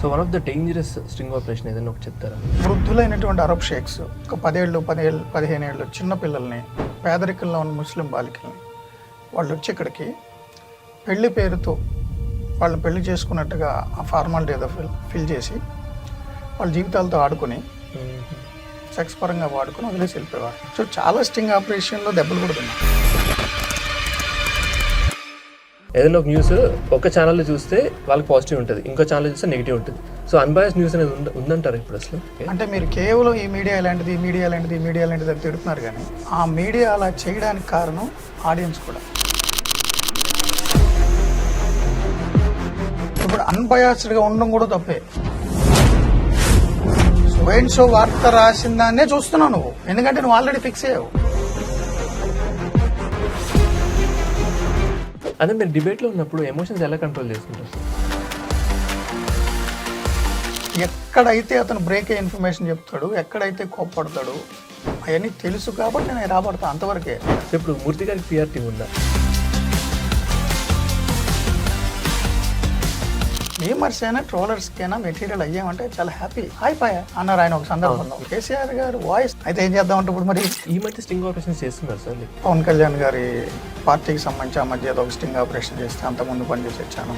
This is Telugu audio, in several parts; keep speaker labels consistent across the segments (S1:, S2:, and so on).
S1: So one of the dangerous string operation ఏదైనా ఒకటి చెప్తారా?
S2: వృద్ధులైనటువంటి అరబ్ షేక్స్ ఒక 15 ఏళ్ళు చిన్న పిల్లల్ని, పేదరికంలో ఉన్న ముస్లిం బాలికల్ని వాళ్ళు వచ్చి ఇక్కడికి పెళ్లి పేరుతో వాళ్ళు పెళ్లి చేసుకున్నట్టుగా ఆ ఫార్మాలిటీ ఏదో ఫిల్ చేసి వాళ్ళ జీవితాలతో ఆడుకుని సెక్స్ పరంగా వాడుకుని వదిలేసి వెళ్ళిపోయేవారు. సో చాలా స్ట్రింగ్ ఆపరేషన్లో దెబ్బలు కూడా తిన్నారు.
S1: ఏదైనా ఒక న్యూస్ ఒక ఛానల్లో చూస్తే వాళ్ళకి పాజిటివ్ ఉంటుంది, ఇంకో ఛానల్ చూస్తే నెగిటివ్ ఉంటుంది. సో అన్బయాస్ న్యూస్ అనేది ఉందంటారు ఇప్పుడు అసలు?
S2: అంటే మీరు కేవలం ఈ మీడియా ఇలాంటిది అని తిడుతున్నారు, కానీ ఆ మీడియా అలా చేయడానికి కారణం ఆడియన్స్ కూడా. ఇప్పుడు అన్బయాస్డ్గా ఉండడం కూడా తప్పే. సో వార్త రాసిన దాన్నే చూస్తున్నావు నువ్వు, ఎందుకంటే నువ్వు ఆల్రెడీ ఫిక్స్ అయ్యావు.
S1: అదే మీరు డిబేట్లో ఉన్నప్పుడు ఎమోషన్స్ ఎలా కంట్రోల్ చేసుకుంటారు?
S2: ఎక్కడైతే అతను బ్రేక్ అయ్యే ఇన్ఫర్మేషన్ చెప్తాడు, ఎక్కడైతే కోప్పడతాడు, అవన్నీ తెలుసు కాబట్టి నేను రాబడతా, అంతవరకే.
S1: ఇప్పుడు మూర్తి గారికి పిఆర్టీ ఉందా?
S2: గేమర్స్ అయినా ట్రోలర్స్కైనా మెటీరియల్ అయ్యామంటే చాలా హ్యాపీ అయిపోయా అన్నారు ఆయన ఒక సందర్భంలో. కేసీఆర్ గారు వాయిస్ అయితే ఏం చేద్దామంటే ఇప్పుడు మరి
S1: ఈ మధ్య స్టింగ్ ఆపరేషన్స్ చేస్తున్నారు సార్.
S2: పవన్ కళ్యాణ్ గారి పార్టీకి సంబంధించి ఆ మధ్య ఏదో ఒక స్టింగ్ ఆపరేషన్ చేస్తే అంతకుముందు పనిచేసి వచ్చాను,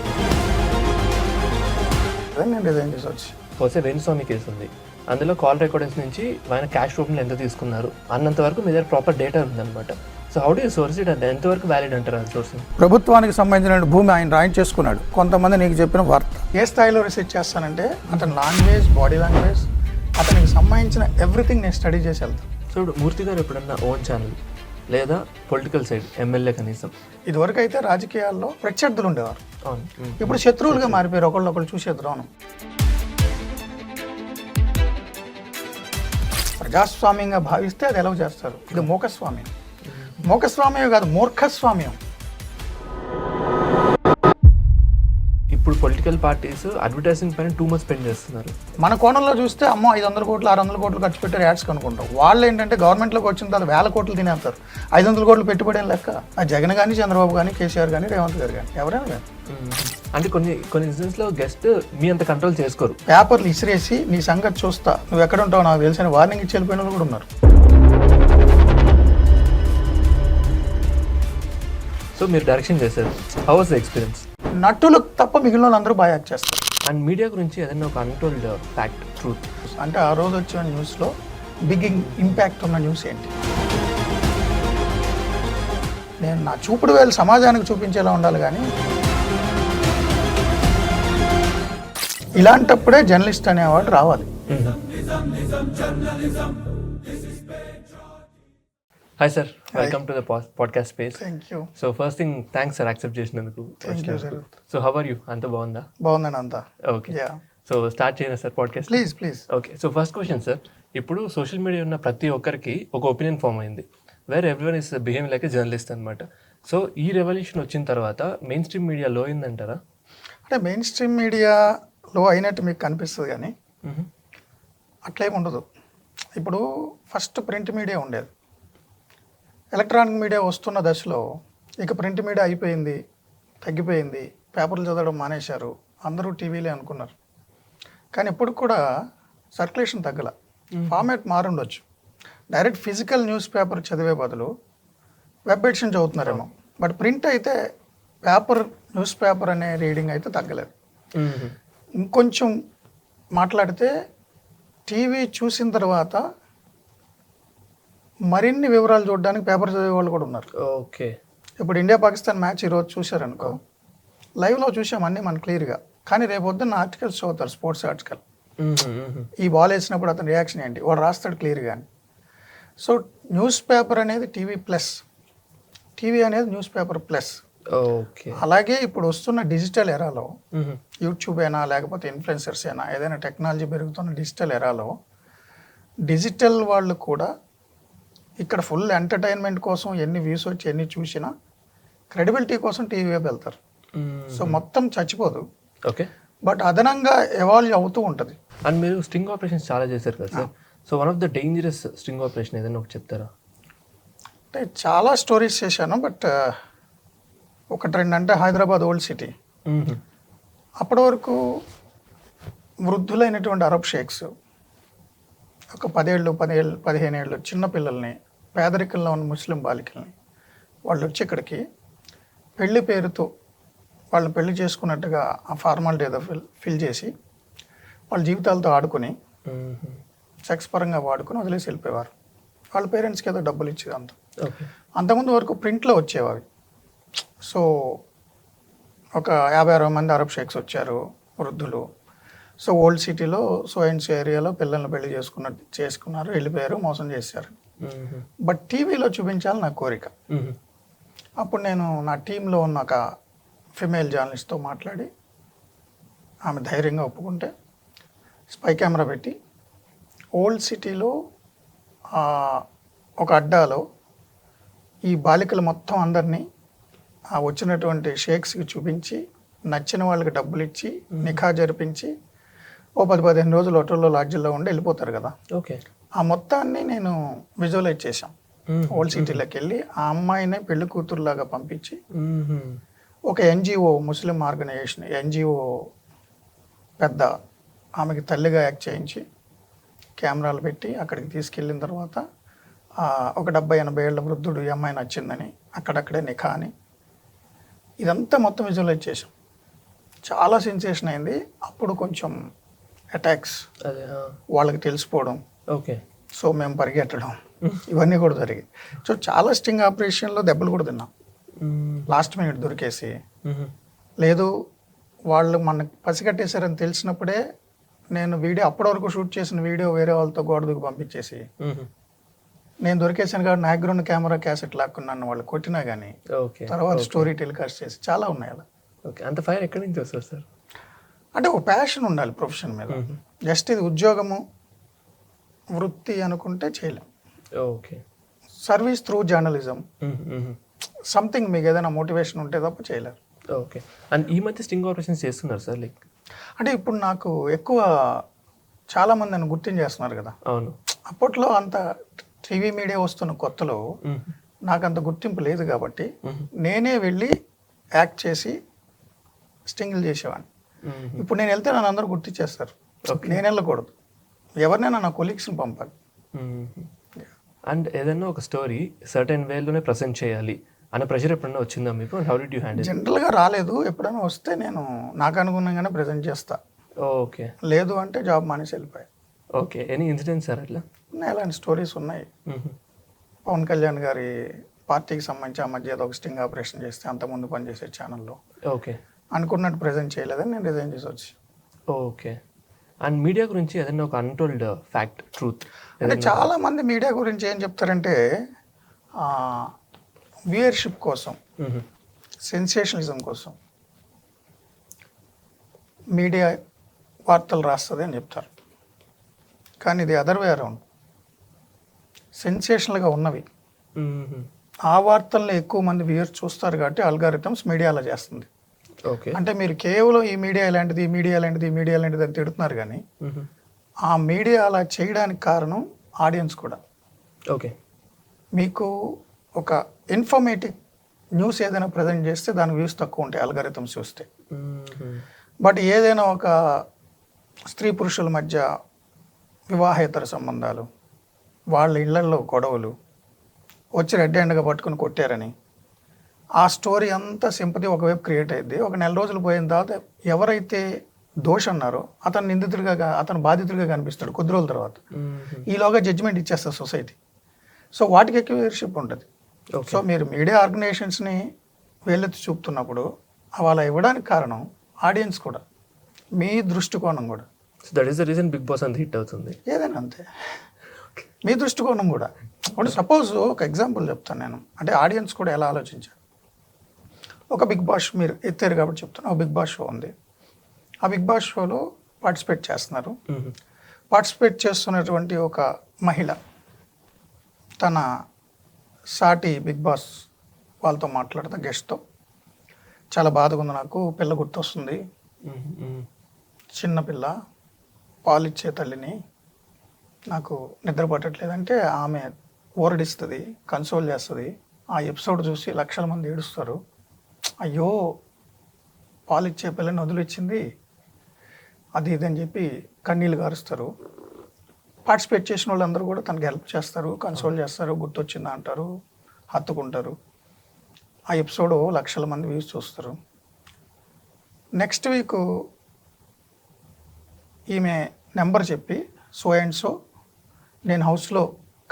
S2: నేను డిజైన్ చేసి వచ్చి.
S1: పోతే వేణుస్వామి కేసు ఉంది, అందులో కాల్ రికార్డింగ్స్ నుంచి ఆయన క్యాష్ రూపంలో ఎంత తీసుకున్నారు అన్నంత వరకు మీ దగ్గర ప్రాపర్ డేటా ఉందన్నమాట. So how do you source it? అంటే ఎంతవరకు వ్యాలిడ్ అంటారు అది సోర్సింగ్?
S2: ప్రభుత్వానికి సంబంధించిన భూమి ఆయన రాయింగ్ చేసుకున్నాడు. కొంతమంది నీకు చెప్పిన వార్త ఏ స్థాయిలో రీసెర్చ్ చేస్తానంటే అతని లాంగ్వేజ్, బాడీ లాంగ్వేజ్, అతనికి సంబంధించిన ఎవ్రీథింగ్ నేను స్టడీ చేసి వెళ్తాను.
S1: సో ఇప్పుడు మూర్తి గారు ఎప్పుడన్నా ఓన్ ఛానల్ లేదా పొలిటికల్ సైడ్ ఎమ్మెల్యే కనీసం?
S2: ఇదివరకు అయితే రాజకీయాల్లో ప్రత్యర్థులు ఉండేవారు,
S1: అవును.
S2: ఇప్పుడు శత్రువులుగా మారిపోయారు, ఒకళ్ళు చూసేద్దాం. ప్రజాస్వామ్యంగా భావిస్తే అది ఎలా చేస్తారు? ఇది మూకస్వామ్యం. మూకస్వామ్యం కాదు, మూర్ఖస్వామ్యం.
S1: ఇప్పుడు పొలిటికల్ పార్టీస్ అడ్వర్టైజింగ్ పైన టూ మచ్ స్పెండ్ చేస్తున్నారు.
S2: మన కోణంలో చూస్తే అమ్మో 500 కోట్లు 600 కోట్లు ఖర్చు పెట్టారు యాడ్స్ కనుకుంటాం. వాళ్ళు ఏంటంటే గవర్నమెంట్లోకి వచ్చిన తర్వాత 1000 కోట్లు తినేస్తారు. 500 కోట్లు పెట్టుబడి అని లెక్క. ఆ జగన్ కానీ, చంద్రబాబు కానీ, కేసీఆర్ కానీ, రేవంత్ గారు కానీ, ఎవరైనా కానీ.
S1: అంటే కొన్ని ఇన్సిడెంట్స్లో గెస్ట్ మీ అంత కంట్రోల్ చేసుకోరు.
S2: పేపర్లు ఇసిరేసి నీ సంగతి చూస్తా, నువ్వు ఎక్కడ ఉంటావు నాకు తెలిసిన వార్నింగ్ ఇచ్చి వెళ్ళిపోయిన వాళ్ళు కూడా ఉన్నారు.
S1: సో మీరు డైరెక్షన్ చేశారు, హౌ వాస్ ద ఎక్స్పీరియన్స్?
S2: నటులు తప్ప మిగిలిన వాళ్ళు అందరూ బాగా యాక్ట్ చేస్తారు.
S1: అండ్ మీడియా గురించి ఏదైనా ఒక అన్టోల్డ్ ఫ్యాక్ట్, ట్రూత్
S2: అంటే ఆ రోజు వచ్చిన న్యూస్లో బిగ్ ఇంపాక్ట్ ఉన్న న్యూస్ ఏంటి? నేను నా చూపుడు వేలు సమాజానికి చూపించేలా ఉండాలి, కానీ ఇలాంటప్పుడే జర్నలిస్ట్ అనేవాడు రావాలి.
S1: Hi sir, welcome to the podcast space.
S2: Thank you.
S1: So first thing thanks sir accept చేసినందుకు.
S2: Thank you sir.
S1: So how are you? అంత బాగుందా?
S2: బాగుందని అంతా.
S1: ఓకే, సో స్టార్ట్ చేయనా sir podcast?
S2: Please.
S1: Okay, so first question sir, ఇప్పుడు సోషల్ మీడియా ఉన్న ప్రతి ఒక్కరికి ఒక ఒపీనియన్ ఫామ్ అయింది, where everyone is behaving like a journalist అనమాట. సో ఈ రెవల్యూషన్ వచ్చిన తర్వాత మెయిన్ స్ట్రీమ్ మీడియా లో అయిందంటారా?
S2: అంటే మెయిన్ స్ట్రీమ్ మీడియాలో అయినట్టు మీకు కనిపిస్తుంది, కానీ అట్లేం ఉండదు. ఇప్పుడు ఫస్ట్ ప్రింట్ మీడియా ఉండేది, ఎలక్ట్రానిక్ మీడియా వస్తున్న దశలో ఇక ప్రింట్ మీడియా అయిపోయింది, తగ్గిపోయింది, పేపర్లు చదవడం మానేశారు, అందరూ టీవీలే అనుకున్నారు. కానీ ఇప్పుడు కూడా సర్క్యులేషన్ తగ్గల, ఫార్మాట్ మారుండొచ్చు. డైరెక్ట్ ఫిజికల్ న్యూస్ పేపర్ చదివే బదులు వెబ్ ఎడిషన్ చదువుతున్నారేమో, బట్ ప్రింట్ అయితే న్యూస్ పేపర్ అనే రీడింగ్ అయితే తగ్గలేదు. ఇంకొంచెం మాట్లాడితే టీవీ చూసిన తర్వాత మరిన్ని వివరాలు చూడడానికి పేపర్ చదివే వాళ్ళు కూడా ఉన్నారు.
S1: ఓకే,
S2: ఇప్పుడు ఇండియా పాకిస్తాన్ మ్యాచ్ ఈరోజు చూశారనుకో, లైవ్లో చూసాం అన్నీ మన క్లియర్గా, కానీ రేపు పొద్దున్న ఆర్టికల్స్ చదువుతారు, స్పోర్ట్స్ ఆర్టికల్, ఈ బాల్ వేసినప్పుడు అతని రియాక్షన్ ఏంటి, వాడు రాస్తాడు క్లియర్గా. సో న్యూస్ పేపర్ అనేది టీవీ ప్లస్, టీవీ అనేది న్యూస్ పేపర్ ప్లస్.
S1: ఓకే,
S2: అలాగే ఇప్పుడు వస్తున్న డిజిటల్ ఎరాలో, యూట్యూబ్ అయినా లేకపోతే ఇన్ఫ్లుయెన్సర్స్ అయినా, ఏదైనా టెక్నాలజీ పెరుగుతున్న డిజిటల్ ఎరాలో డిజిటల్ వాళ్ళు కూడా ఇక్కడ ఫుల్ ఎంటర్టైన్మెంట్ కోసం ఎన్ని వ్యూస్ వచ్చి ఎన్ని చూసినా క్రెడిబిలిటీ కోసం టీవీ వైపు వెళ్తారు. సో మొత్తం చచ్చిపోదు,
S1: ఓకే,
S2: బట్ అదనంగా ఎవాల్వ్ అవుతూ ఉంటుంది.
S1: అండ్ మీరు స్ట్రింగ్ ఆపరేషన్స్ చాలా చేశారు కదా sir. So one of the dangerous string operation ఏదైనా ఒకటి చెప్తారా?
S2: అంటే చాలా స్టోరీస్ చేశాను, బట్ ఒకటి రెండు అంటే హైదరాబాద్ ఓల్డ్ సిటీ. అప్పటి వరకు వృద్ధులైనటువంటి అరబ్ షేక్స్ ఒక 15 ఏళ్ళు చిన్న పిల్లల్ని, పేదరికంలో ఉన్న ముస్లిం బాలికల్ని వాళ్ళు వచ్చి ఇక్కడికి పెళ్లి పేరుతో వాళ్ళు పెళ్లి చేసుకున్నట్టుగా ఆ ఫార్మాలిటీ ఏదో ఫిల్ చేసి వాళ్ళ జీవితాలతో ఆడుకుని సెక్స్ పరంగా వాడుకొని వదిలేసి వెళ్ళిపోయేవారు. వాళ్ళ పేరెంట్స్కి ఏదో డబ్బులు ఇచ్చేది అంత. అంతకుముందు వరకు ప్రింట్లో వచ్చేవి అవి. సో ఒక 50-60 మంది అరబ్ షేక్స్ వచ్చారు వృద్ధులు. సో ఓల్డ్ సిటీలో సో అండ్ సో ఏరియాలో పిల్లల్ని పెళ్లి చేసుకున్నారు, వెళ్ళిపోయారు, మోసం చేశారు. బట్ టీవీలో చూపించాలి నా కోరిక. అప్పుడు నేను నా టీంలో ఉన్న ఒక ఫిమేల్ జర్నలిస్ట్తో మాట్లాడి ఆమె ధైర్యంగా ఒప్పుకుంటే స్పై కెమెరా పెట్టి ఓల్డ్ సిటీలో ఒక అడ్డాలో ఈ బాలికలు మొత్తం అందరినీ వచ్చినటువంటి షేక్స్కి చూపించి నచ్చిన వాళ్ళకి డబ్బులు ఇచ్చి నిఖా జరిపించి ఓ 10-15 రోజులు హోటల్లో లాడ్జిల్లో ఉండి వెళ్ళిపోతారు కదా.
S1: ఓకే.
S2: ఆ మొత్తాన్ని నేను విజువలైజ్ చేశాం. ఓల్డ్ సిటీలోకి వెళ్ళి ఆ అమ్మాయినే పెళ్లి కూతురులాగా పంపించి ఒక ఎన్జిఓ ముస్లిం ఆర్గనైజేషన్ ఎన్జిఓ పెద్ద ఆమెకి తల్లిగా యాక్ట్ చేయించి కెమెరాలు పెట్టి అక్కడికి తీసుకెళ్ళిన తర్వాత ఒక 70-80 ఏళ్ళ వృద్ధుడు ఈ అమ్మాయి నచ్చిందని అక్కడక్కడే నిఖా అని ఇదంతా మొత్తం విజువలైజ్ చేసాం. చాలా సెన్సేషన్ అయింది. అప్పుడు కొంచెం అటాక్స్ వాళ్ళకి తెలిసిపోవడం,
S1: ఓకే,
S2: సో మేము పరిగెట్టడం ఇవన్నీ కూడా జరిగాయి. సో చాలా స్టింగ్ ఆపరేషన్లో దెబ్బలు కూడా తిన్నాం. లాస్ట్ మినిట్ దొరికేసి లేదు వాళ్ళు మనకు పసిగట్టేశారని తెలిసినప్పుడే నేను వీడియో అప్పటి వరకు షూట్ చేసిన వీడియో వేరే వాళ్ళతో గోడకు పంపించేసి నేను దొరికేసాను కాబట్టి బ్యాక్గ్రౌండ్ కెమెరా క్యాసెట్ లాక్కున్నాను వాళ్ళు కొట్టినా కానీ తర్వాత స్టోరీ టెలికాస్ట్ చేసి చాలా ఉన్నాయి అలా.
S1: ఓకే. అంత ఫైర్ ఎక్కడి నుంచి వస్తుంది సార్?
S2: అంటే ఒక ప్యాషన్ ఉండాలి ప్రొఫెషన్ మీద. జస్ట్ ఇది ఉద్యోగము వృత్తి అనుకుంటే చేయలేం.
S1: Okay.
S2: Service through journalism something మీకు ఏదైనా మోటివేషన్ ఉంటే తప్ప చేయలేరు.
S1: ఓకే. అండ్ ఈ మధ్య స్టింగ్ ఆపరేషన్స్ చేస్తున్నారు సార్? లైక్
S2: అంటే ఇప్పుడు నాకు ఎక్కువ చాలామంది నన్ను గుర్తించేస్తున్నారు కదా.
S1: అవును.
S2: అప్పట్లో అంత టీవీ మీడియా వస్తున్న కొత్తలో నాకు అంత గుర్తింపు లేదు కాబట్టి నేనే వెళ్ళి యాక్ట్ చేసి స్టింగ్లు చేసేవాడిని. ఇప్పుడు నేను వెళ్తే నన్ను అందరూ గుర్తించేస్తారు. నేను వెళ్ళకూడదు, ఎవరినైనా నా కొలీగ్స్ని పంపాలి.
S1: అండ్ ఏదైనా ఒక స్టోరీ సర్టెన్ వేలోనే ప్రజెంట్ చేయాలి అనే ప్రెషర్ ఎప్పుడైనా వచ్చిందా మీకు? How did you handle?
S2: జనరల్గా రాలేదు. ఎప్పుడైనా వస్తే నేను నాకు అనుగుణంగానే ప్రజెంట్ చేస్తా.
S1: ఓకే.
S2: లేదు అంటే జాబ్ మానేసి వెళ్ళిపోయా.
S1: ఓకే. ఎనీ ఇన్సిడెంట్స్ సార్ అట్లా?
S2: ఇలాంటి స్టోరీస్ ఉన్నాయి. పవన్ కళ్యాణ్ గారి పార్టీకి సంబంధించి ఆ మధ్య ఏదో ఒక స్టింగ్ ఆపరేషన్ చేస్తే అంతకుముందు పనిచేసే ఛానల్లో
S1: ఓకే
S2: అనుకున్నట్టు ప్రజెంట్ చేయలేదని నేను రిజైన్ చేసి వచ్చి.
S1: ఓకే. అండ్ మీడియా గురించి ఏదైనా ఒక అన్టోల్డ్ ఫ్యాక్ట్, ట్రూత్?
S2: అంటే చాలామంది మీడియా గురించి ఏం చెప్తారంటే వ్యూయర్షిప్ కోసం, సెన్సేషనలిజం కోసం మీడియా వార్తలు రాస్తుంది అని చెప్తారు. కానీ ఇది అదర్ వే అరౌండ్. సెన్సేషనల్గా ఉన్నవి ఆ వార్తల్ని ఎక్కువ మంది వ్యూయర్స్ చూస్తారు కాబట్టి అల్గారిథమ్స్ మీడియా అలా చేస్తుంది.
S1: ఓకే.
S2: అంటే మీరు కేవలం ఈ మీడియా ఇలాంటిది, ఈ మీడియా ఇలాంటిది, ఈ మీడియా ఇలాంటిది అని తిడుతున్నారు కానీ ఆ మీడియా అలా చేయడానికి కారణం ఆడియన్స్ కూడా.
S1: ఓకే.
S2: మీకు ఒక ఇన్ఫర్మేటివ్ న్యూస్ ఏదైనా ప్రజెంట్ చేస్తే దాని వ్యూస్ తక్కువ ఉంటాయి అల్గారిథమ్స్ చూస్తే. బట్ ఏదైనా ఒక స్త్రీ పురుషుల మధ్య వివాహేతర సంబంధాలు, వాళ్ళ ఇళ్లలో గొడవలు, వచ్చి రెడ్ హ్యాండ్గా పట్టుకుని కొట్టారని ఆ స్టోరీ అంతా సింపతి ఒకవైపు క్రియేట్ అయ్యింది. ఒక నెల రోజులు పోయిన తర్వాత ఎవరైతే దోష అన్నారో అతను నిందితుడిగా, అతను బాధితుడిగా కనిపిస్తాడు కొద్ది రోజుల తర్వాత. ఈలోగా జడ్జిమెంట్ ఇచ్చేస్తారు సొసైటీ. సో వాటికి ఎక్కువ వ్యూయర్షిప్ ఉంటుంది. సో మీరు మీడియా ఆర్గనైజేషన్స్ని వేలెత్తి చూపుతున్నప్పుడు అలా ఇవ్వడానికి కారణం ఆడియన్స్ కూడా, మీ దృష్టికోణం కూడా.
S1: So that is the reason Bigg Boss అంత హిట్ అవుతుంది.
S2: ఏదైనా అంతే, మీ దృష్టికోణం కూడా. అంటే సపోజ్ ఒక ఎగ్జాంపుల్ చెప్తాను నేను, అంటే ఆడియన్స్ కూడా ఎలా ఆలోచించారు. ఒక బిగ్ బాస్ మీరు ఎత్తారు కాబట్టి చెప్తాను. ఒక బిగ్ బాస్ షో ఉంది. ఆ బిగ్ బాస్ షోలో పార్టిసిపేట్ చేస్తున్నారు. పార్టిసిపేట్ చేస్తున్నటువంటి ఒక మహిళ తన సాటి బిగ్ బాస్ వాళ్ళతో మాట్లాడతా, గెస్ట్తో, చాలా బాధగా ఉంది, నాకు పిల్ల గుర్తొస్తుంది, చిన్నపిల్ల, పాలిచ్చే తల్లిని, నాకు నిద్ర పట్టట్లేదంటే ఆమె ఊరడిస్తుంది, కన్సోల్ చేస్తుంది. ఆ ఎపిసోడ్ చూసి లక్షల మంది ఏడుస్తారు. అయ్యో పాలిచ్చే పిల్లని వదిలిచ్చింది, అది ఇది అని చెప్పి కన్నీళ్ళు గారుస్తారు. పార్టిసిపేట్ చేసిన వాళ్ళందరూ కూడా తనకి హెల్ప్ చేస్తారు, కన్సోల్ చేస్తారు, గుర్తొచ్చిందా అంటారు, హత్తుకుంటారు. ఆ ఎపిసోడ్ లక్షల మంది వ్యూస్ చూస్తారు. నెక్స్ట్ వీక్ ఈమె నెంబర్ చెప్పి సో అండ్ సో నేను హౌస్లో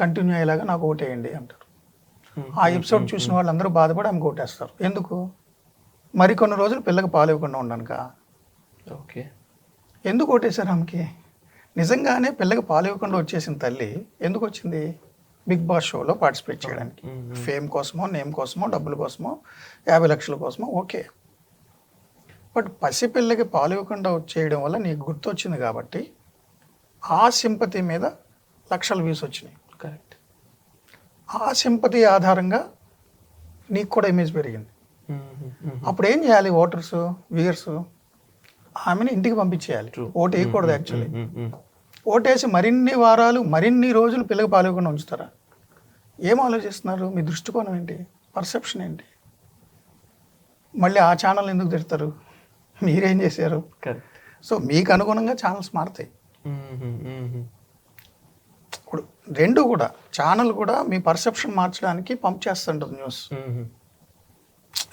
S2: కంటిన్యూ అయ్యేలాగా నాకు ఓటేయండి అంటారు. ఆ ఎపిసోడ్ చూసిన వాళ్ళందరూ బాధపడి ఆమెకు ఓటేస్తారు. ఎందుకు? మరికొన్ని రోజులు పిల్లకి పాలు ఇవ్వకుండా ఉండనుక.
S1: ఓకే.
S2: ఎందుకు ఓటేశారు ఆమెకి? నిజంగానే పిల్లకి పాలు ఇవ్వకుండా వచ్చేసిన తల్లి ఎందుకు వచ్చింది? బిగ్ బాస్ షోలో పార్టిసిపేట్ చేయడానికి. ఫేమ్ కోసమో, నేమ్ కోసమో, డబ్బుల కోసమో, 50 లక్షల కోసమో, ఓకే. బట్ పసిపిల్లకి పాలు ఇవ్వకుండా వచ్చేయడం వల్ల నీకు గుర్తొచ్చింది కాబట్టి ఆ సింపతి మీద లక్షల వ్యూస్ వచ్చినాయి.
S1: కరెక్ట్.
S2: ఆ సింపతి ఆధారంగా నీకు కూడా ఇమేజ్ పెరిగింది. అప్పుడు ఏం చేయాలి ఓటర్స్, వ్యూయర్స్? ఆమెను ఇంటికి పంపించేయాలి. ఓటు వేయకూడదు యాక్చువల్లీ. ఓటేసి మరిన్ని వారాలు, మరిన్ని రోజులు పిల్లకి పాలు ఇవ్వకుండా ఉంచుతారా? ఏం ఆలోచిస్తున్నారు? మీ దృష్టికోణం ఏంటి? పర్సెప్షన్ ఏంటి? మళ్ళీ ఆ ఛానల్ ఎందుకు తిడతారు? మీరేం చేశారు?
S1: కరెక్ట్.
S2: సో మీకు అనుగుణంగా ఛానల్స్ మారుతాయి. ఇప్పుడు రెండు కూడా ఛానల్ కూడా మీ పర్సెప్షన్ మార్చడానికి పంప్ చేస్తుంటుంది న్యూస్.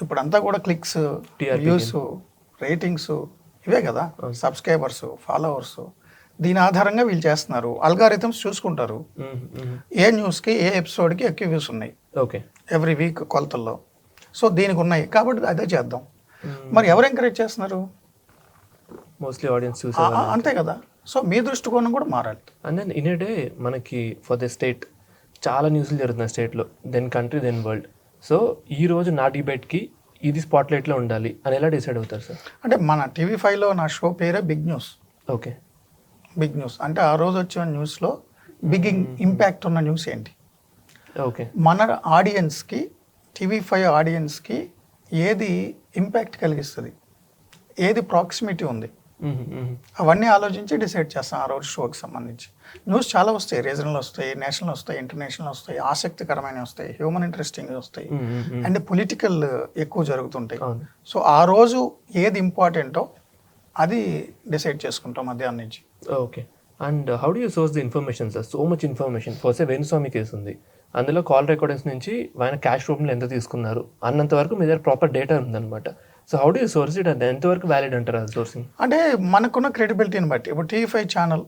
S2: ఇప్పుడంతా కూడా క్లిక్స్, వ్యూస్, రేటింగ్స్ ఇవే కదా, సబ్స్క్రైబర్స్, ఫాలోవర్స్. దీని ఆధారంగా వీళ్ళు చేస్తున్నారు. అల్గారిథమ్స్ చూసుకుంటారు ఏ న్యూస్కి, ఏ ఎపిసోడ్కి ఎక్కువ వ్యూస్ ఉన్నాయి
S1: ఓకే
S2: ఎవ్రీ వీక్ కొలతల్లో. సో దీనికి ఉన్నాయి కాబట్టి అదే చేద్దాం. మరి ఎవరు ఎంకరేజ్ చేస్తున్నారు?
S1: మోస్ట్లీ ఆడియన్స్ చూసే.
S2: అంతే కదా. సో మీ దృష్టికోణం కూడా మారాలి.
S1: And then in a day మనకి ఫర్ ద స్టేట్ చాలా న్యూస్లు జరుగుతున్నాయి స్టేట్లో, then country, then world. So ఈ రోజు నా డిబేట్కి ఇది స్పాట్లైట్లో ఉండాలి అని ఎలా డిసైడ్ అవుతారు సార్?
S2: అంటే మన టీవీ5లో నా షో పేరే big news.
S1: Okay.
S2: Big news అంటే ఆ రోజు వచ్చిన న్యూస్లో బిగ్ ఇంపాక్ట్ ఉన్న న్యూస్ ఏంటి?
S1: ఓకే.
S2: మన ఆడియన్స్కి, టీవీ5 ఆడియన్స్కి ఏది ఇంపాక్ట్ కలిగిస్తుంది, ఏది ప్రాక్సిమిటీ ఉంది, అవన్నీ ఆలోచించి డిసైడ్ చేస్తాం ఆ రోజు షోకి సంబంధించి. న్యూస్ చాలా వస్తాయి, రీజనల్ వస్తాయి, నేషనల్ వస్తాయి, ఇంటర్నేషనల్ వస్తాయి, ఆసక్తికరమైన వస్తాయి, హ్యూమన్ ఇంట్రెస్టింగ్ వస్తాయి, అండ్ పొలిటికల్ ఎక్కువ జరుగుతుంటాయి. సో ఆ రోజు ఏది ఇంపార్టెంటో అది డిసైడ్ చేసుకుంటాం మధ్యాహ్నం నుంచి.
S1: Okay. And how do you source the information sir? So much information. First Venu Swamy case ఉంది, అందులో కాల్ రికార్డింగ్స్ నుంచి ఆయన క్యాష్ రూపంలో ఎంత తీసుకున్నారు అన్నంత వరకు మీ దగ్గర ప్రాపర్ డేటా ఉందన్నమాట. So how do you source it? అది ఎంతవరకు వ్యాలిడ్ అంటారు అది సోర్సింగ్?
S2: అంటే మనకున్న క్రెడిబిలిటీని బట్టి. ఇప్పుడు టీవీ5 ఛానల్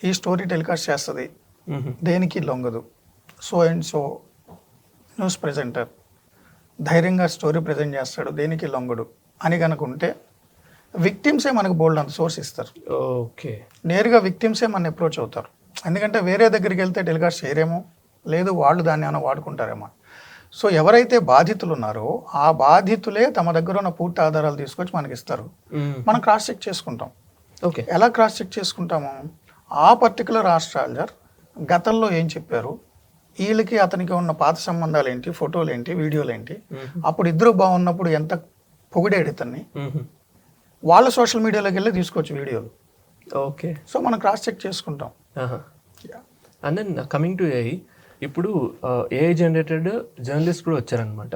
S2: ఈ స్టోరీ టెలికాస్ట్ చేస్తుంది, దేనికి లొంగదు. So and so news presenter ధైర్యంగా స్టోరీ ప్రజెంట్ చేస్తాడు, దేనికి లొంగడు అని కనుకుంటే విక్టిమ్సే మనకు బోల్డ్ అంత సోర్స్ ఇస్తారు.
S1: ఓకే.
S2: నేరుగా విక్టిమ్సే మన అప్రోచ్ అవుతారు. ఎందుకంటే వేరే దగ్గరికి వెళ్తే టెలికాస్ట్ చేయరేమో, లేదు వాళ్ళు దాన్ని ఏమైనా వాడుకుంటారేమో. సో ఎవరైతే బాధితులు ఉన్నారో ఆ బాధితులే తమ దగ్గర ఉన్న పూర్తి ఆధారాలు తీసుకొచ్చి మనకి ఇస్తారు. మనం క్రాస్ చెక్ చేసుకుంటాం.
S1: ఓకే.
S2: ఎలా క్రాస్ చెక్ చేసుకుంటాము? ఆ పర్టికులర్ ఆస్ట్రాలజర్ గతంలో ఏం చెప్పారు, వీళ్ళకి అతనికి ఉన్న పాత సంబంధాలు ఏంటి, ఫోటోలు ఏంటి, వీడియోలు ఏంటి, అప్పుడు ఇద్దరు బాగున్నప్పుడు ఎంత పొగిడేడు ఇతన్ని, వాళ్ళ సోషల్ మీడియాలోకి వెళ్ళి తీసుకోవచ్చు వీడియోలు.
S1: ఓకే.
S2: సో మనం క్రాస్ చెక్ చేసుకుంటాం.
S1: And then coming to AI, ఇప్పుడు ఏఐ జనరేటెడ్ జర్నలిస్ట్ కూడా వచ్చారనమాట.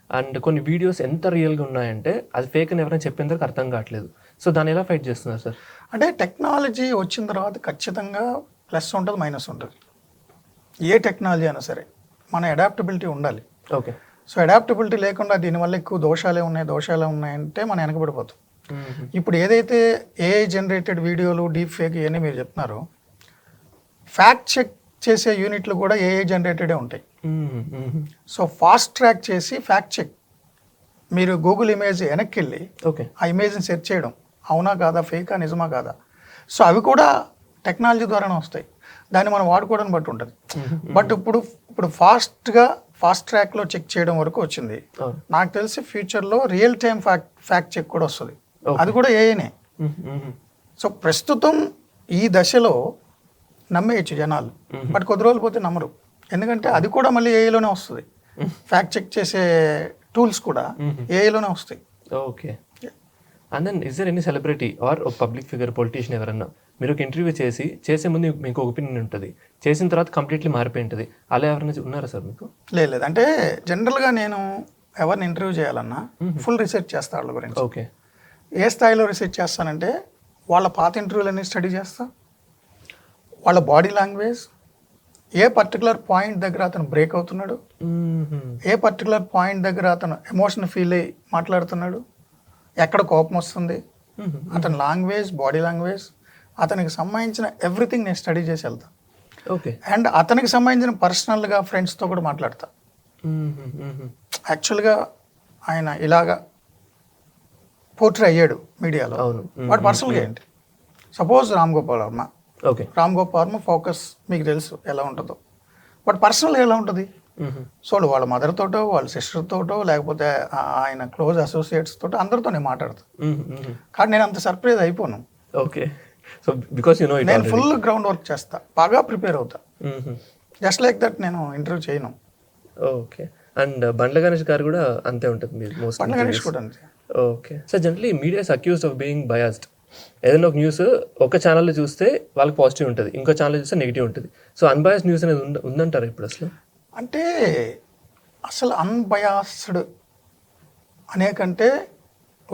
S1: అండ్ కొన్ని వీడియోస్ ఎంత రియల్గా ఉన్నాయంటే అది ఫేక్ అని ఎవరైనా చెప్పేందుకు అర్థం కావట్లేదు. సో దాన్ని ఎలా ఫైట్ చేస్తున్నారు సార్?
S2: అంటే టెక్నాలజీ వచ్చిన తర్వాత ఖచ్చితంగా ప్లస్ ఉంటుంది, మైనస్ ఉంటుంది. ఏ టెక్నాలజీ అయినా సరే మన అడాప్టబిలిటీ ఉండాలి.
S1: ఓకే.
S2: సో అడాప్టబిలిటీ లేకుండా దీనివల్ల ఎక్కువ దోషాలే ఉన్నాయంటే మనం వెనకబడిపోతాం. ఇప్పుడు ఏదైతే ఏఐ జనరేటెడ్ వీడియోలు, డీప్ ఫేక్ ఇవన్నీ మీరు చెప్తున్నారో, ఫ్యాక్ట్ చెక్ చేసే యూనిట్లు కూడా ఏఐ జనరేటెడే ఉంటాయి. సో ఫాస్ట్ ట్రాక్ చేసి ఫ్యాక్ట్ చెక్, మీరు గూగుల్ ఇమేజ్ వెనక్కి వెళ్ళి
S1: ఓకే
S2: ఆ ఇమేజ్ని సెర్చ్ చేయడం, అవునా కాదా, ఫేకా, నిజమా కాదా. సో అవి కూడా టెక్నాలజీ ద్వారానే వస్తాయి. దాన్ని మనం వాడుకోవడం బట్టి ఉంటుంది. బట్ ఇప్పుడు ఫాస్ట్ ట్రాక్లో చెక్ చేయడం వరకు వచ్చింది. నాకు తెలిసి ఫ్యూచర్లో రియల్ టైం ఫ్యాక్ట్ చెక్ కూడా వస్తుంది, అది కూడా ఏఐనే. సో ప్రస్తుతం ఈ దశలో నమ్మేయచ్చు జనాలు, బట్ కొద్ది రోజులు పోతే నమ్మరు. ఎందుకంటే అది కూడా మళ్ళీ ఏఐలోనే వస్తుంది. ఫ్యాక్ట్ చెక్ చేసే టూల్స్ కూడా ఏఐలోనే వస్తాయి.
S1: Okay. And then is there any celebrity or public figure, politician ఎవరన్నా మీరు ఒక ఇంటర్వ్యూ చేసే ముందు మీకు ఒక ఒపీనియన్ ఉంటుంది, చేసిన తర్వాత కంప్లీట్లీ మారిపోయి ఉంటుంది, అలా ఎవరైనా ఉన్నారా సార్ మీకు?
S2: లేదు. అంటే జనరల్గా నేను ఎవరిని ఇంటర్వ్యూ చేయాలన్నా ఫుల్ రీసెర్చ్ చేస్తాను వాళ్ళ గురించి.
S1: ఓకే.
S2: ఏ స్థాయిలో రీసెర్చ్ చేస్తానంటే వాళ్ళ పాత ఇంటర్వ్యూలన్నీ స్టడీ చేస్తా, వాళ్ళ బాడీ లాంగ్వేజ్, ఏ పర్టికులర్ పాయింట్ దగ్గర అతను బ్రేక్ అవుతున్నాడు, ఏ పర్టికులర్ పాయింట్ దగ్గర అతను ఎమోషన్ ఫీల్ అయ్యి మాట్లాడుతున్నాడు, ఎక్కడ కోపం వస్తుంది, అతని లాంగ్వేజ్, బాడీ లాంగ్వేజ్, అతనికి సంబంధించిన ఎవ్రీథింగ్ నేను స్టడీ చేసి వెళ్తా.
S1: ఓకే.
S2: అండ్ అతనికి సంబంధించిన పర్సనల్గా ఫ్రెండ్స్తో కూడా మాట్లాడతా. యాక్చువల్గా ఆయన ఇలాగా పోర్ట్రే అయ్యాడు మీడియాలో, వాడు పర్సనల్గా ఏంటి? Suppose Ram Gopal Varma,
S1: okay,
S2: Ram Gopal Varma focus మీకు తెలుసు ఎలా ఉంటుందో, బట్ పర్సనల్ ఎలా ఉంటుంది? సో వాళ్ళ మదర్ తోటో, వాళ్ళ సిస్టర్ తోటో, లేకపోతే ఆయన క్లోజ్ అసోసియేట్స్ తోటో అందరితో నేను మాట్లాడతాను. కానీ నేను అంత సర్ప్రైజ్ అయిపోను.
S1: Okay. So because you know it,
S2: నేను ఫుల్ గ్రౌండ్ వర్క్ చేస్తా, బాగా ప్రిపేర్ అవుతా. జస్ట్ లైక్ దట్ నేను ఇంటర్వ్యూ చేయను.
S1: ఓకే. అండ్ బండ్ల గణేష్ గారు కూడా అంతే ఉంటుంది మీరు మోస్ట్.
S2: బండ్ల గణేష్ కూడా అంతే.
S1: Okay. So generally media is accused of being biased. ఏదైనా ఒక న్యూస్ ఒక ఛానల్లో చూస్తే వాళ్ళకి పాజిటివ్ ఉంటుంది, ఇంకో ఛానల్ చూస్తే నెగిటివ్ ఉంటుంది. సో అన్బయాస్డ్ న్యూస్ అనేది ఉందంటారా ఇప్పుడు అసలు?
S2: అంటే అసలు అన్బయాస్డ్ అనే కంటే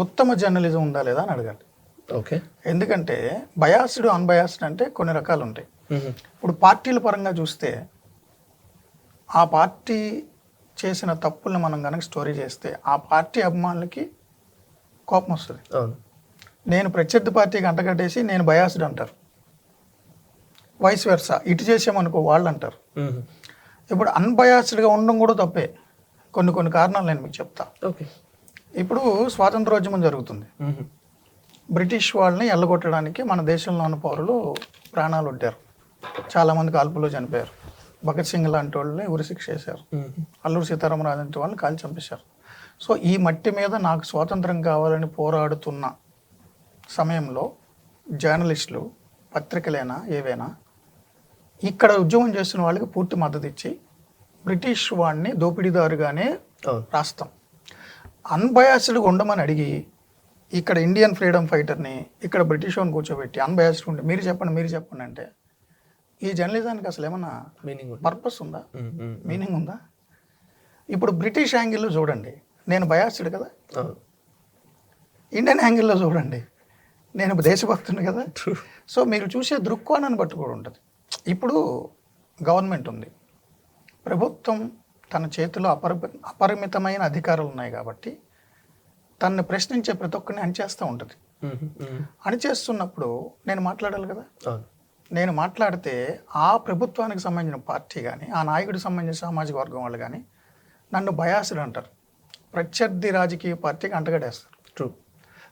S2: ఉత్తమ జర్నలిజం ఉందా లేదా అని అడగండి.
S1: ఓకే.
S2: ఎందుకంటే బయాస్డ్, అన్బయాస్డ్ అంటే కొన్ని రకాలు ఉంటాయి. ఇప్పుడు పార్టీల పరంగా చూస్తే ఆ పార్టీ చేసిన తప్పుల్ని మనం కనుక స్టోరీ చేస్తే ఆ పార్టీ అభిమానులకి కోపం వస్తుంది.
S1: అవును.
S2: నేను ప్రత్యర్థి పార్టీకి అంటగట్టేసి నేను బయాస్డ్ అంటారు. వైస్ వెర్సా, ఇటు చేసామనుకో వాళ్ళు అంటారు. ఇప్పుడు అన్బయాస్డ్గా ఉండడం కూడా తప్పే. కొన్ని కారణాలు నేను మీకు చెప్తా.
S1: ఓకే.
S2: ఇప్పుడు స్వాతంత్రోద్యమం జరుగుతుంది. బ్రిటిష్ వాళ్ళని ఎల్లగొట్టడానికి మన దేశంలో ఉన్న పౌరులు ప్రాణాలు ఒడ్డారు. చాలామంది కాల్పులో చనిపోయారు. భగత్ సింగ్ లాంటి వాళ్ళని ఉరిశిక్ష చేశారు. అల్లూరి సీతారామరాజు లాంటి వాళ్ళని కాల్చి చంపేశారు. సో ఈ మట్టి మీద నాకు స్వాతంత్రం కావాలని పోరాడుతున్న సమయంలో జర్నలిస్టులు, పత్రికలైనా ఏవైనా ఇక్కడ ఉద్యమం చేస్తున్న వాళ్ళకి పూర్తి మద్దతు ఇచ్చి బ్రిటిష్ వాడిని దోపిడీదారుగానే రాస్తాం. అన్బయాస్డ్గా ఉండమని అడిగి ఇక్కడ ఇండియన్ ఫ్రీడమ్ ఫైటర్ని ఇక్కడ బ్రిటిష్ వాడిని కూర్చోబెట్టి అన్బయాస్డ్ ఉంటే మీరు చెప్పండి అంటే ఈ జర్నలిజానికి అసలు ఏమన్నా పర్పస్ ఉందా, మీనింగ్ ఉందా? ఇప్పుడు బ్రిటిష్ యాంగిల్లో చూడండి, నేను బయాస్డ్ కదా. ఇండియన్ యాంగిల్లో చూడండి, నేను దేశభక్తుని కదా. సో మీరు చూసే దృక్కోణాన్ని బట్టి కూడా ఉంటుంది. ఇప్పుడు గవర్నమెంట్ ఉంది, ప్రభుత్వం తన చేతిలో అపరిమితమైన అధికారాలు ఉన్నాయి కాబట్టి తనని ప్రశ్నించే ప్రతి ఒక్కరిని అణిచేస్తూ ఉంటుంది. అణిచేస్తున్నప్పుడు నేను మాట్లాడాలి కదా. నేను మాట్లాడితే ఆ ప్రభుత్వానికి సంబంధించిన పార్టీ కానీ ఆ నాయకుడికి సంబంధించిన సామాజిక వర్గం వాళ్ళు కానీ నన్ను బయాస్డ్ అంటారు, ప్రత్యర్థి రాజకీయ పార్టీకి అంటగడేస్తారు.
S1: ట్రూ.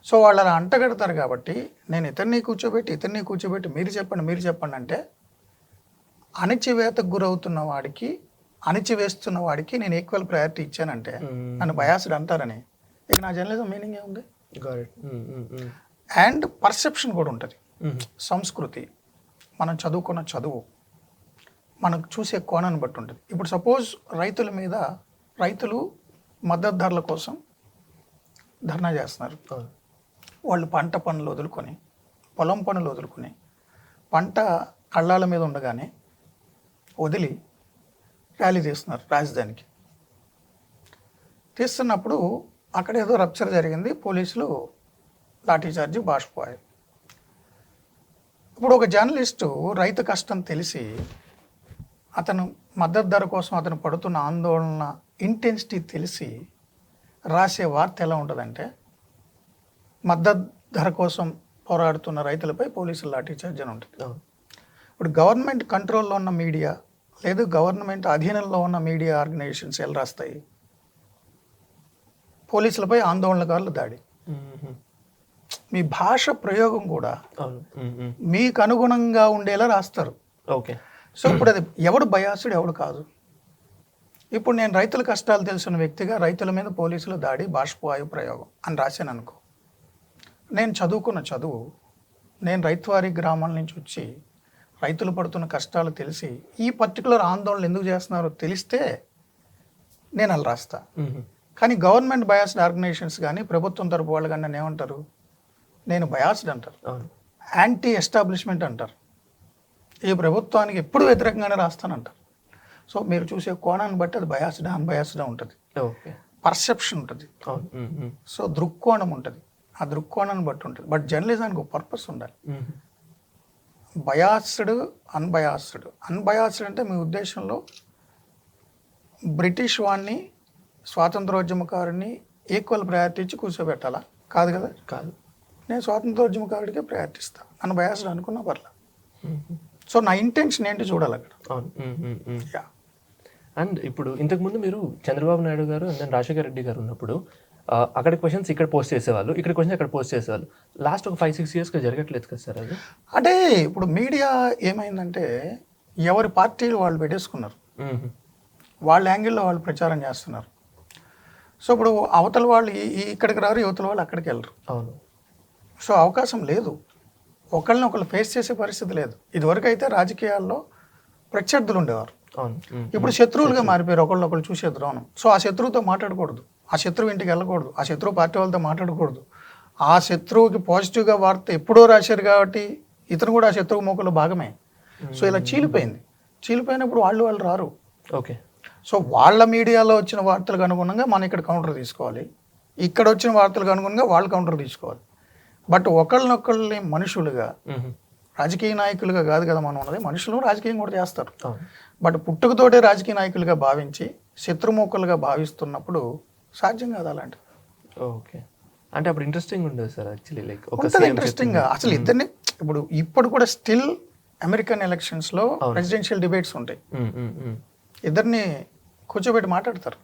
S2: సో వాళ్ళు అలా అంటగడతారు కాబట్టి నేను ఇతన్ని కూర్చోబెట్టి మీరు చెప్పండి అంటే అణిచివేతకు గురవుతున్న వాడికి, అణిచివేస్తున్న వాడికి నేను ఈక్వల్ ప్రయారిటీ ఇచ్చానంటే నన్ను బయాస్డ్ అంటారని ఇక నా జర్నలిజం మీనింగ్ ఏముంది? అండ్ పర్సెప్షన్ కూడా ఉంటుంది. సంస్కృతి, మనం చదువుకున్న చదువు, మనకు చూసే కోణాన్ని బట్టి ఉంటుంది. ఇప్పుడు సపోజ్ రైతులు మద్దతు ధరల కోసం ధర్నా చేస్తున్నారు. వాళ్ళు పంట పనులు వదులుకొని, పొలం పనులు వదులుకొని, పంట కళ్ళాల మీద ఉండగానే వదిలి ర్యాలీ తీస్తున్నారు రాజధానికి. తీస్తున్నప్పుడు అక్కడ ఏదో రప్చర్ జరిగింది, పోలీసులు లాఠీచార్జి బాష్పోయారు. ఇప్పుడు ఒక జర్నలిస్టు రైతు కష్టం తెలిసి అతను మద్దతు ధర కోసం అతను పడుతున్న ఆందోళన ఇంటెన్సిటీ తెలిసి రాసే వార్త ఎలా ఉంటుందంటే మద్దతు ధర కోసం పోరాడుతున్న రైతులపై పోలీసులు లాఠీచార్జ్ అని ఉంటుంది. ఇప్పుడు గవర్నమెంట్ కంట్రోల్లో ఉన్న మీడియా లేదు గవర్నమెంట్ అధీనంలో ఉన్న మీడియా ఆర్గనైజేషన్స్ ఎలా రాస్తాయి? పోలీసులపై ఆందోళనకారుల దాడి. మీ భాష ప్రయోగం కూడా మీకు అనుగుణంగా ఉండేలా రాస్తారు.
S1: ఓకే.
S2: సో ఇప్పుడు అది ఎవడు బయాసుడు ఎవడు కాదు. ఇప్పుడు నేను రైతుల కష్టాలు తెలిసిన వ్యక్తిగా రైతుల మీద పోలీసుల దాడి, బాష్పవాయు ప్రయోగం అని రాశాను అనుకో, నేను చదువుకున్న చదువు, నేను రైతువారి గ్రామాల నుంచి వచ్చి రైతులు పడుతున్న కష్టాలు తెలిసి ఈ పర్టికులర్ ఆందోళనలు ఎందుకు చేస్తున్నారో తెలిస్తే నేను అలా రాస్తా. కానీ గవర్నమెంట్ బయాస్డ్ ఆర్గనైజేషన్స్ కానీ ప్రభుత్వం తరపు వాళ్ళు కానీ నన్ను ఏమంటారు? నేను బయాస్డ్ అంటారు, యాంటీ ఎస్టాబ్లిష్మెంట్ అంటారు, ఈ ప్రభుత్వానికి ఎప్పుడు వ్యతిరేకంగానే రాస్తానంటారు. సో మీరు చూసే కోణాన్ని బట్టి అది బయాస్డా అన్బయాస్డా ఉంటుంది. పర్సెప్షన్ ఉంటుంది. సో దృక్కోణం ఉంటుంది. ఆ దృక్కోణాన్ని బట్టి ఉంటుంది. బట్ జర్నలిజానికి ఒక పర్పస్ ఉండాలి. బయాస్డ్, అన్బయాస్డ్ అంటే మీ ఉద్దేశంలో బ్రిటిష్ వాడిని, స్వాతంత్రోద్యమకారుని ఈక్వల్ ప్రయారిటీ ఇచ్చి కూర్చోబెట్టాలా? కాదు కదా.
S1: కాదు,
S2: నేను స్వాతంత్రోద్యమకారుడికే ప్రయారిటీ ఇస్తాను, అన్బయాస్డ్ అనుకున్నా పర్లా. సో నా ఇంటెన్షన్ ఏంటి చూడాలి అక్కడ.
S1: అవును.
S2: యా.
S1: అండ్ ఇప్పుడు ఇంతకుముందు మీరు చంద్రబాబు నాయుడు గారు అండ్ దెన్ రాజశేఖర రెడ్డి గారు ఉన్నప్పుడు అక్కడ క్వశ్చన్స్ ఇక్కడ పోస్ట్ చేసేవాళ్ళు, ఇక్కడ క్వశ్చన్స్ అక్కడ పోస్ట్ చేసేవాళ్ళు. లాస్ట్ ఒక 5-6 ఇయర్స్గా జరగట్లేదు కదా సార్ అది?
S2: అంటే ఇప్పుడు మీడియా ఏమైందంటే ఎవరి పార్టీలు వాళ్ళు పెట్టేసుకున్నారు, వాళ్ళ యాంగిల్లో వాళ్ళు ప్రచారం చేస్తున్నారు. సో ఇప్పుడు అవతల వాళ్ళు ఇక్కడికి రారు, యువతల వాళ్ళు అక్కడికి వెళ్ళరు.
S1: అవును.
S2: సో అవకాశం లేదు, ఒకళ్ళని ఒకళ్ళు ఫేస్ చేసే పరిస్థితి లేదు. ఇదివరకు అయితే రాజకీయాల్లో ప్రత్యర్థులు ఉండేవారు, ఇప్పుడు శత్రువులుగా మారిపోయారు. ఒకళ్ళు చూసేది రాను. సో ఆ శత్రువుతో మాట్లాడకూడదు, ఆ శత్రువు ఇంటికి వెళ్ళకూడదు, ఆ శత్రువు పార్టీ వాళ్ళతో మాట్లాడకూడదు. ఆ శత్రువుకి పాజిటివ్గా వార్త ఎప్పుడో రాశారు కాబట్టి ఇతను కూడా ఆ శత్రువు మోకలో భాగమే. సో ఇలా చీలిపోయినప్పుడు వాళ్ళు రారు.
S1: ఓకే.
S2: సో వాళ్ళ మీడియాలో వచ్చిన వార్తలకు అనుగుణంగా మనం ఇక్కడ కౌంటర్ తీసుకోవాలి, ఇక్కడ వచ్చిన వార్తలకు అనుగుణంగా వాళ్ళు కౌంటర్ తీసుకోవాలి. బట్ ఒకళ్ళనొకళ్ళని మనుషులుగా, రాజకీయ నాయకులుగా కాదు కదా మనం ఉన్నది, మనుషులు రాజకీయం కూడా చేస్తారు. బట్ పుట్టుకతోటే రాజకీయ నాయకులుగా భావించి శత్రుమూకలుగా భావిస్తున్నప్పుడు సాధ్యం కాదు అలాంటిది.
S1: ఓకే. అంటే అప్పుడు ఇంట్రెస్టింగ్ ఉండదు సార్ యాక్చువల్లీ, లైక్
S2: ఇంట్రెస్టింగ్గా అసలు ఇద్దరిని ఇప్పుడు కూడా స్టిల్ అమెరికన్ ఎలక్షన్స్లో ప్రెసిడెన్షియల్ డిబేట్స్ ఉంటాయి, ఇద్దరిని కూర్చోబెట్టి మాట్లాడతారు.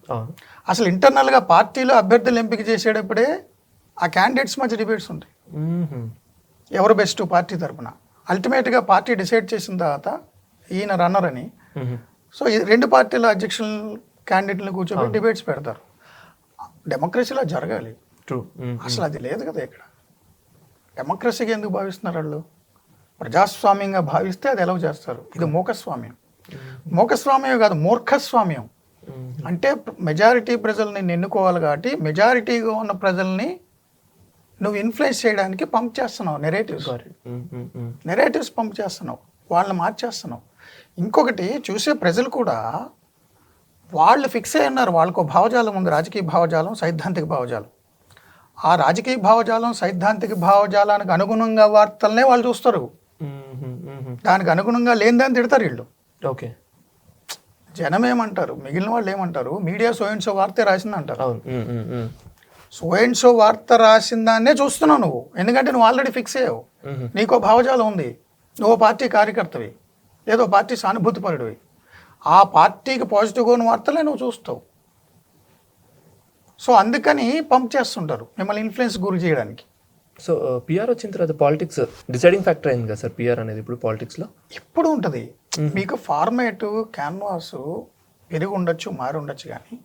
S2: అసలు ఇంటర్నల్గా పార్టీలో అభ్యర్థులు ఎంపిక చేసేటప్పుడే ఆ క్యాండిడేట్స్ మధ్య డిబేట్స్ ఉంటాయి, ఎవరు బెస్ట్ పార్టీ తరఫున. అల్టిమేట్గా పార్టీ డిసైడ్ చేసిన తర్వాత ఈయన రన్నర్ అని, సో ఈ రెండు పార్టీల అధ్యక్షుల క్యాండిడేట్లను కూర్చోబెట్టి డిబేట్స్ పెడతారు. డెమోక్రసీలో జరగాలి. అసలు అది లేదు కదా ఇక్కడ. డెమోక్రసీగా ఎందుకు భావిస్తున్నారు వాళ్ళు? ప్రజాస్వామ్యంగా భావిస్తే అది ఎలా చేస్తారు? ఇది మూకస్వామ్యం కాదు, మూర్ఖస్వామ్యం. అంటే మెజారిటీ ప్రజల్ని ఎన్నుకోవాలి కాబట్టి మెజారిటీగా ఉన్న ప్రజల్ని నువ్వు ఇన్ఫ్లుయెన్స్ చేయడానికి పంప్ చేస్తున్నావు, నెరేటివ్స్ పంప్ చేస్తున్నావు, వాళ్ళని మార్చేస్తున్నావు. ఇంకొకటి చూసే ప్రజలు కూడా వాళ్ళు ఫిక్స్ అయి ఉన్నారు, వాళ్ళకు భావజాలం ఉంది, రాజకీయ భావజాలం, సైద్ధాంతిక భావజాలం. ఆ రాజకీయ భావజాలం, సైద్ధాంతిక భావజాలానికి అనుగుణంగా వార్తలనే వాళ్ళు చూస్తారు, దానికి అనుగుణంగా లేనిదాన్ని తిడతారు వీళ్ళు.
S1: ఓకే.
S2: జనం ఏమంటారు, మిగిలిన వాళ్ళు ఏమంటారు, మీడియా సో అండ్ సో వార్తే రాసింది అంటారు. సో అండ్ సో వార్త రాసిన దాన్నే చూస్తున్నావు నువ్వు, ఎందుకంటే నువ్వు ఆల్రెడీ ఫిక్స్ అయ్యావు, నీకో భావజాలం ఉంది, నువ్వు పార్టీ కార్యకర్తవి, లేదో పార్టీ సానుభూతిపరుడివి, ఆ పార్టీకి పాజిటివ్గా ఉన్న వార్తలే నువ్వు చూస్తావు. సో అందుకని పంప్ చేస్తుంటారు మిమ్మల్ని ఇన్ఫ్లుయెన్స్ గురి చేయడానికి.
S1: సో పిఆర్ వచ్చిన తర్వాత పాలిటిక్స్ డిసైడింగ్ ఫ్యాక్టర్ అయింది కదా సార్ పిఆర్ అనేది ఇప్పుడు పాలిటిక్స్లో?
S2: ఇప్పుడు ఉంటుంది మీకు ఫార్మేట్, క్యాన్వాస్ పెరిగి ఉండొచ్చు, మారి ఉండొచ్చు, కానీ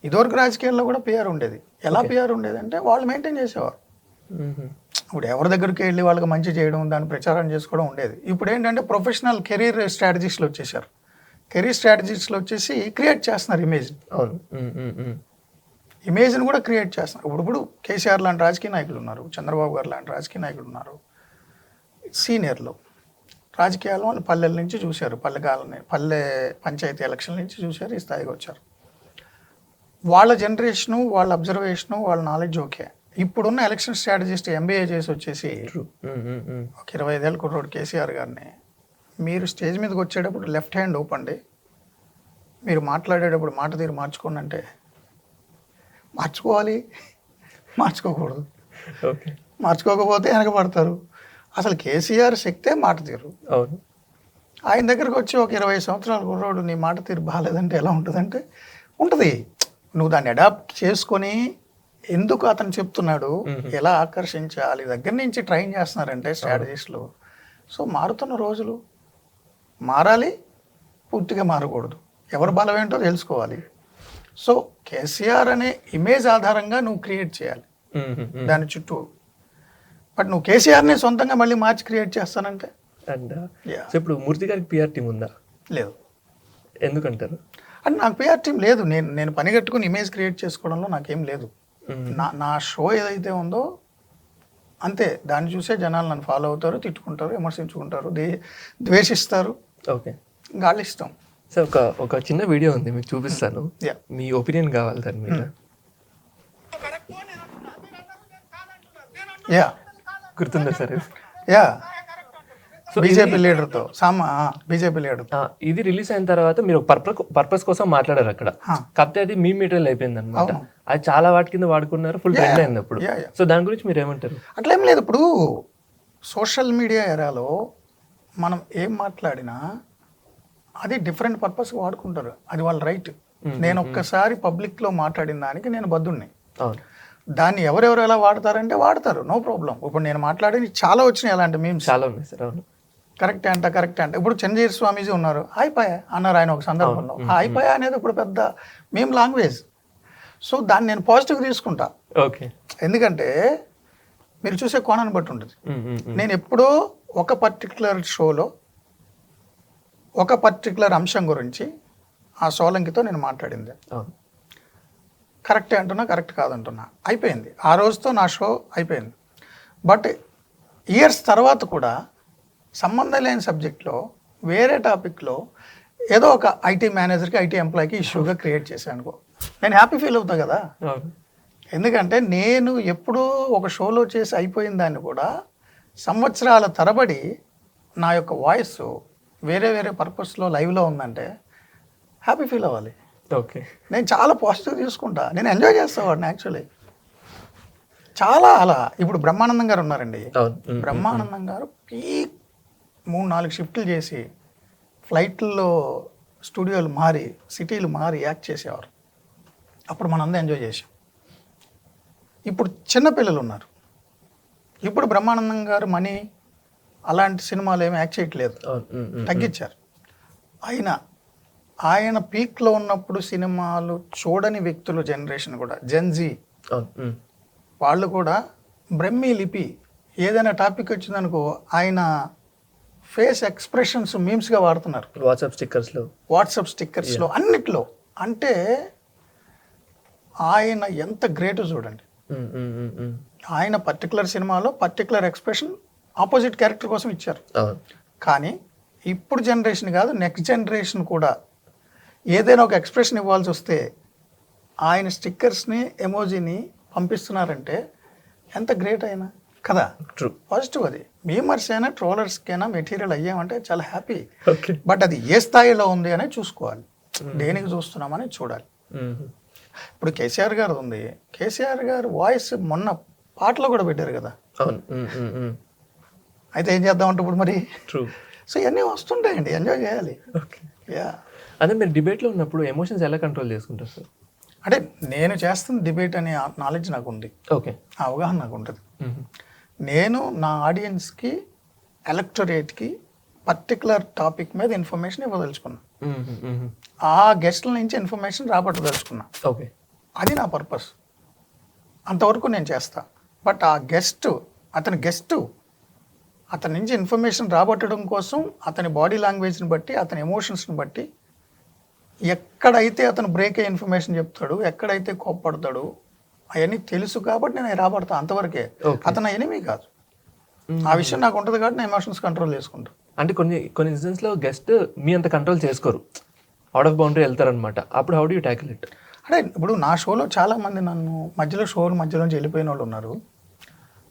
S2: ఇదివరకు రాజకీయాల్లో కూడా పిఆర్ ఉండేది. ఎలా పిఆర్ ఉండేది అంటే వాళ్ళు మెయింటైన్ చేసేవారు. ఇప్పుడు ఎవరి దగ్గరికి వెళ్ళి వాళ్ళకి మంచి చేయడం, దాన్ని ప్రచారం చేసుకోవడం ఉండేది. ఇప్పుడు ఏంటంటే ప్రొఫెషనల్ కెరీర్ స్ట్రాటజిస్టులు వచ్చేసారు. కెరీర్ స్ట్రాటజిస్టులు వచ్చేసి క్రియేట్ చేస్తున్నారు ఇమేజ్ని కూడా క్రియేట్ చేస్తున్నారు. ఇప్పుడు కేసీఆర్ లాంటి రాజకీయ నాయకులు ఉన్నారు, చంద్రబాబు గారు లాంటి రాజకీయ నాయకులు ఉన్నారు, సీనియర్లు. రాజకీయాలు వాళ్ళు పల్లెల నుంచి చూశారు, పల్లె పంచాయతీ ఎలక్షన్ నుంచి చూశారు, ఈ స్థాయికి వచ్చారు. వాళ్ళ జనరేషను, వాళ్ళ అబ్జర్వేషను, వాళ్ళ నాలెడ్జ్ ఓకే. ఇప్పుడున్న ఎలక్షన్ స్ట్రాటజిస్ట్ ఎంబీఏ చేసి వచ్చేసి ఒక 25 ఏళ్ళ కుర్రోడు కేసీఆర్ గారిని మీరు స్టేజ్ మీదకి వచ్చేటప్పుడు లెఫ్ట్ హ్యాండ్ ఊపండి, మీరు మాట్లాడేటప్పుడు మాట తీరు మార్చుకోండి అంటే మార్చుకోకూడదు, మార్చుకోకపోతే వెనకబడతారు. అసలు కేసీఆర్ శక్తే మాట తీరు. ఆయన దగ్గరకు వచ్చి ఒక 20 సంవత్సరాల కుర్రోడు నీ మాట తీరు బాగాలేదంటే ఎలా ఉంటుందంటే ఉంటుంది. నువ్వు దాన్ని అడాప్ట్ చేసుకొని ఎందుకు అతను చెప్తున్నాడు, ఎలా ఆకర్షించాలి దగ్గర నుంచి ట్రైన్ చేస్తున్నారంటే స్ట్రాటజిస్టులు. సో మారుతున్న రోజులు మారాలి, పూర్తిగా మారకూడదు. ఎవరు బలం ఏంటో తెలుసుకోవాలి. సో కేసీఆర్ అనే ఇమేజ్ ఆధారంగా నువ్వు క్రియేట్ చేయాలి దాని చుట్టూ. బట్ నువ్వు కేసీఆర్ని సొంతంగా మళ్ళీ మార్చి క్రియేట్ చేస్తానంటే.
S1: అండ్ ఇప్పుడు మూర్తి గారికి పిఆర్ టీం ఉందా?
S2: లేదు.
S1: ఎందుకంటారు?
S2: అంటే నాకు పిఆర్ టీం లేదు. నేను పని కట్టుకుని ఇమేజ్ క్రియేట్ చేసుకోవడంలో నాకేం లేదు. నా షో ఏదైతే ఉందో అంతే, దాన్ని చూసే జనాలు నన్ను ఫాలో అవుతారు, తిట్టుకుంటారు, విమర్శించుకుంటారు, ద్వేషిస్తారు.
S1: ఓకే,
S2: గాలి ఇష్టం.
S1: సార్ ఒక చిన్న వీడియో ఉంది, మీకు చూపిస్తాను, మీ ఒపీనియన్ కావాలి దాని మీద.
S2: యా
S1: గుర్తుందా సార్ ఇది?
S2: యా
S1: సో
S2: బీజేపీ లీడర్తో బీజేపీ లీడర్తో
S1: ఇది రిలీజ్ అయిన తర్వాత మీరు పర్పస్ కోసం మాట్లాడారు అక్కడ, కాకపోతే అది మీ మెటీరియల్ అయిపోయింది అనమాట. అది చాలా వాటి కింద వాడుకున్నారు, ఫుల్ ట్రెండ్ అయింది అప్పుడు. సో దాని గురించి మీరు ఏమంటారు?
S2: అట్లేం లేదు. ఇప్పుడు సోషల్ మీడియా ఎరాలో మనం ఏం మాట్లాడినా అది డిఫరెంట్ పర్పస్కి వాడుకుంటారు, అది వాళ్ళ రైట్. నేను ఒక్కసారి పబ్లిక్లో మాట్లాడిన దానికి నేను బద్దుణ్ణి.
S1: అవును,
S2: దాన్ని ఎవరెవరు ఎలా వాడతారంటే వాడతారు, నో ప్రాబ్లం. ఇప్పుడు నేను మాట్లాడి చాలా వచ్చినాయి అలాంటి మీమ్స్,
S1: చాలా ఉన్నాయి సార్. అవును,
S2: కరెక్టే అంట. ఇప్పుడు చంద్రజీవి స్వామీజీ ఉన్నారు, అయిపోయా అన్నారు ఆయన ఒక సందర్భంలో. అయిపోయా అనేది ఇప్పుడు పెద్ద మేము లాంగ్వేజ్. సో దాన్ని నేను పాజిటివ్గా తీసుకుంటా.
S1: ఓకే,
S2: ఎందుకంటే మీరు చూసే కోణాన్ని బట్టి ఉంటుంది. నేను ఎప్పుడో ఒక పర్టికులర్ షోలో ఒక పర్టికులర్ అంశం గురించి ఆ సోలంకితో నేను మాట్లాడింది.
S1: అవును,
S2: కరెక్టే అంటున్నా, కరెక్ట్ కాదంటున్నా, అయిపోయింది. ఆ రోజుతో నా షో అయిపోయింది. బట్ ఇయర్స్ తర్వాత కూడా సంబంధం లేని సబ్జెక్ట్లో వేరే టాపిక్లో ఏదో ఒక ఐటీ మేనేజర్కి ఐటీ ఎంప్లాయీకి ఇష్యూగా క్రియేట్ చేశాను అనుకో, నేను హ్యాపీ ఫీల్ అవుతా కదా.
S1: అవును,
S2: ఎందుకంటే నేను ఎప్పుడో ఒక షోలో చేసి అయిపోయిన దాన్ని కూడా సంవత్సరాల తరబడి నా యొక్క వాయిస్ వేరే వేరే పర్పస్లో లైవ్లో ఉందంటే హ్యాపీ ఫీల్ అవ్వాలి.
S1: ఓకే,
S2: నేను చాలా పాజిటివ్ తీసుకుంటా, నేను ఎంజాయ్ చేస్తా వాడిని యాక్చువల్లీ చాలా. అలా ఇప్పుడు బ్రహ్మానందం గారు ఉన్నారండి. బ్రహ్మానందం గారు పీక్ 3-4 షిఫ్ట్లు చేసి ఫ్లైట్లో స్టూడియోలు మారి సిటీలు మారి యాక్ట్ చేసేవారు. అప్పుడు మనందరం ఎంజాయ్ చేసాం. ఇప్పుడు చిన్నపిల్లలు ఉన్నారు. ఇప్పుడు బ్రహ్మానందం గారు మనీ అలాంటి సినిమాలు ఏమి యాక్ట్ చేయట్లేదు, తగ్గించారు. ఆయన పీక్లో ఉన్నప్పుడు సినిమాలు చూడని వ్యక్తులు జనరేషన్ కూడా జెన్జీ వాళ్ళు కూడా బ్రహ్మీ లిపి ఏదైనా టాపిక్ వచ్చిందనుకో ఆయన ఫేస్ ఎక్స్ప్రెషన్స్ మీమ్స్గా వాడుతున్నారు. వాట్సాప్ స్టిక్కర్స్లో అన్నిట్లో. అంటే ఆయన ఎంత గ్రేట్ చూడండి. ఆయన పర్టికులర్ సినిమాలో పర్టికులర్ ఎక్స్ప్రెషన్ ఆపోజిట్ క్యారెక్టర్ కోసం ఇచ్చారు. కానీ ఇప్పుడు జనరేషన్ కాదు, నెక్స్ట్ జనరేషన్ కూడా ఏదైనా ఒక ఎక్స్ప్రెషన్ ఇవ్వాల్సి వస్తే ఆయన స్టిక్కర్స్ని ఎమోజీని పంపిస్తున్నారంటే ఎంత గ్రేట్ అయినా కదా. పాజిటివ్ అది. మీమర్స్ అయినా ట్రోలర్స్కైనా మెటీరియల్ అయ్యామంటే చాలా హ్యాపీ. బట్ అది ఏ స్థాయిలో ఉంది అనేది చూసుకోవాలి, దేనికి చూస్తున్నామని చూడాలి. ఇప్పుడు కేసీఆర్ గారు ఉంది, కేసీఆర్ గారు వాయిస్ మొన్న పాటలో కూడా పెట్టారు కదా. అయితే ఏం చేద్దామంటే ఇప్పుడు మరి సో ఇవన్నీ వస్తుంటాయండి, ఎంజాయ్ చేయాలి.
S1: అదే మీరు డిబేట్లో ఉన్నప్పుడు ఎమోషన్స్ ఎలా కంట్రోల్ చేసుకుంటారు సార్?
S2: అంటే నేను చేస్తున్న డిబేట్ అనే నాలెడ్జ్ నాకు ఉంది,
S1: ఓకే,
S2: ఆ అవగాహన నాకు ఉంటుంది. నేను నా ఆడియన్స్కి ఎలక్టరేట్కి పర్టికులర్ టాపిక్ మీద ఇన్ఫర్మేషన్ ఇవ్వదలుచుకున్నా, ఆ గెస్ట్ల నుంచి ఇన్ఫర్మేషన్ రాబట్టదలుచుకున్నా.
S1: ఓకే,
S2: అది నా పర్పస్. అంతవరకు నేను చేస్తా. బట్ ఆ అతని నుంచి ఇన్ఫర్మేషన్ రాబట్టడం కోసం అతని బాడీ లాంగ్వేజ్ని బట్టి అతని ఎమోషన్స్ని బట్టి ఎక్కడైతే అతను బ్రేక్ అయ్యే ఇన్ఫర్మేషన్ చెప్తాడు, ఎక్కడైతే కోప్పడతాడు అవన్నీ తెలుసు కాబట్టి నేను రాబడతా. అంతవరకే. అతను ఎనిమీ కాదు. ఆ విషయం నాకు ఉంటుంది కాబట్టి నేను ఎమోషన్స్ కంట్రోల్ చేసుకుంటాను.
S1: అంటే కొన్ని ఇన్సిడెంట్స్లో గెస్ట్ మీ అంత కంట్రోల్ చేసుకోరు, అవుట్ ఆఫ్ బౌండరీ వెళ్తారనమాట. అప్పుడు how do you tackle it?
S2: అంటే ఇప్పుడు నా షోలో చాలామంది నన్ను మధ్యలోంచి వెళ్ళిపోయిన వాళ్ళు ఉన్నారు.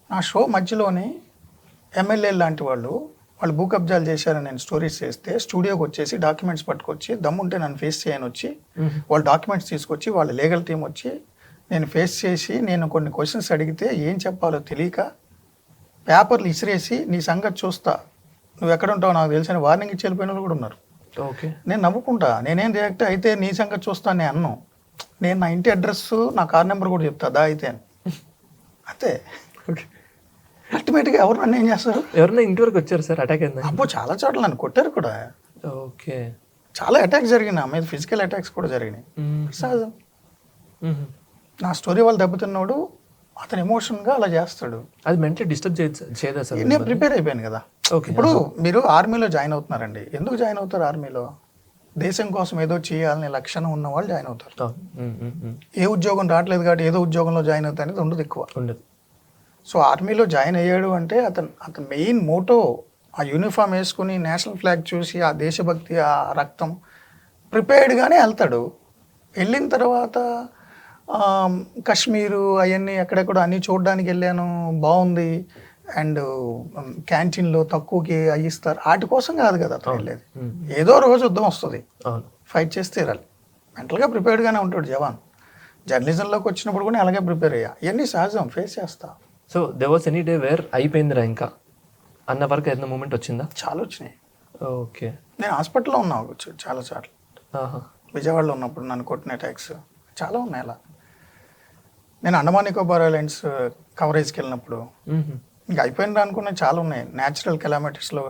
S2: నా షో మధ్యలోనే ఎమ్మెల్యే లాంటి వాళ్ళు భూ కబ్జాలు చేశారని నేను స్టోరీస్ చేస్తే స్టూడియోకి వచ్చేసి డాక్యుమెంట్స్ పట్టుకొచ్చి దమ్ముంటే నన్ను ఫేస్ చేయని వచ్చి వాళ్ళు డాక్యుమెంట్స్ తీసుకొచ్చి వాళ్ళ లీగల్ టీం వచ్చి నేను ఫేస్ చేసి నేను కొన్ని క్వశ్చన్స్ అడిగితే ఏం చెప్పాలో తెలియక పేపర్లు ఇసిరేసి నీ సంగతి చూస్తా, నువ్వు ఎక్కడ ఉంటావు నాకు తెలిసిన వార్నింగ్ ఇచ్చి వెళ్ళిపోయిన వాళ్ళు కూడా ఉన్నారు.
S1: ఓకే,
S2: నేను నవ్వుకుంటా, నేనేం రియాక్ట్ అయితే నీ సంగతి చూస్తాను నేను అన్నాను. నేను నా ఇంటి అడ్రస్ నా కార్ నెంబర్ కూడా చెప్తా దా అయితే అని. అంతే.
S1: ఓకే,
S2: అల్టిమేట్గా ఎవరు నన్ను ఏం చేస్తారు?
S1: ఎవరైనా ఇంటి వరకు వచ్చారు సార్? అటాక్ అయింది?
S2: అబ్బో చాలా చోట్ల నన్ను కొట్టారు కూడా.
S1: ఓకే,
S2: చాలా అటాక్స్ జరిగినాయి, నా మీద ఫిజికల్ అటాక్స్ కూడా జరిగినాయి. సహజం. నా స్టోరీ వాళ్ళు దెబ్బతిన్నాడు, అతను ఎమోషన్గా అలా చేస్తాడు.
S1: అది మెంటలీ డిస్టర్బ్ చేయదా సార్?
S2: నేను ప్రిపేర్ అయిపోయాను కదా. ఇప్పుడు మీరు ఆర్మీలో జాయిన్ అవుతున్నారండి, ఎందుకు జాయిన్ అవుతారు ఆర్మీలో? దేశం కోసం ఏదో చేయాలనే లక్షణం ఉన్న వాళ్ళు జాయిన్ అవుతారు. ఏ ఉద్యోగం రావట్లేదు కాబట్టి ఏదో ఉద్యోగంలో జాయిన్ అవుతా అనేది ఉండదు, ఎక్కువ ఉండదు. సో ఆర్మీలో జాయిన్ అయ్యాడు అంటే అతను మెయిన్ మోటో ఆ యూనిఫామ్ వేసుకుని నేషనల్ ఫ్లాగ్ చూసి ఆ దేశభక్తి ఆ రక్తం ప్రిపేర్డ్గానే వెళ్తాడు. వెళ్ళిన తర్వాత కాశ్మీరు అవన్నీ ఎక్కడెక్కడ అన్నీ చూడడానికి వెళ్ళాను, బాగుంది. అండ్ క్యాంటీన్లో తక్కువకి అవి ఇస్తారు, వాటి కోసం కాదు కదా అతను వెళ్ళేది. ఏదో రోజు యుద్ధం వస్తుంది, ఫైట్ చేసి తీరాలి. మెంటల్గా ప్రిపేర్డ్గానే ఉంటాడు జవాన్. జర్నలిజంలోకి వచ్చినప్పుడు కూడా అలాగే ప్రిపేర్ అయ్యా. ఇవన్నీ సహజం, ఫేస్ చేస్తా.
S1: So they was any day where అయిపోయిందిరా ఇంకా అన్న వరకు ఏదైనా మూమెంట్ వచ్చిందా?
S2: చాలా వచ్చినాయి.
S1: ఓకే.
S2: నేను హాస్పిటల్లో ఉన్నా చాలా సార్లు. విజయవాడలో ఉన్నప్పుడు నన్ను కొట్టిన అటాక్స్ చాలా ఉన్నాయి. అలా నేను అండమాన్ నికోబార్ ఐలాండ్స్ కవరేజ్కి వెళ్ళినప్పుడు ఇంకా అయిపోయింది అనుకున్న చాలా ఉన్నాయి. న్యాచురల్ కెలామిటీస్లో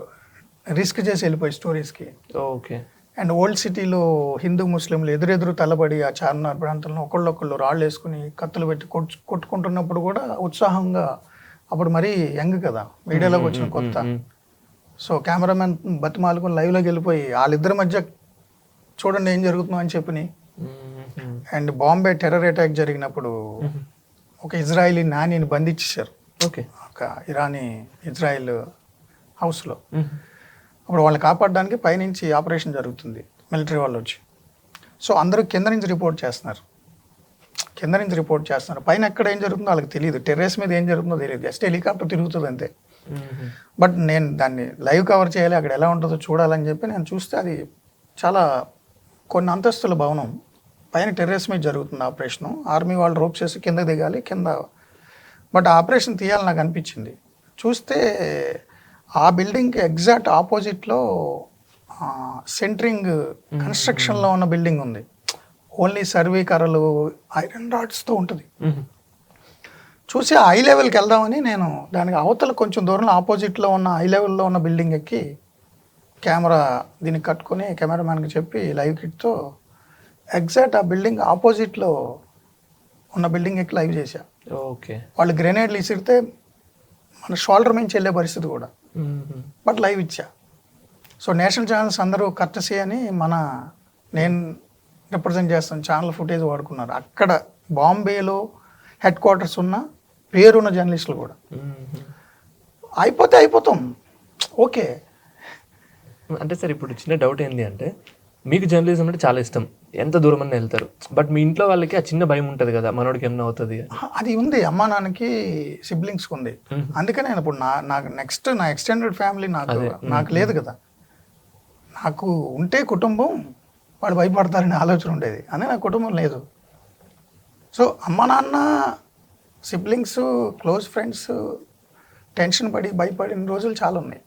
S2: రిస్క్ చేసి వెళ్ళిపోయి స్టోరీస్కి.
S1: ఓకే.
S2: అండ్ ఓల్డ్ సిటీలో హిందూ ముస్లింలు ఎదురెదురు తలబడి ఆ చార్మినార్ ప్రాంతంలో ఒకళ్ళొకళ్ళు రాళ్ళు వేసుకుని కత్తులు పెట్టి కొట్టుకుంటున్నప్పుడు కూడా ఉత్సాహంగా, అప్పుడు మరీ యంగ్ కదా, మీడియాలోకి వచ్చిన కొత్త. సో కెమెరామెన్ బతిమాలుకుని లైవ్లోకి వెళ్ళిపోయి వాళ్ళిద్దరి మధ్య చూడండి ఏం జరుగుతుందో అని చెప్పి. అండ్ బాంబే టెర్రర్ అటాక్ జరిగినప్పుడు ఒక ఇజ్రాయిలీ నానీని బంధించేశారు.
S1: ఓకే.
S2: ఒక ఇరానీ ఇజ్రాయిల్ హౌస్లో. అప్పుడు వాళ్ళని కాపాడడానికి పైనుంచి ఆపరేషన్ జరుగుతుంది, మిలిటరీ వాళ్ళు వచ్చి. సో అందరూ కింద నుంచి రిపోర్ట్ చేస్తున్నారు. పైన ఎక్కడ ఏం జరుగుతుందో వాళ్ళకి తెలియదు, టెర్రస్ మీద ఏం జరుగుతుందో తెలియదు, జస్ట్ హెలికాప్టర్ తిరుగుతుంది అంతే. బట్ నేను దాన్ని లైవ్ కవర్ చేయాలి, అక్కడ ఎలా ఉంటుందో చూడాలని చెప్పి నేను చూస్తే అది చాలా కొన్ని అంతస్తుల భవనం, పైన టెర్రస్ మీద జరుగుతుంది ఆపరేషను. ఆర్మీ వాళ్ళు రోప్స్ వేసి కింద దిగాలి, కింద. బట్ ఆపరేషన్ తీయాలి నాకు అనిపించింది. చూస్తే ఆ బిల్డింగ్కి ఎగ్జాక్ట్ ఆపోజిట్లో సెంట్రింగ్ కన్స్ట్రక్షన్లో ఉన్న బిల్డింగ్ ఉంది. ఓన్లీ సర్వీ కర్రలు ఐరన్ రాడ్స్తో ఉంటుంది. చూసి హై లెవెల్కి వెళ్దామని నేను దానికి అవతల కొంచెం దూరంలో ఆపోజిట్లో ఉన్న హై లెవెల్లో ఉన్న బిల్డింగ్ ఎక్కి కెమెరా దీనికి కట్టుకొని కెమెరామ్యాన్కి చెప్పి లైవ్ కిట్తో ఎగ్జాక్ట్ ఆ బిల్డింగ్ ఆపోజిట్లో ఉన్న బిల్డింగ్ ఎక్కి లైవ్ చేశా.
S1: ఓకే.
S2: వాళ్ళు గ్రెనేడ్లు ఇసిరితే మన షోల్డర్ మించి వెళ్ళే పరిస్థితి కూడా, బట్ లైవ్ ఇచ్చా. సో నేషనల్ ఛానల్స్ అందరూ కర్టసీ అని నేను రిప్రజెంట్ చేస్తాను ఛానల్ ఫుటేజ్ వాడుకున్నారు. అక్కడ బాంబేలో హెడ్ క్వార్టర్స్ ఉన్న పేరున్న జర్నలిస్టులు కూడా. అయిపోతాం, ఓకే.
S1: అంటే సార్ ఇప్పుడు చిన్న డౌట్ ఏంటి అంటే, మీకు జర్నలిజం అంటే చాలా ఇష్టం, ఎంత దూరం అన్న వెళ్తారు. బట్ మీ ఇంట్లో వాళ్ళకి ఆ చిన్న భయం ఉంటుంది కదా, మనోడికి ఏమన్నా అవుతుంది.
S2: అది ఉంది, అమ్మా నాన్నకి సిబ్లింగ్స్కి ఉంది. అందుకే నేను ఇప్పుడు నాకు నెక్స్ట్ నా ఎక్స్టెండెడ్ ఫ్యామిలీ నాకు లేదు కదా. నాకు ఉంటే కుటుంబం వాడు భయపడతారనే ఆలోచన ఉండేది, అదే నా కుటుంబం లేదు. సో అమ్మ నాన్న, సిబ్లింగ్స్, క్లోజ్ ఫ్రెండ్స్ టెన్షన్ పడి భయపడిన రోజులు చాలా ఉన్నాయి.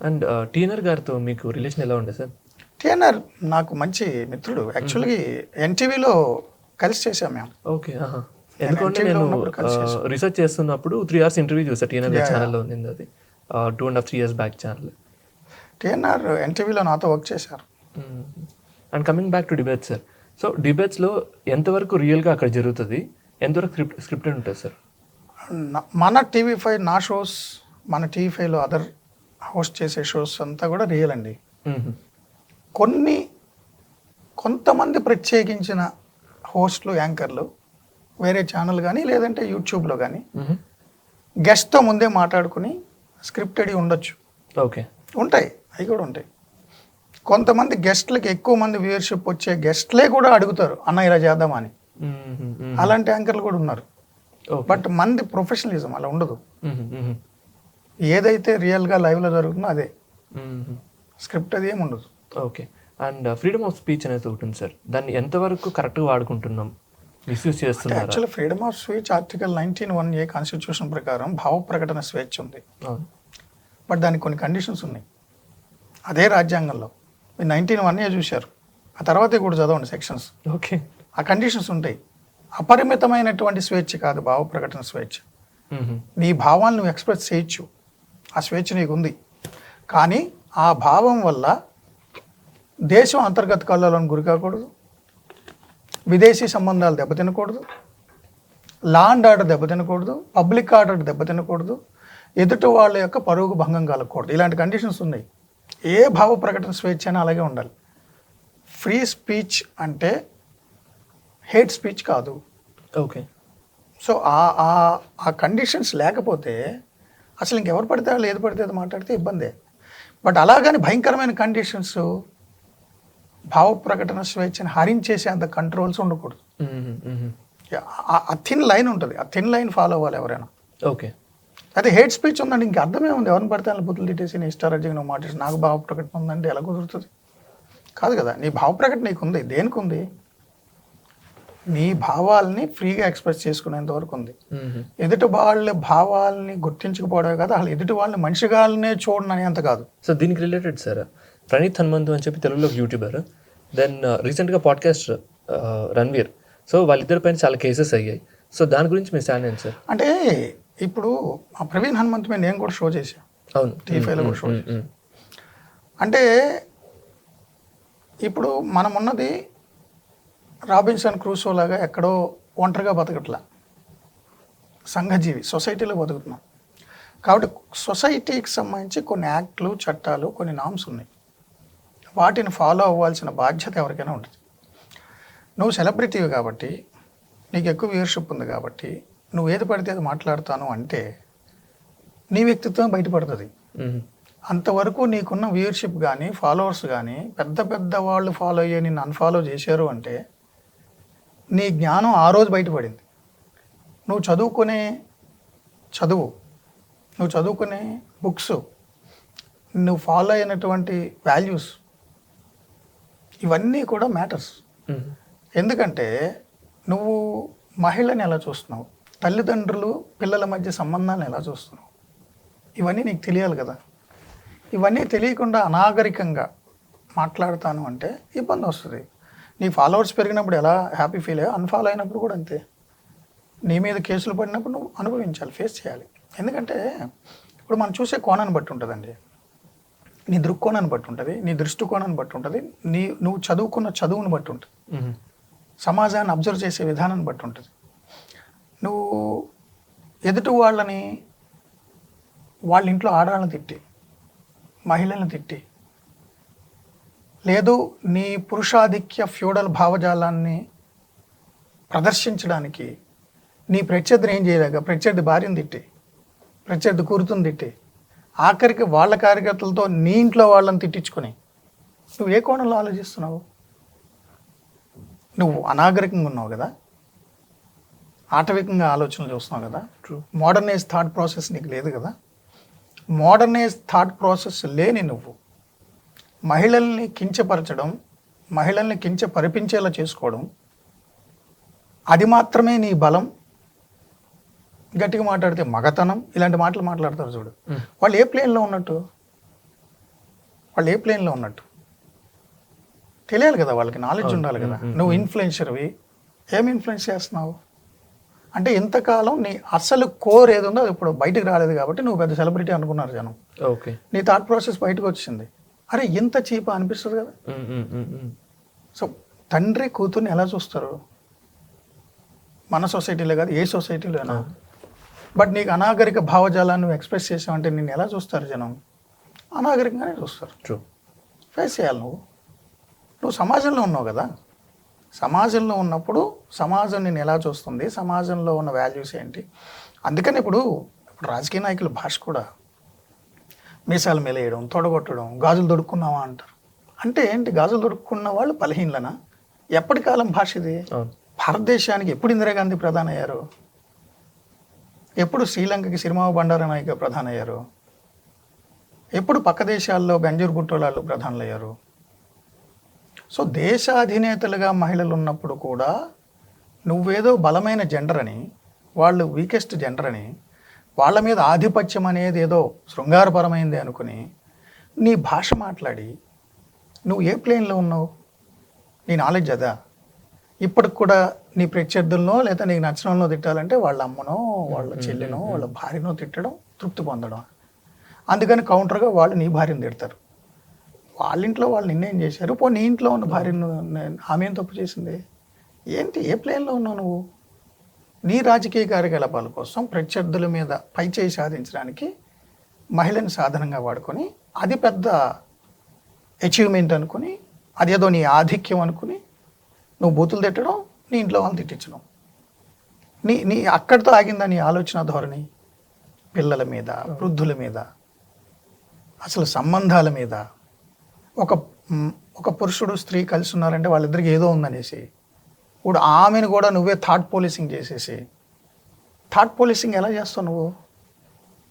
S1: అండ్ టీనర్ గారితో మీకు రిలేషన్ ఎలా ఉండే సార్?
S2: టీఎన్ఆర్ నాకు మంచి మిత్రుడు. యాక్చువల్గా ఎన్టీవీలో కలిసి చేసాం మేము.
S1: ఓకే. ఎందుకంటే నేను రీసెర్చ్ చేస్తున్నప్పుడు 3 hours ఇంటర్వ్యూ చూసాను టీఎన్ఆర్ ఛానల్లో ఉంది, అది 2.5-3 years బ్యాక్ ఛానల్.
S2: టీఎన్ఆర్ ఎన్టీవీలో నాతో వర్క్ చేశారు.
S1: And coming back to debates sir, so డిబేట్స్లో ఎంతవరకు రియల్గా అక్కడ జరుగుతుంది, ఎంతవరకు స్క్రిప్టెడ్ ఉంటుంది సార్?
S2: మన టీవీ5 నా షోస్, మన టీవీ5లో అదర్ హోస్ట్ చేసే షోస్ అంతా కూడా రియల్ అండి. కొంతమంది ప్రత్యేకించిన హోస్ట్లు, యాంకర్లు వేరే ఛానల్ కానీ లేదంటే యూట్యూబ్లో కానీ గెస్ట్తో ముందే మాట్లాడుకుని స్క్రిప్టెడ్ ఉండొచ్చు.
S1: ఓకే.
S2: ఉంటాయి, అవి కూడా ఉంటాయి. కొంతమంది గెస్ట్లకి ఎక్కువ మంది వ్యూయర్షిప్ వచ్చే గెస్ట్లే కూడా అడుగుతారు అన్న ఇలా చేద్దామని, అలాంటి యాంకర్లు కూడా ఉన్నారు. బట్ మంది ప్రొఫెషనలిజం అలా ఉండదు. ఏదైతే రియల్గా లైవ్లో జరుగుతుందో అదే, స్క్రిప్ట్ అది ఏమి ఉండదు.
S1: Okay. And freedom of speech అనేది ఒకటి ఉంది సార్, దాన్ని ఎంతవరకు కరెక్ట్గా వాడుకుంటున్నాం, మిస్యూజ్ చేస్తున్నాం?
S2: Actually freedom of speech article 19(1)A constitution ప్రకారం భావ ప్రకటన స్వేచ్ఛ ఉంది. బట్ దానికి కొన్ని కండిషన్స్ ఉన్నాయి అదే రాజ్యాంగంలో. మీరు 19(1)A చూశారు, ఆ తర్వాతే కూడా చదవండి సెక్షన్స్.
S1: ఓకే.
S2: ఆ కండిషన్స్ ఉంటాయి. అపరిమితమైనటువంటి స్వేచ్ఛ కాదు భావ ప్రకటన స్వేచ్ఛ. నీ భావాలను నువ్వు ఎక్స్ప్రెస్ చేయొచ్చు, ఆ స్వేచ్ఛ నీకు ఉంది. కానీ ఆ భావం వల్ల దేశం అంతర్గత కల్లోలను గురి కాకూడదు, విదేశీ సంబంధాలు దెబ్బతినకూడదు, లా అండ్ ఆర్డర్ దెబ్బతినకూడదు, పబ్లిక్ ఆర్డర్ దెబ్బతినకూడదు, ఎదుటి వాళ్ళ యొక్క పరువుకు భంగం కలగకూడదు. ఇలాంటి కండిషన్స్ ఉన్నాయి. ఏ భావ ప్రకటన స్వేచ్ఛ అయినా అలాగే ఉండాలి. ఫ్రీ స్పీచ్ అంటే హేట్ స్పీచ్ కాదు.
S1: ఓకే.
S2: సో ఆ కండిషన్స్ లేకపోతే అసలు ఇంకెవరు పడితే వాళ్ళు ఏది పడితే అది మాట్లాడితే ఇబ్బందే. బట్ అలాగని భయంకరమైన కండిషన్స్ భావ ప్రకటన స్వేచ్ఛని హరించేసే అంత కంట్రోల్స్ ఉండకూడదు. ఆ థిన్ లైన్ ఉంటుంది, ఆ థిన్ లైన్ ఫాలో అవ్వాలి ఎవరైనా.
S1: ఓకే.
S2: అయితే హేట్ స్పీచ్ ఉందండి, ఇంక అర్థమే ఉంది. ఎవరిని పడితే వాళ్ళని బుద్ధులు తిట్టేసి నీ ఇష్టారాజ్యంగా నువ్వు మాట్లాడి నాకు భావ ప్రకటన ఉందంటే ఎలా కుదురుతుంది? కాదు కదా, నీ భావ ప్రకటన నీకు ఉంది. దేనికి ఉంది? నీ భావాల్ని ఫ్రీగా ఎక్స్ప్రెస్ చేసుకునేంత వరకు ఉంది. ఎదుటి వాళ్ళ భావాల్ని గుర్తించకపోవడమే కాదు, అసలు ఎదుటి వాళ్ళని మనిషిగానే చూడని అనేంత కాదు.
S1: సో దీనికి రిలేటెడ్ సార్ ప్రణీత్ హనుమంతు అని చెప్పి తెలుగులో యూట్యూబర్, దెన్ రీసెంట్గా పాడ్కాస్ట్ రణ్వీర్, సో వాళ్ళిద్దరి పైన చాలా కేసెస్ అయ్యాయి. సో దాని గురించి మీ స్టాండ్ ఏంటి సార్?
S2: అంటే ఇప్పుడు ఆ ప్రవీణ్ హనుమంత్ మీద నేను కూడా షో చేశాను,
S1: అవును,
S2: టీఫైలో కూడా షో చేశాను. అంటే ఇప్పుడు మనం ఉన్నది రాబిన్సన్ క్రూసో లాగా ఎక్కడో ఒంటరిగా బతకట్లా, సంఘజీవి, సొసైటీలో బతుకుతున్నాం. కాబట్టి సొసైటీకి సంబంధించి కొన్ని యాక్ట్లు, చట్టాలు, కొన్ని నామ్స్ ఉన్నాయి. వాటిని ఫాలో అవ్వాల్సిన బాధ్యత ఎవరికైనా ఉంటుంది. నువ్వు సెలబ్రిటీవి కాబట్టి, నీకు ఎక్కువ వ్యూవర్షిప్ ఉంది కాబట్టి, నువ్వు ఏది పడితే అది మాట్లాడతాను అంటే నీ వ్యక్తిత్వం బయటపడుతుంది. అంతవరకు నీకున్న వ్యూవర్షిప్ కానీ, ఫాలోవర్స్ కానీ, పెద్ద పెద్ద వాళ్ళు ఫాలో అయ్యే నిన్ను అన్ఫాలో చేశారు అంటే నీ జ్ఞానం ఆ రోజు బయటపడింది. నువ్వు చదువుకునే చదువు, నువ్వు చదువుకునే బుక్స్, నువ్వు ఫాలో అయినటువంటి వాల్యూస్, ఇవన్నీ కూడా మ్యాటర్స్. ఎందుకంటే నువ్వు మహిళని ఎలా చూస్తున్నావు, తల్లిదండ్రులు పిల్లల మధ్య సంబంధాలను ఎలా చూస్తున్నావు, ఇవన్నీ నీకు తెలియాలి కదా. ఇవన్నీ తెలియకుండా అనాగరికంగా మాట్లాడతాను అంటే ఇబ్బంది వస్తుంది. నీ ఫాలోవర్స్ పెరిగినప్పుడు ఎలా హ్యాపీ ఫీల్ అయ్యో, అన్ఫాలో అయినప్పుడు కూడా అంతే. నీ మీద కేసులు పడినప్పుడు నువ్వు అనుభవించాలి, ఫేస్ చేయాలి. ఎందుకంటే ఇప్పుడు మనం చూసే కోణాన్ని బట్టి ఉంటుందండి, నీ దృక్కోణాన్ని బట్టి ఉంటుంది, నీ దృష్టికోణాన్ని బట్టి ఉంటుంది, నువ్వు చదువుకున్న చదువుని బట్టి ఉంటుంది, సమాజాన్ని అబ్జర్వ్ చేసే విధానాన్ని బట్టి ఉంటుంది. నువ్వు ఎదుటి వాళ్ళని, వాళ్ళ ఇంట్లో ఆడవాళ్ళని తిట్టి, మహిళలను తిట్టి, లేదు నీ పురుషాధిక్య ఫ్యూడల్ భావజాలాన్ని ప్రదర్శించడానికి నీ ప్రత్యర్థిని ఏం చేయలేక ప్రత్యర్థి భార్యను తిట్టి, ప్రత్యర్థి కూతురుని తిట్టి, ఆఖరికి వాళ్ళ కార్యకర్తలతో నీ ఇంట్లో వాళ్ళని తిట్టించుకొని నువ్వు ఏ కోణంలో ఆలోచిస్తున్నావు? నువ్వు అనాగరికంగా ఉన్నావు కదా, ఆటవికంగా ఆలోచనలు చూస్తున్నావు కదా, మోడర్నైజ్ థాట్ ప్రాసెస్ నీకు లేదు కదా. మోడర్నైజ్ థాట్ ప్రాసెస్ లేని నువ్వు మహిళల్ని కించపరచడం, మహిళల్ని కించపరిపించేలా చేసుకోవడం, అది మాత్రమే నీ బలం. గట్టిగా మాట్లాడితే మగతనం, ఇలాంటి మాటలు మాట్లాడతారు చూడు. వాళ్ళు ఏ ప్లేన్లో ఉన్నట్టు, వాళ్ళు ఏ ప్లేన్లో ఉన్నట్టు తెలియాలి కదా, వాళ్ళకి నాలెడ్జ్ ఉండాలి కదా. నువ్వు ఇన్ఫ్లుయెన్సర్వి, ఏం ఇన్ఫ్లుయెన్స్ చేస్తున్నావు అంటే ఇంతకాలం నీ అసలు కోర్ ఏది ఉందో అది ఇప్పుడు బయటకు రాలేదు కాబట్టి నువ్వు పెద్ద సెలబ్రిటీ అనుకున్నారు జనం.
S1: ఓకే,
S2: నీ థాట్ ప్రాసెస్ బయటకు వచ్చింది. అరే ఇంత చీపా అనిపిస్తుంది కదా. సో తండ్రి కూతుర్ని ఎలా చూస్తారు? మన సొసైటీలో కాదు, ఏ సొసైటీలోనా. బట్ నీకు అనాగరిక భావజాలాన్ని నువ్వు ఎక్స్ప్రెస్ చేసావంటే నిన్ను ఎలా చూస్తారు జనం? అనాగరికంగానే చూస్తారు. ఫేస్ చేయాలి. నువ్వు సమాజంలో ఉన్నావు కదా. సమాజంలో ఉన్నప్పుడు సమాజం నేను ఎలా చూస్తుంది, సమాజంలో ఉన్న వాల్యూస్ ఏంటి. అందుకని ఇప్పుడు రాజకీయ నాయకుల భాష కూడా మీసాలు మెలేయడం, తొడగొట్టడం, గాజులు దొడుక్కున్నావా అంటారు. అంటే ఏంటి? గాజులు దొడుక్కున్న వాళ్ళు బలహీనలనా? ఎప్పటి కాలం భాష ఇది? భారతదేశానికి ఎప్పుడు ఇందిరాగాంధీ ప్రధాని అయ్యారు? ఎప్పుడు శ్రీలంకకి సిరిమావ బండారనాయక ప్రధాని అయ్యారు? ఎప్పుడు పక్క దేశాల్లో బెంజూరు భుట్టో ప్రధానులు అయ్యారు? సో దేశాధినేతలుగా మహిళలు ఉన్నప్పుడు కూడా నువ్వేదో బలమైన జెండర్ అని, వాళ్ళు వీకెస్ట్ జెండర్ అని, వాళ్ళ మీద ఆధిపత్యం అనేది ఏదో శృంగారపరమైంది అనుకుని నీ భాష మాట్లాడి నువ్వు ఏ ప్లేన్లో ఉన్నావు? నీ నాలెడ్జ్ అదా? ఇప్పటికి కూడా నీ ప్రత్యర్థులనో లేదా నీకు నచ్చిన వాళ్ళనో తిట్టాలంటే వాళ్ళ అమ్మనో, వాళ్ళ చెల్లినో, వాళ్ళ భార్యనో తిట్టడం, తృప్తి పొందడం. అందుకని కౌంటర్గా వాళ్ళు నీ భార్యను తిడతారు. వాళ్ళ ఇంట్లో వాళ్ళు నిన్నేం చేశారు? నీ ఇంట్లో ఉన్న భార్యను ఆమె ఏం తప్పు చేసింది? ఏంటి? ఏ ప్లేన్లో ఉన్నావు నువ్వు? నీ రాజకీయ కార్యకలాపాల కోసం ప్రత్యర్థుల మీద పైచేయి సాధించడానికి మహిళని సాధనంగా వాడుకొని, అది పెద్ద అచీవ్మెంట్ అనుకుని, అదేదో నీ ఆధిక్యం అనుకుని నువ్వు బూతులు తిట్టడం, నీ ఇంట్లో వాళ్ళని తిట్టించడం. నీ అక్కడితో ఆగిందా నీ ఆలోచన ధోరణి? పిల్లల మీద, వృద్ధుల మీద, అసలు సంబంధాల మీద, ఒక ఒక పురుషుడు స్త్రీ కలిసి ఉన్నారంటే వాళ్ళిద్దరికి ఏదో ఉందనేసి ఇప్పుడు ఆమెను కూడా నువ్వే థాట్ పోలీసింగ్ చేసేసి, థాట్ పోలీసింగ్ ఎలా చేస్తావు నువ్వు?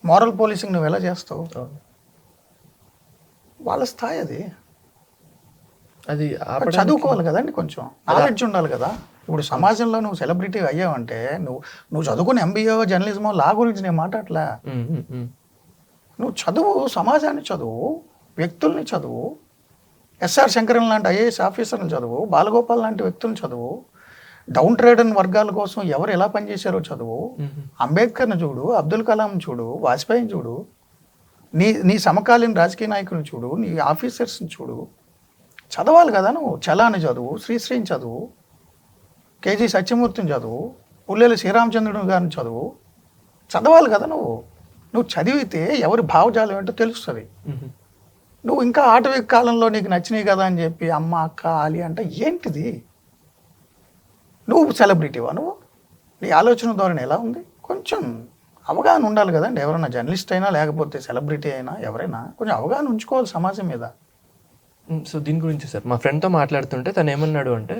S2: మారల్ పోలీసింగ్ నువ్వు ఎలా చేస్తావు? వాళ్ళ స్థాయి అది.
S1: అది
S2: చదువుకోవాలి కదండి, కొంచెం నాలెడ్జ్ ఉండాలి కదా. ఇప్పుడు సమాజంలో నువ్వు సెలబ్రిటీ అయ్యావంటే నువ్వు చదువుకుని ఎంబీఏ జర్నలిజమో లా గురించి నేను మాట్లాడలే. నువ్వు చదువు, సమాజాన్ని చదువు, వ్యక్తుల్ని చదువు, ఎస్ఆర్ శంకరన్ లాంటి ఐఏఎస్ ఆఫీసర్ని చదువు, బాలగోపాల్ లాంటి వ్యక్తులను చదువు, డౌన్ ట్రేడన్ వర్గాల కోసం ఎవరు ఎలా పనిచేశారో చదువు, అంబేద్కర్ని చూడు, అబ్దుల్ కలాం చూడు, వాజ్పేయిని చూడు, నీ సమకాలీన రాజకీయ నాయకులను చూడు, నీ ఆఫీసర్స్ని చూడు. చదవాలి కదా నువ్వు. చలాని చదువు, శ్రీశ్రీని చదువు, కేజీ సత్యమూర్తిని చదువు, పుల్లెల శ్రీరామచంద్రుడు గారిని చదువు. చదవాలి కదా నువ్వు చదివితే ఎవరి భావజాలం ఏంటో తెలుస్తుంది. నువ్వు ఇంకా ఆటవిక కాలంలో నీకు నచ్చినాయి కదా అని చెప్పి అమ్మ, అక్క, ఆలి అంటే ఏంటిది? నువ్వు సెలబ్రిటీవా? నువ్వు నీ ఆలోచన ధోరణి ఎలా ఉంది? కొంచెం అవగాహన ఉండాలి కదండి. ఎవరైనా జర్నలిస్ట్ అయినా లేకపోతే సెలబ్రిటీ అయినా ఎవరైనా కొంచెం అవగాహన ఉంచుకోవాలి సమాజం మీద.
S1: సో దీని గురించి సార్ మా ఫ్రెండ్తో మాట్లాడుతుంటే తను ఏమన్నాడు అంటే,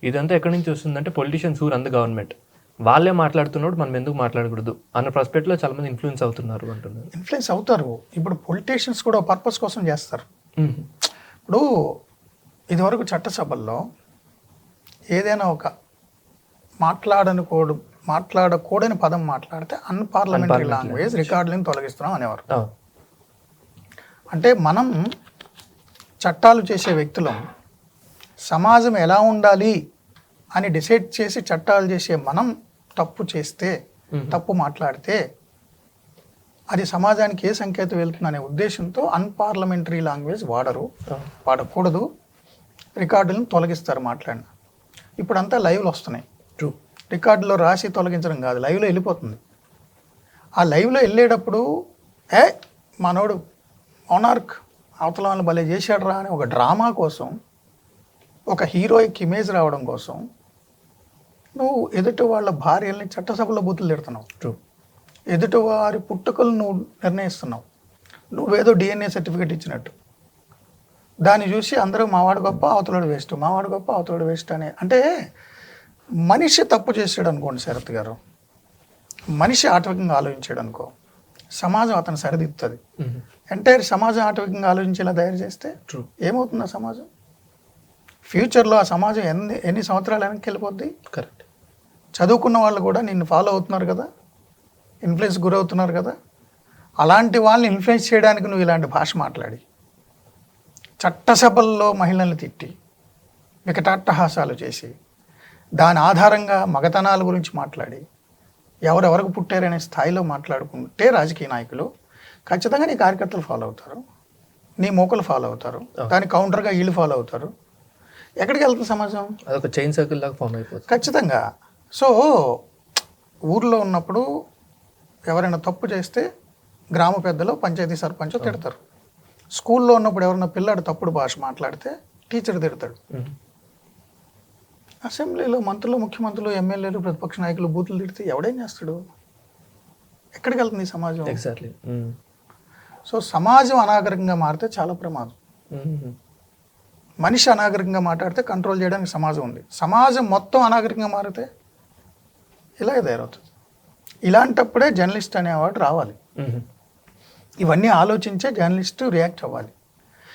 S1: ఇదంతా ఎక్కడి నుంచి వస్తుందంటే పొలిటీషియన్స్ ఊరు అంద గవర్నమెంట్ వాళ్ళే మాట్లాడుతున్నాడు, మనం ఎందుకు మాట్లాడకూడదు అన్న ప్రాస్పెక్ట్లో చాలా మంది ఇన్ఫ్లుయెన్స్ అవుతున్నారు అంటున్నారు.
S2: ఇన్ఫ్లుయెన్స్ అవుతారు. ఇప్పుడు పొలిటీషియన్స్ కూడా పర్పస్ కోసం చేస్తారు. ఇప్పుడు ఇదివరకు చట్టసభల్లో ఏదైనా ఒక మాట్లాడకూడని పదం మాట్లాడితే అన్పార్లమెంటరీ లాంగ్వేజ్ రికార్డులను తొలగిస్తున్నాం అనేవారు. అంటే మనం చట్టాలు చేసే వ్యక్తులం సమాజం ఎలా ఉండాలి అని డిసైడ్ చేసి చట్టాలు చేసే మనం తప్పు చేస్తే, తప్పు మాట్లాడితే అది సమాజానికి ఏ సంకేతం వెళ్తుంది అనే ఉద్దేశంతో అన్పార్లమెంటరీ లాంగ్వేజ్ వాడకూడదు, రికార్డులను తొలగిస్తారు మాట్లాడిన. ఇప్పుడంతా లైవ్లు వస్తున్నాయి. రికార్డులో రాసి తొలగించడం కాదు, లైవ్లో వెళ్ళిపోతుంది. ఆ లైవ్లో వెళ్ళేటప్పుడు మనోడు మోనార్క్ అవతల వాళ్ళు భలే చేశాడు రా అని ఒక డ్రామా కోసం, ఒక హీరోయిక్ ఇమేజ్ రావడం కోసం నువ్వు ఎదుటి వాళ్ళ భార్యల్ని చట్టసభలో బూతులు తిడుతున్నావు. ఎదుటి వారి పుట్టుకలు నువ్వు నిర్ణయిస్తున్నావు. నువ్వేదో డిఎన్ఏ సర్టిఫికేట్ ఇచ్చినట్టు. దాన్ని చూసి అందరూ మావాడు గొప్ప, అవతలడు వేస్ట్, మావాడు గొప్ప, అవతలడు వేస్ట్ అని. అంటే మనిషి తప్పు చేసాడు అనుకోండి శరత్ గారు, మనిషి ఆటవికంగా ఆలోచించాడు అనుకో, సమాజం అతను సరిదిద్దుతుంది. ఎంటైర్ సమాజం ఆటవికంగా ఆలోచించేలా తయారు చేస్తే ఏమవుతుంది ఆ సమాజం? ఫ్యూచర్లో ఆ సమాజం ఎన్ని సంవత్సరాలు వెనక్కి వెళ్ళిపోద్ది?
S1: కరెక్ట్.
S2: చదువుకున్న వాళ్ళు కూడా నిన్ను ఫాలో అవుతున్నారు కదా, ఇన్ఫ్లుయెన్స్ గురవుతున్నారు కదా. అలాంటి వాళ్ళని ఇన్ఫ్లుయెన్స్ చేయడానికి నువ్వు ఇలాంటి భాష మాట్లాడి, చట్టసభల్లో మహిళల్ని తిట్టి, వికటాట్టహాసాలు చేసి, దాని ఆధారంగా మగతనాల గురించి మాట్లాడి, ఎవరెవరికి పుట్టారనే స్థాయిలో మాట్లాడుకుంటే రాజకీయ నాయకులు ఖచ్చితంగా నీ కార్యకర్తలు ఫాలో అవుతారు, నీ మూకలు ఫాలో అవుతారు, దాని కౌంటర్గా వీళ్ళు ఫాలో అవుతారు. ఎక్కడికి వెళ్తుంది సమాజం?
S1: అదొక చైన్ సర్కిల్ లాగా ఫామ్ అయిపోతుంది
S2: ఖచ్చితంగా. సో ఊర్లో ఉన్నప్పుడు ఎవరైనా తప్పు చేస్తే గ్రామ పెద్దలు, పంచాయతీ సర్పంచ్ తిడతారు. స్కూల్లో ఉన్నప్పుడు ఎవరైనా పిల్లాడు తప్పుడు భాష మాట్లాడితే టీచర్ తిడతాడు. అసెంబ్లీలో మంత్రులు, ముఖ్యమంత్రులు, ఎమ్మెల్యేలు, ప్రతిపక్ష నాయకులు బూతులు తిడితే ఎవడేం చేస్తాడు? ఎక్కడికి వెళ్తుంది సమాజం?
S1: ఎగ్జాక్ట్లీ.
S2: సో సమాజం అనాగరికంగా మారితే చాలా ప్రమాదం. మనిషి అనాగరికంగా మాట్లాడితే కంట్రోల్ చేయడానికి సమాజం ఉంది. సమాజం మొత్తం అనాగరికంగా మారితే ఇలాగే తయారవుతుంది. ఇలాంటప్పుడే జర్నలిస్ట్ అనేవాడు రావాలి. ఇవన్నీ ఆలోచించే జర్నలిస్టు రియాక్ట్ అవ్వాలి.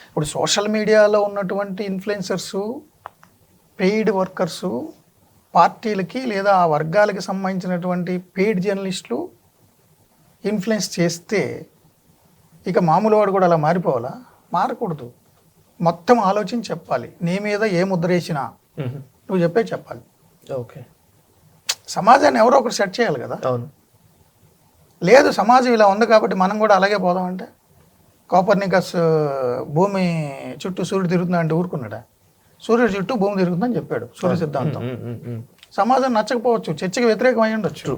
S2: ఇప్పుడు సోషల్ మీడియాలో ఉన్నటువంటి ఇన్ఫ్లుయెన్సర్సు, పెయిడ్ వర్కర్సు, పార్టీలకి లేదా ఆ వర్గాలకి సంబంధించినటువంటి పెయిడ్ జర్నలిస్టులు ఇన్ఫ్లుయెన్స్ చేస్తే ఇక మామూలు వాడు కూడా అలా మారిపోవాలా? మారకూడదు. మొత్తం ఆలోచించి చెప్పాలి. నీ మీద ఏ ముద్ర వేసినా నువ్వు చెప్పాలి.
S1: ఓకే.
S2: సమాజాన్ని ఎవరో ఒకరు సెట్ చేయాలి కదా.
S1: అవును.
S2: లేదు సమాజం ఇలా ఉంది కాబట్టి మనం కూడా అలాగే పోదామంటే, కోపర్నికస్ భూమి చుట్టూ సూర్యుడు తిరుగుతుందా అంటే ఊరుకున్నాడా? సూర్యుడు చుట్టూ భూమి తిరుగుతుందని చెప్పాడు సూర్య సిద్ధాంతం. సమాజం నచ్చకపోవచ్చు, చర్చకి వ్యతిరేకం అయి ఉండొచ్చు,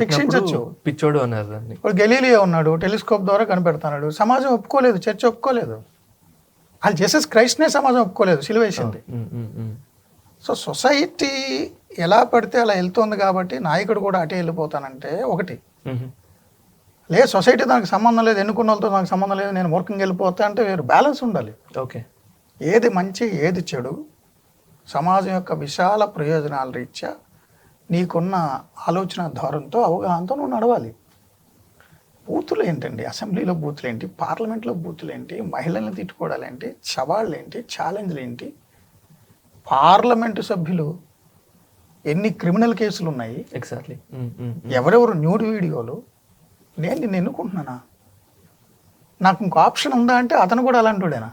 S1: శిక్షించవచ్చు, పిచ్చోడు అన్నారు దాన్ని.
S2: ఇప్పుడు గెలీలియో ఉన్నాడు, టెలిస్కోప్ ద్వారా కనిపెడతాడు. సమాజం ఒప్పుకోలేదు, చర్చ ఒప్పుకోలేదు. వాళ్ళు చేసేసి క్రైస్ట్నే సమాజం ఒప్పుకోలేదు, సిలువేసింది. సో సొసైటీ ఎలా పడితే అలా వెళ్తుంది కాబట్టి నాయకుడు కూడా అటే వెళ్ళిపోతానంటే ఒకటి. లేదు సొసైటీ దానికి సంబంధం లేదు, ఎన్నుకున్న వాళ్ళతో నాకు సంబంధం లేదు, నేను మూర్ఖంగా వెళ్ళిపోతా అంటే వేరు. బ్యాలెన్స్ ఉండాలి.
S1: ఓకే.
S2: ఏది మంచి ఏది చెడు, సమాజం యొక్క విశాల ప్రయోజనాల రీత్యా నీకున్న ఆలోచన ధోరణితో అవగాహనతో నువ్వు నడవాలి. బూతులు ఏంటండి, అసెంబ్లీలో బూతులు ఏంటి, పార్లమెంట్లో బూతులు ఏంటి, మహిళల్ని తిట్టుకోవడాలు ఏంటి, సవాళ్ళు ఏంటి, ఛాలెంజ్లు ఏంటి, పార్లమెంటు సభ్యులు ఎన్ని క్రిమినల్ కేసులు ఉన్నాయి,
S1: ఎగ్జాక్ట్లీ.
S2: ఎవరెవరు న్యూడ్ వీడియోలు. నేను నిన్ను ఎన్నుకుంటున్నానా? నాకు ఇంకో ఆప్షన్ ఉందా అంటే అతను కూడా అలాంటివాడేనా?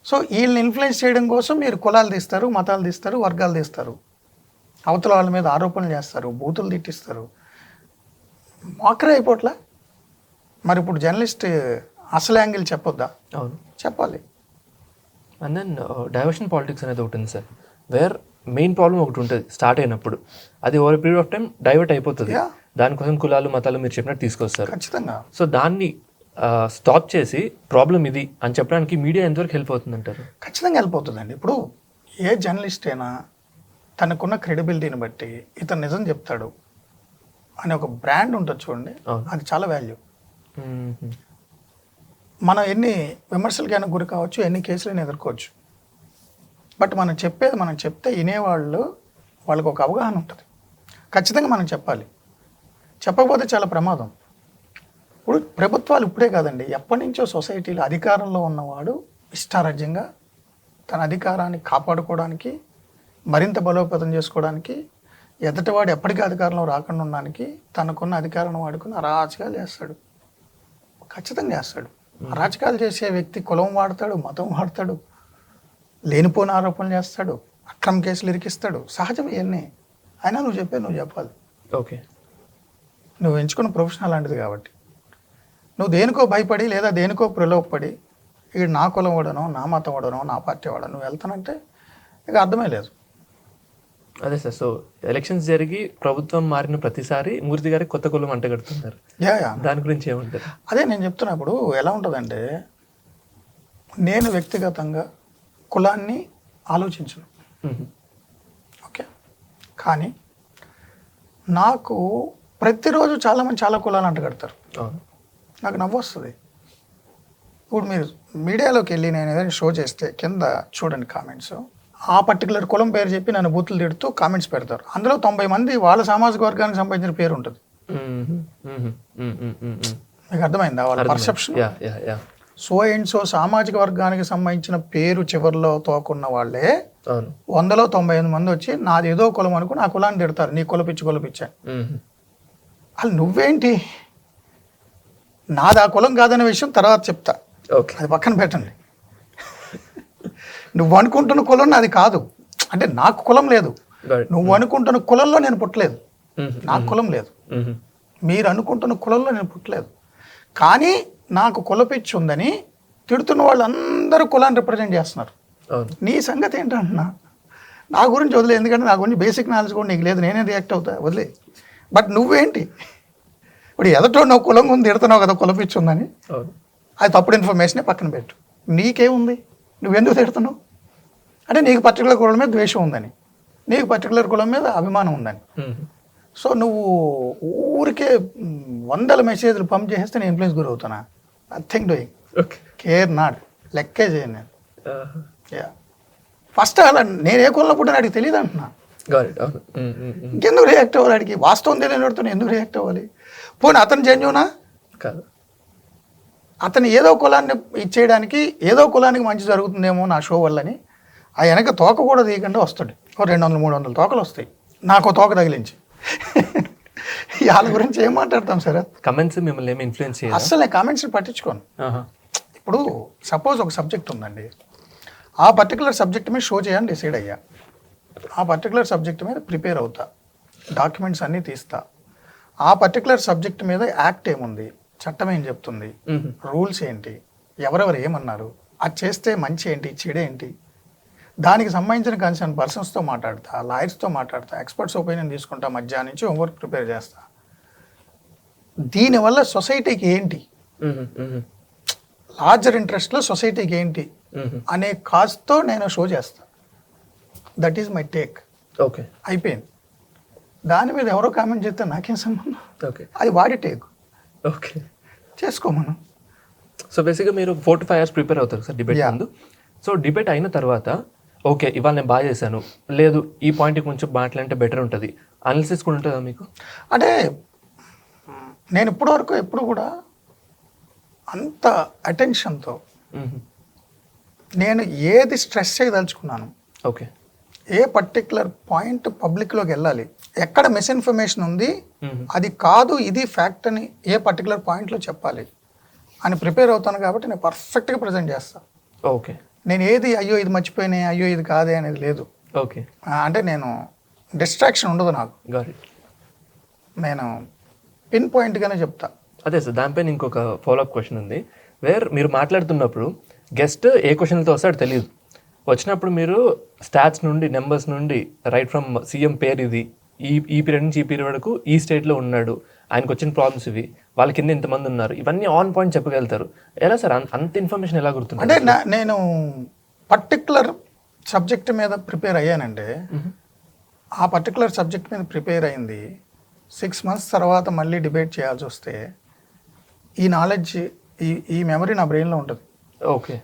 S2: సో వీళ్ళని ఇన్ఫ్లుయెన్స్ చేయడం కోసం మీరు కులాలు తీస్తారు, మతాలు తీస్తారు, వర్గాలు తీస్తారు, అవతల వాళ్ళ మీద ఆరోపణలు చేస్తారు, బూతులు తిట్టిస్తారు. మోకరే అయిపోట్లా. మరి ఇప్పుడు జర్నలిస్ట్ అసలు యాంగిల్ చెప్పొద్దా?
S1: అవును,
S2: చెప్పాలి.
S1: అండ్ దెన్ డైవర్షన్ పాలిటిక్స్ అనేది ఒకటి ఉంది సార్, వేర్ మెయిన్ ప్రాబ్లం ఒకటి ఉంటుంది స్టార్ట్ అయినప్పుడు, అది over period of time divert అయిపోతుంది.
S2: Yeah.
S1: దానికోసం కులాలు మతాలు మీరు చెప్పినట్టు తీసుకొస్తారు.
S2: ఖచ్చితంగా.
S1: సో దాన్ని స్టాప్ చేసి ప్రాబ్లం ఇది అని చెప్పడానికి మీడియా ఎంతవరకు హెల్ప్ అవుతుంది అంటారు?
S2: ఖచ్చితంగా వెళ్ళిపోతుందండి. ఇప్పుడు ఏ జర్నలిస్ట్ అయినా తనకున్న క్రెడిబిలిటీని బట్టి ఇతను నిజం చెప్తాడు అనే ఒక బ్రాండ్ ఉంటుంది చూడండి, అది చాలా వాల్యూ. మనం ఎన్ని విమర్శలకైనా గురి కావచ్చు, ఎన్ని కేసులైనా ఎదుర్కోవచ్చు, బట్ మనం చెప్పేది మనం చెప్తే వినేవాళ్ళు, వాళ్ళకి ఒక అవగాహన ఉంటుంది. ఖచ్చితంగా మనం చెప్పాలి. చెప్పకపోతే చాలా ప్రమాదం. ఇప్పుడు ప్రభుత్వాలు ఇప్పుడే కాదండి, ఎప్పటి నుంచో సొసైటీలో అధికారంలో ఉన్నవాడు ఇష్టారాజ్యంగా తన అధికారాన్ని కాపాడుకోవడానికి, మరింత బలోపేతం చేసుకోవడానికి, ఎదుటివాడు ఎప్పటికీ అధికారంలో రాకుండా ఉండడానికి తనకున్న అధికారాన్ని వాడుకుని అరాచకాలు చేస్తాడు. ఖచ్చితంగా చేస్తాడు. అరాచకాలు చేసే వ్యక్తి కులం వాడతాడు, మతం వాడతాడు, లేనిపోని ఆరోపణలు చేస్తాడు, అక్రమ కేసులు ఇరికిస్తాడు. సహజం ఇవన్నీ. అయినా నువ్వు చెప్పాలి.
S1: ఓకే.
S2: నువ్వు ఎంచుకున్న ప్రొఫెషన్ అలాంటిది కాబట్టి నువ్వు దేనికో భయపడి లేదా దేనికో ప్రలోభపడి ఇక నా కులం వాడనో, నా మతం వాడనో, నా పార్టీ వాడనో నువ్వు వెళ్తానంటే ఇక అర్థమే లేదు.
S1: అదే సార్, సో ఎలక్షన్స్ జరిగి ప్రభుత్వం మారిన ప్రతిసారి మూర్తి గారికి కొత్త కులం అంటగడుతున్నారు. దాని గురించి ఏమంటారు?
S2: అదే నేను చెప్తున్నా. ఇప్పుడు ఎలా ఉంటుందంటే, నేను వ్యక్తిగతంగా కులాన్ని ఆలోచించను, ఓకే, కానీ నాకు ప్రతిరోజు చాలామంది చాలా కులాలు అంటగడతారు. నాకు నవ్వు వస్తుంది. ఇప్పుడు మీరు మీడియాలోకి వెళ్ళి నేను ఏదైనా షో చేస్తే కింద చూడండి కామెంట్స్, ఆ పర్టికులర్ కులం పేరు చెప్పి నన్ను బూతులు తిడుతూ కామెంట్స్ పెడతారు. అందులో 90 మంది వాళ్ళ సామాజిక వర్గానికి సంబంధించిన పేరు ఉంటుంది. మీకు అర్థమైందా వాళ్ళ పర్సెప్షన్? సో అండ్ సో సామాజిక వర్గానికి సంబంధించిన పేరు చివరిలో తోకున్న వాళ్ళే 100లో 98 మంది వచ్చి నాది ఏదో కులం అనుకుని ఆ కులాన్ని తిడతారు. నీ కులపిచ్చా వాళ్ళు. నువ్వేంటి, నాది ఆ కులం కాదనే విషయం తర్వాత చెప్తా, అది పక్కన పెట్టండి. నువ్వు అనుకుంటున్న కులం నాది కాదు అంటే నాకు కులం లేదు. నువ్వు అనుకుంటున్న కులంలో నేను పుట్టలేదు, నాకు కులం లేదు. మీరు అనుకుంటున్న కులంలో నేను పుట్టలేదు. కానీ నాకు కులపిచ్చి ఉందని తిడుతున్న వాళ్ళందరూ కులాన్ని రిప్రజెంట్ చేస్తున్నారు. నీ సంగతి ఏంటంటున్నా? నా గురించి వదిలే, ఎందుకంటే నా గురించి బేసిక్ నాలెడ్జ్ కూడా నీకు లేదు, నేనే రియాక్ట్ అవుతా, వదిలే. బట్ నువ్వేంటి, ఇప్పుడు ఎదటో నువ్వు కులం ఉంది తిడుతున్నావు కదా కులపిచ్చి ఉందని, అది తప్పుడు ఇన్ఫర్మేషనే పక్కన పెట్టు. నీకేముంది, నువ్వెందుకు తిడుతున్నావు అంటే నీకు పర్టికులర్ కులం మీద ద్వేషం ఉందని, నీకు పర్టికులర్ కులం మీద అభిమానం ఉందని. సో నువ్వు ఊరికే 100 మెసేజ్లు పంప్ చేస్తే నేను ఇన్ఫ్లుయెన్స్ గురవుతున్నా. నథింగ్ డూయింగ్, కేర్ నాట్, లెక్కే చేయను నేను. ఫస్ట్ అలా నేను ఏ కులంలో పుట్టిన వాడికి తెలియదు అంటున్నా. ఇంకెందుకు రియాక్ట్ అవ్వాలి? వాడికి వాస్తవం తెలియని ఎందుకు రియాక్ట్ అవ్వాలి? పోనీ అతను జెన్యూనా
S1: కాదు,
S2: అతను ఏదో కులాన్ని ఇచ్చేయడానికి, ఏదో కులానికి మంచి జరుగుతుందేమో నా షో వల్లని ఆ వెనక తోక కూడా తీయకుండా వస్తాడు. 200-300 తోకలు వస్తాయి నాకు తోక తగిలించి. వాళ్ళ గురించి ఏం మాట్లాడతాం సార్?
S1: కమెంట్స్ మిమ్మల్ని ఏమి ఇన్ఫ్లుయెన్స్ చేయాలి?
S2: అస్సలు నేను కామెంట్స్ని పట్టించుకోను. ఇప్పుడు సపోజ్ ఒక సబ్జెక్ట్ ఉందండి, ఆ పర్టికులర్ సబ్జెక్ట్ మీద షో చేయాలని డిసైడ్ అయ్యా, ఆ పర్టికులర్ సబ్జెక్ట్ మీద ప్రిపేర్ అవుతా, డాక్యుమెంట్స్ అన్నీ తీస్తా, ఆ పర్టికులర్ సబ్జెక్ట్ మీద యాక్ట్ ఏముంది, చట్టం ఏం చెప్తుంది, రూల్స్ ఏంటి, ఎవరెవరు ఏమన్నారు, అది చేస్తే మంచి ఏంటి చెడేంటి, దానికి సంబంధించిన కన్సర్న్ పర్సన్స్తో మాట్లాడతా, లాయర్స్తో మాట్లాడతా, ఎక్స్పర్ట్స్ ఒపీనియన్ తీసుకుంటా, మధ్యాహ్నం నుంచి హోంవర్క్ ప్రిపేర్ చేస్తా. దీనివల్ల సొసైటీకి ఏంటి, లార్జర్ ఇంట్రెస్ట్లో సొసైటీకి ఏంటి అనే కాజ్తో నేను షో చేస్తా. That is my take.
S1: Okay,
S2: అయిపోయింది. దాని మీద ఎవరో కామెంట్ చేస్తే నాకేం సంబంధం?
S1: ఓకే,
S2: అది వాడి టేక్.
S1: ఓకే.
S2: చేసుకోమను.
S1: సో బేసిక్గా మీరు 4 to 5 hours ప్రిపేర్ అవుతారు సార్ డిబేట్
S2: Yeah.
S1: ముందు. సో డిబేట్ అయిన తర్వాత ఓకే ఇవాళ నేను బాగా చేశాను, లేదు ఈ పాయింట్కి కొంచెం మాట్లాడితే బెటర్ ఉంటుంది, అనాలిసిస్ కూడా ఉంటుందా మీకు?
S2: అంటే నేను ఇప్పటివరకు ఎప్పుడు కూడా అంత అటెన్షన్తో నేను ఏది స్ట్రెస్ చేయదలుచుకున్నాను,
S1: ఓకే.
S2: ఏ పర్టికులర్ పాయింట్ పబ్లిక్లోకి వెళ్ళాలి, ఎక్కడ మిస్ఇన్ఫర్మేషన్ ఉంది, అది కాదు ఇది ఫ్యాక్ట్ అని ఏ పర్టికులర్ పాయింట్లో చెప్పాలి అని ప్రిపేర్ అవుతాను కాబట్టి నేను పర్ఫెక్ట్గా ప్రజెంట్ చేస్తాను.
S1: ఓకే.
S2: నేను ఏది అయ్యో ఇది మర్చిపోయినాయి, అయ్యో ఇది కాదే అనేది లేదు.
S1: ఓకే.
S2: అంటే నేను డిస్ట్రాక్షన్ ఉండదు నాకు,
S1: గాట్ ఇట్.
S2: నేను పిన్ పాయింట్గానే చెప్తా.
S1: అదే సార్, దానిపైన ఇంకొక ఫాలోఅప్ క్వశ్చన్ ఉంది. మీరు మాట్లాడుతున్నప్పుడు గెస్ట్ ఏ క్వశ్చన్తో వస్తాడో తెలియదు, వచ్చినప్పుడు మీరు స్టాట్స్ నుండి నెంబర్స్ నుండి రైట్ ఫ్రమ్ సీఎం పేరు ఇది, ఈ పీరియడ్ నుంచి ఈ పీరియడ్ వరకు ఈ స్టేట్లో ఉన్నాడు, ఆయనకు వచ్చిన ప్రాబ్లమ్స్ ఇవి, వాళ్ళ కింద ఇంతమంది ఉన్నారు, ఇవన్నీ ఆన్ పాయింట్ చెప్పగలుగుతారు. ఎలా సార్ అంత ఇన్ఫర్మేషన్ ఎలా గుర్తుంది?
S2: అంటే నేను పర్టికులర్ సబ్జెక్ట్ మీద ప్రిపేర్ అయ్యానంటే ఆ పర్టికులర్ సబ్జెక్ట్ మీద ప్రిపేర్ అయింది 6 months తర్వాత మళ్ళీ డిబేట్ చేయాల్సి వస్తే ఈ నాలెడ్జ్ ఈ మెమరీ నా బ్రెయిన్లో ఉంటుంది.
S1: ఓకే.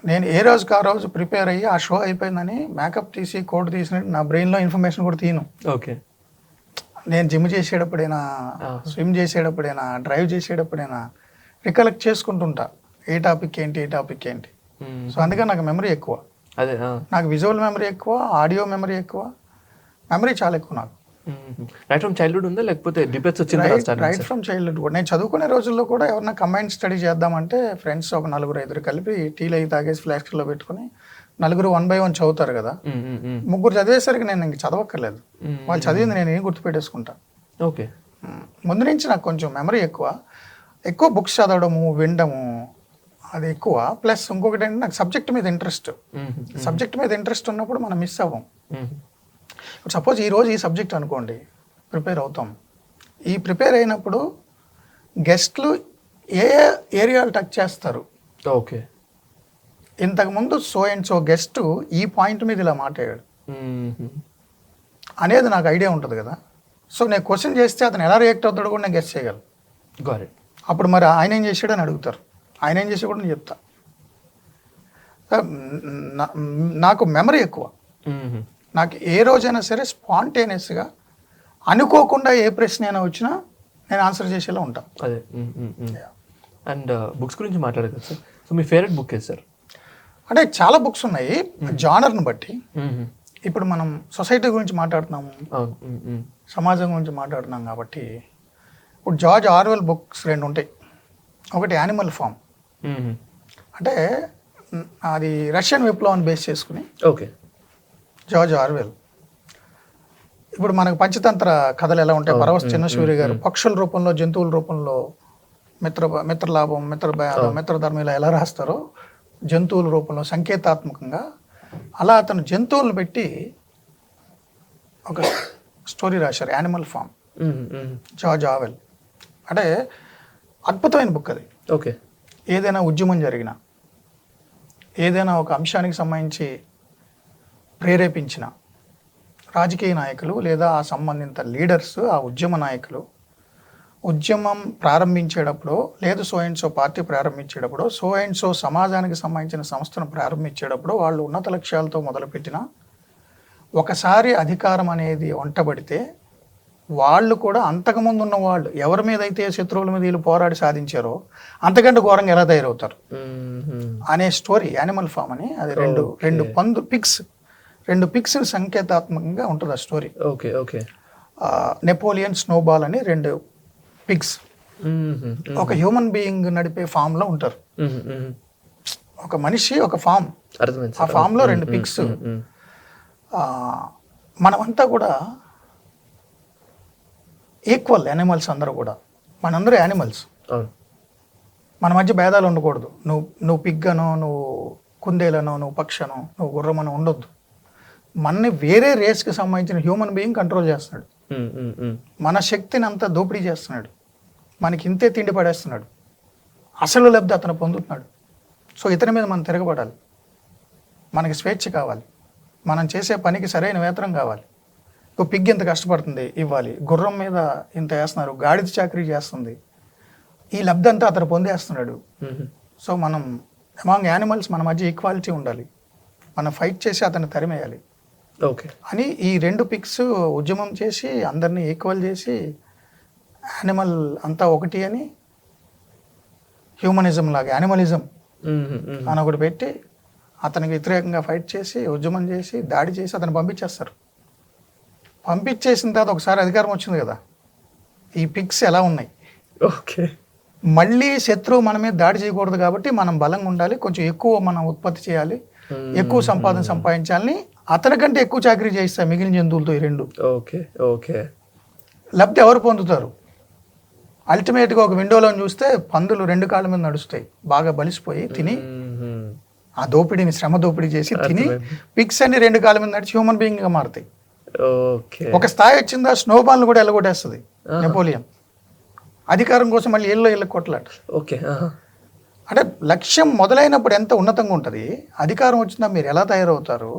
S2: నేను ఏ రోజుకి ఆ రోజు ప్రిపేర్ అయ్యి ఆ షో అయిపోయిందని మేకప్ తీసి కోడ్ తీసినట్టు నా బ్రెయిన్లో ఇన్ఫర్మేషన్ కూడా తీను.
S1: ఓకే.
S2: నేను జిమ్ చేసేటప్పుడైనా, స్విమ్ చేసేటప్పుడైనా, డ్రైవ్ చేసేటప్పుడైనా రికలెక్ట్ చేసుకుంటుంటా ఏ టాపిక్ ఏంటి, ఏ టాపిక్ ఏంటి. సో అందుకని నాకు మెమరీ ఎక్కువ.
S1: అదే
S2: నాకు విజువల్ మెమరీ ఎక్కువ, ఆడియో మెమరీ ఎక్కువ, మెమరీ చాలా ఎక్కువ నాకు.
S1: రైట్ ఫ్రమ్ చైల్డ్హుడ్ ఉందా లేకపోతే డిబేట్స్
S2: రైట్ ఫ్రమ్ చైల్డ్హుడ్ కూడా. నేను చదువుకునే రోజుల్లో కూడా ఎవరన్నా కంబైన్ స్టడీ చేద్దామంటే ఫ్రెండ్స్ ఒక 4-5 కలిపి టీలు అయి తాగేసి ఫ్లాస్క్లో పెట్టుకుని 4 1 by 1 చదువుతారు కదా, 3 చదివేసరికి నేను ఇంక చదవక్కర్లేదు, వాళ్ళు చదివింది నేను ఏం గుర్తుపెట్టేసుకుంటా.
S1: ఓకే.
S2: ముందు నుంచి నాకు కొంచెం మెమరీ ఎక్కువ బుక్స్ చదవడము, వినడము అది ఎక్కువ. ప్లస్ ఇంకొకటి ఏంటంటే నాకు సబ్జెక్ట్ మీద ఇంట్రెస్ట్. సబ్జెక్ట్ మీద ఇంట్రెస్ట్ ఉన్నప్పుడు మనం మిస్ అవ్వం. సపోజ్ ఈరోజు ఈ సబ్జెక్ట్ అనుకోండి ప్రిపేర్ అవుతాం, ఈ ప్రిపేర్ అయినప్పుడు గెస్ట్లు ఏ ఏరియాలు టచ్ చేస్తారు,
S1: ఓకే,
S2: ఇంతకుముందు సో అండ్ సో గెస్ట్ ఈ పాయింట్ మీద ఇలా మాట్లాడాడు అనేది నాకు ఐడియా ఉంటుంది కదా. సో నేను క్వశ్చన్ చేస్తే అతను ఎలా రియాక్ట్ అవుతాడో కూడా నేను గెస్ట్ చేయగలను.
S1: Got it.
S2: అప్పుడు మరి ఆయన ఏం చేశాడని అడుగుతారు, ఆయన ఏం చేసి కూడా నేను చెప్తా. నాకు మెమరీ ఎక్కువ. నాకు ఏ రోజైనా సరే స్పాంటేనియస్గా అనుకోకుండా ఏ ప్రశ్న అయినా వచ్చినా నేను ఆన్సర్ చేసేలా ఉంటాను.
S1: అదే. అండ్ బుక్స్ గురించి మాట్లాడదు సార్. సో మీ ఫేవరెట్ బుక్ ఏది సార్?
S2: అంటే చాలా బుక్స్ ఉన్నాయి జానర్ని బట్టి. ఇప్పుడు మనం సొసైటీ గురించి మాట్లాడుతున్నాము, సమాజం గురించి మాట్లాడుతున్నాం కాబట్టి ఇప్పుడు జార్జ్ ఆర్వెల్ బుక్స్ 2 ఉంటాయి. ఒకటి యానిమల్ ఫామ్, అంటే అది రష్యన్ విప్లవాన్ని బేస్ చేసుకుని.
S1: ఓకే.
S2: George Orwell. ఇప్పుడు మనకు పంచతంత్ర కథలు ఎలా ఉంటాయి, పరవశ చిన్నసూరి గారు పక్షుల రూపంలో, జంతువుల రూపంలో మిత్రలాభం, మిత్రభేదం, మిత్రధర్మం ఇలా ఎలా రాస్తారో జంతువుల రూపంలో సంకేతాత్మకంగా అలా అతను జంతువులను పెట్టి ఒక స్టోరీ రాశారు, యానిమల్ ఫామ్, జార్జ్ ఆర్వెల్. అంటే అద్భుతమైన బుక్ అది.
S1: ఓకే.
S2: ఏదైనా ఉద్యమం జరిగినా, ఏదైనా ఒక అంశానికి సంబంధించి ప్రేరేపించిన రాజకీయ నాయకులు లేదా ఆ సంబంధిత లీడర్స్, ఆ ఉద్యమ నాయకులు ఉద్యమం ప్రారంభించేటప్పుడు, లేదు సో అండ్ సో పార్టీ ప్రారంభించేటప్పుడు, సో అండ్ సో సమాజానికి సంబంధించిన సంస్థను ప్రారంభించేటప్పుడు వాళ్ళు ఉన్నత లక్ష్యాలతో మొదలుపెట్టిన ఒకసారి అధికారం అనేది వంటబడితే వాళ్ళు కూడా అంతకుముందు ఉన్న వాళ్ళు ఎవరి మీద అయితే శత్రువుల మీద వీళ్ళు పోరాడి సాధించారో అంతకంటే ఘోరంగా ఎలా తయారవుతారు అనే స్టోరీ యానిమల్ ఫామ్ అని. అది రెండు పిక్స్ సంకేతాత్మకంగా ఉంటుంది ఆ story.
S1: Okay. Okay.
S2: Napoleon, snowball అని 2 పిగ్స్ ఒక హ్యూమన్ బీయింగ్ నడిపే ఫామ్ లో ఉంటారు. ఒక మనిషి, ఒక ఫామ్, ఆ ఫామ్ లో 2 పిగ్స్. మనమంతా కూడా ఈక్వల్ యానిమల్స్, అందరూ కూడా మనందరూ యానిమల్స్. మన మధ్య భేదాలు ఉండకూడదు. నువ్వు పిగ్గనో, నువ్వు కుందేలనో, నువ్వు పక్షనో, నువ్వు గుర్రమనో ఉండొద్దు. మనని వేరే రేస్కి సంబంధించిన హ్యూమన్ బీయింగ్ కంట్రోల్ చేస్తున్నాడు, మన శక్తిని అంతా దోపిడీ చేస్తున్నాడు, మనకి ఇంతే తిండి పడేస్తున్నాడు, అసలు లబ్ధి అతను పొందుతున్నాడు. సో ఇతని మీద మనం తిరగబడాలి, మనకి స్వేచ్ఛ కావాలి, మనం చేసే పనికి సరైన వేతనం కావాలి. పిగ్ ఇంత కష్టపడుతుంది ఇవ్వాలి, గుర్రం మీద ఇంత వేస్తున్నారు, గాడిద చాకరీ చేస్తుంది, ఈ లబ్ధి అంతా అతను పొందేస్తున్నాడు. సో మనం అమాంగ్ యానిమల్స్ మన మధ్య ఈక్వాలిటీ ఉండాలి, మనం ఫైట్ చేసి అతన్ని తరిమేయాలి
S1: ఓకే.
S2: అని ఈ 2 పిక్స్ ఉద్యమం చేసి అందరినీ ఈక్వల్ చేసి యానిమల్ అంతా ఒకటి అని హ్యూమనిజం లాగా యానిమలిజం అని ఒకటి పెట్టి అతనికి వ్యతిరేకంగా ఫైట్ చేసి ఉద్యమం చేసి దాడి చేసి అతను పంపించేస్తారు. పంపించేసిన తర్వాత ఒకసారి అధికారం వచ్చింది కదా, ఈ పిక్స్ ఎలా ఉన్నాయి,
S1: ఓకే.
S2: మళ్ళీ శత్రువు మన మీద దాడి చేయకూడదు కాబట్టి మనం బలంగా ఉండాలి, కొంచెం ఎక్కువ మనం ఉత్పత్తి చేయాలి, ఎక్కువ సంపాదన సంపాదించాలని అతనికంటే ఎక్కువ చాకరీ చేయిస్తాయి మిగిలిన జంతువులతో. ఈ 2
S1: ఓకే ఓకే.
S2: లబ్ధి ఎవరు పొందుతారు? అల్టిమేట్గా ఒక విండోలో చూస్తే పందులు 2 కాళ్ళ మీద నడుస్తాయి, బాగా బలిసిపోయి తిని ఆ దోపిడీని శ్రమ దోపిడీ చేసి తిని పిక్స్ అన్ని 2 కాళ్ళ మీద నడిచి హ్యూమన్ బీయింగ్గా మారుతాయి.
S1: ఓకే.
S2: ఒక స్థాయి వచ్చిందా స్నోబాల్ని కూడా ఎల్లగొట్టేస్తుంది నెపోలియన్. అధికారం కోసం మళ్ళీ ఏళ్ళు కొట్టలాట.
S1: ఓకే.
S2: అంటే లక్ష్యం మొదలైనప్పుడు ఎంత ఉన్నతంగా ఉంటుంది, అధికారం వచ్చినా మీరు ఎలా తయారవుతారు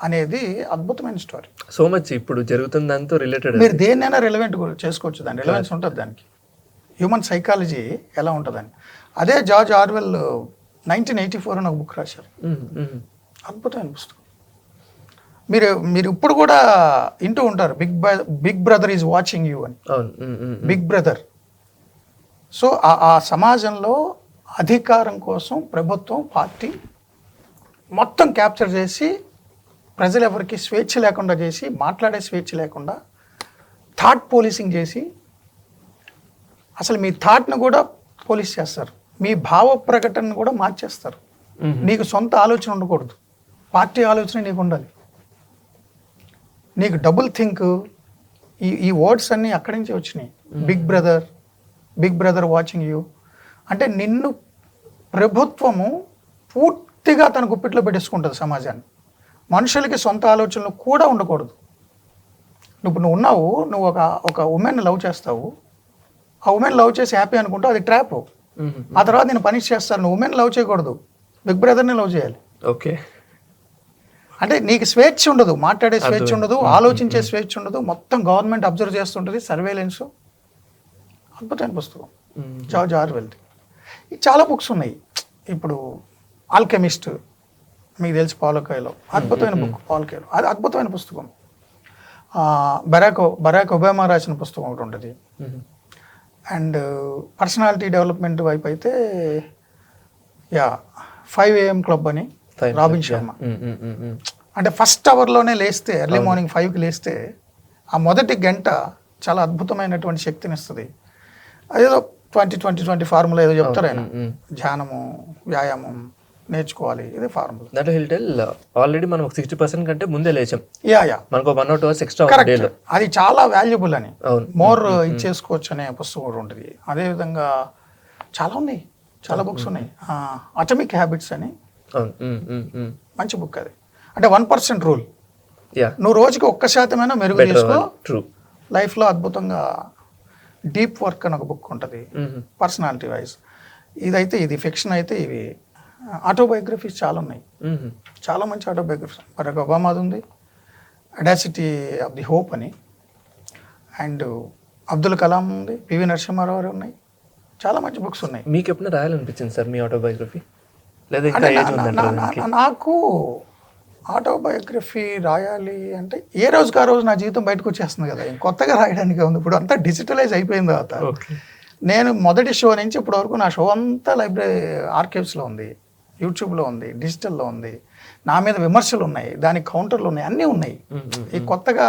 S2: అనేది అద్భుతమైన స్టోరీ.
S1: సో మచ్ ఇప్పుడు జరుగుతున్న దాంతో రిలేటెడ్.
S2: మీరు దేన్నైనా రిలవెంట్ చేసుకోవచ్చు, దాని రిలవెన్స్ ఉంటుంది దానికి. హ్యూమన్ సైకాలజీ ఎలా ఉంటుందని. అదే జార్జ్ ఆర్వెల్ 1984 అని ఒక బుక్ రాశారు, అద్భుతమైన పుస్తకం. మీరు ఇప్పుడు కూడా వింటూ ఉంటారు, big brother is watching you అని. Big brother. సో ఆ సమాజంలో అధికారం కోసం ప్రభుత్వం పార్టీ మొత్తం క్యాప్చర్ చేసి ప్రజలు ఎవరికి స్వేచ్ఛ లేకుండా చేసి, మాట్లాడే స్వేచ్ఛ లేకుండా థాట్ పోలీసింగ్ చేసి, అసలు మీ థాట్ను కూడా పోలీస్ చేస్తారు, మీ భావ ప్రకటనను కూడా మార్చేస్తారు. నీకు సొంత ఆలోచన ఉండకూడదు, పార్టీ ఆలోచన నీకు ఉండాలి. నీకు డబుల్ థింక్, ఈ వర్డ్స్ అన్నీ అక్కడి నుంచి వచ్చినాయి. బిగ్ బ్రదర్ వాచింగ్ యూ అంటే నిన్ను ప్రభుత్వము పూర్తిగా తన గుప్పిట్లో పెట్టేసుకుంటుంది సమాజాన్ని. మనుషులకి సొంత ఆలోచనలు కూడా ఉండకూడదు. నువ్వు ఉన్నావు, నువ్వు ఒక ఉమెన్ లవ్ చేస్తావు, ఆ ఉమెన్ లవ్ చేసి హ్యాపీ అనుకుంటావు, అది ట్రాప్. ఆ తర్వాత నేను పనిష్ చేస్తాను. నువ్వు ఉమెన్ లవ్ చేయకూడదు, బిగ్ బ్రదర్ని లవ్ చేయాలి.
S1: ఓకే.
S2: అంటే నీకు స్వేచ్ఛ ఉండదు, మాట్లాడే స్వేచ్ఛ ఉండదు, ఆలోచించే స్వేచ్ఛ ఉండదు, మొత్తం గవర్నమెంట్ అబ్జర్వ్ చేస్తుంటుంది, సర్వేలెన్స్. అద్భుతమైన పుస్తకం జార్జ్ ఆర్వెల్ది. చాలా బుక్స్ ఉన్నాయి. ఇప్పుడు ఆల్కెమిస్ట్ మీకు తెలిసి పాలకాయలో అద్భుతమైన బుక్, పాలకాయలో అది అద్భుతమైన పుస్తకం. బరాక్ ఒబామా రాసిన పుస్తకం ఒకటి ఉంటుంది. అండ్ పర్సనాలిటీ డెవలప్మెంట్ వైపు అయితే 5 AM క్లబ్ అని రాబిన్ శర్మ. అంటే ఫస్ట్ అవర్లోనే లేస్తే, ఎర్లీ మార్నింగ్ 5కి లేస్తే ఆ మొదటి గంట చాలా అద్భుతమైనటువంటి శక్తిని ఇస్తుంది. అదేదో 20-20-20 ఫార్ములా ఏదో చెప్తారు ఆయన. ధ్యానము, వ్యాయామం నేర్చుకోవాలి, ఇదే formula.
S1: That will tell already మనం 60% కంటే ముందే లేచాం. మనకు 1 or 2 hours ఎక్స్ట్రా
S2: కరెక్ట్. అది చాలా వాల్యుబుల్ అని, మోర్ ఇచ్చేసుకోవచ్చు అనే పుస్తకం కూడా ఉంటుంది. అదేవిధంగా చాలా ఉన్నాయి, చాలా బుక్స్ ఉన్నాయి. అటమిక్ హ్యాబిట్స్ అని మంచి బుక్ అది. అంటే 1% రూల్. నువ్వు రోజుకి 1% మెరుగు చేసుకో, లైఫ్లో అద్భుతంగా. డీప్ వర్క్ అని ఒక బుక్ ఉంటుంది పర్సనాలిటీ వైజ్. ఇదైతే ఇది ఫిక్షన్. అయితే ఇవి ఆటోబయోగ్రఫీస్ చాలా ఉన్నాయి, చాలా మంచి ఆటోబయోగ్రఫీస్. బరాక్ ఒబామాది ఉంది, అడాసిటీ ఆఫ్ ది హోప్ అని. అండ్ అబ్దుల్ కలాం ఉంది, పివి నరసింహారావు ఉన్నాయి. చాలా మంచి బుక్స్ ఉన్నాయి.
S1: మీకు ఎప్పుడైనా రాయాలనిపించింది సార్ మీ ఆటోబయోగ్రఫీ? లేదా
S2: నాకు ఆటోబయోగ్రఫీ రాయాలి అంటే ఏ రోజుకి ఆ రోజు నా జీవితం బయటకు వచ్చేస్తుంది కదా, కొత్తగా రాయడానికి ఉంది. ఇప్పుడు అంతా డిజిటలైజ్ అయిపోయిన తర్వాత నేను మొదటి షో నుంచి ఇప్పటి వరకు నా షో అంతా లైబ్రరీ ఆర్కైవ్స్లో ఉంది, యూట్యూబ్లో ఉంది, డిజిటల్లో ఉంది. నా మీద విమర్శలు ఉన్నాయి, దానికి కౌంటర్లు ఉన్నాయి, అన్నీ ఉన్నాయి. ఈ కొత్తగా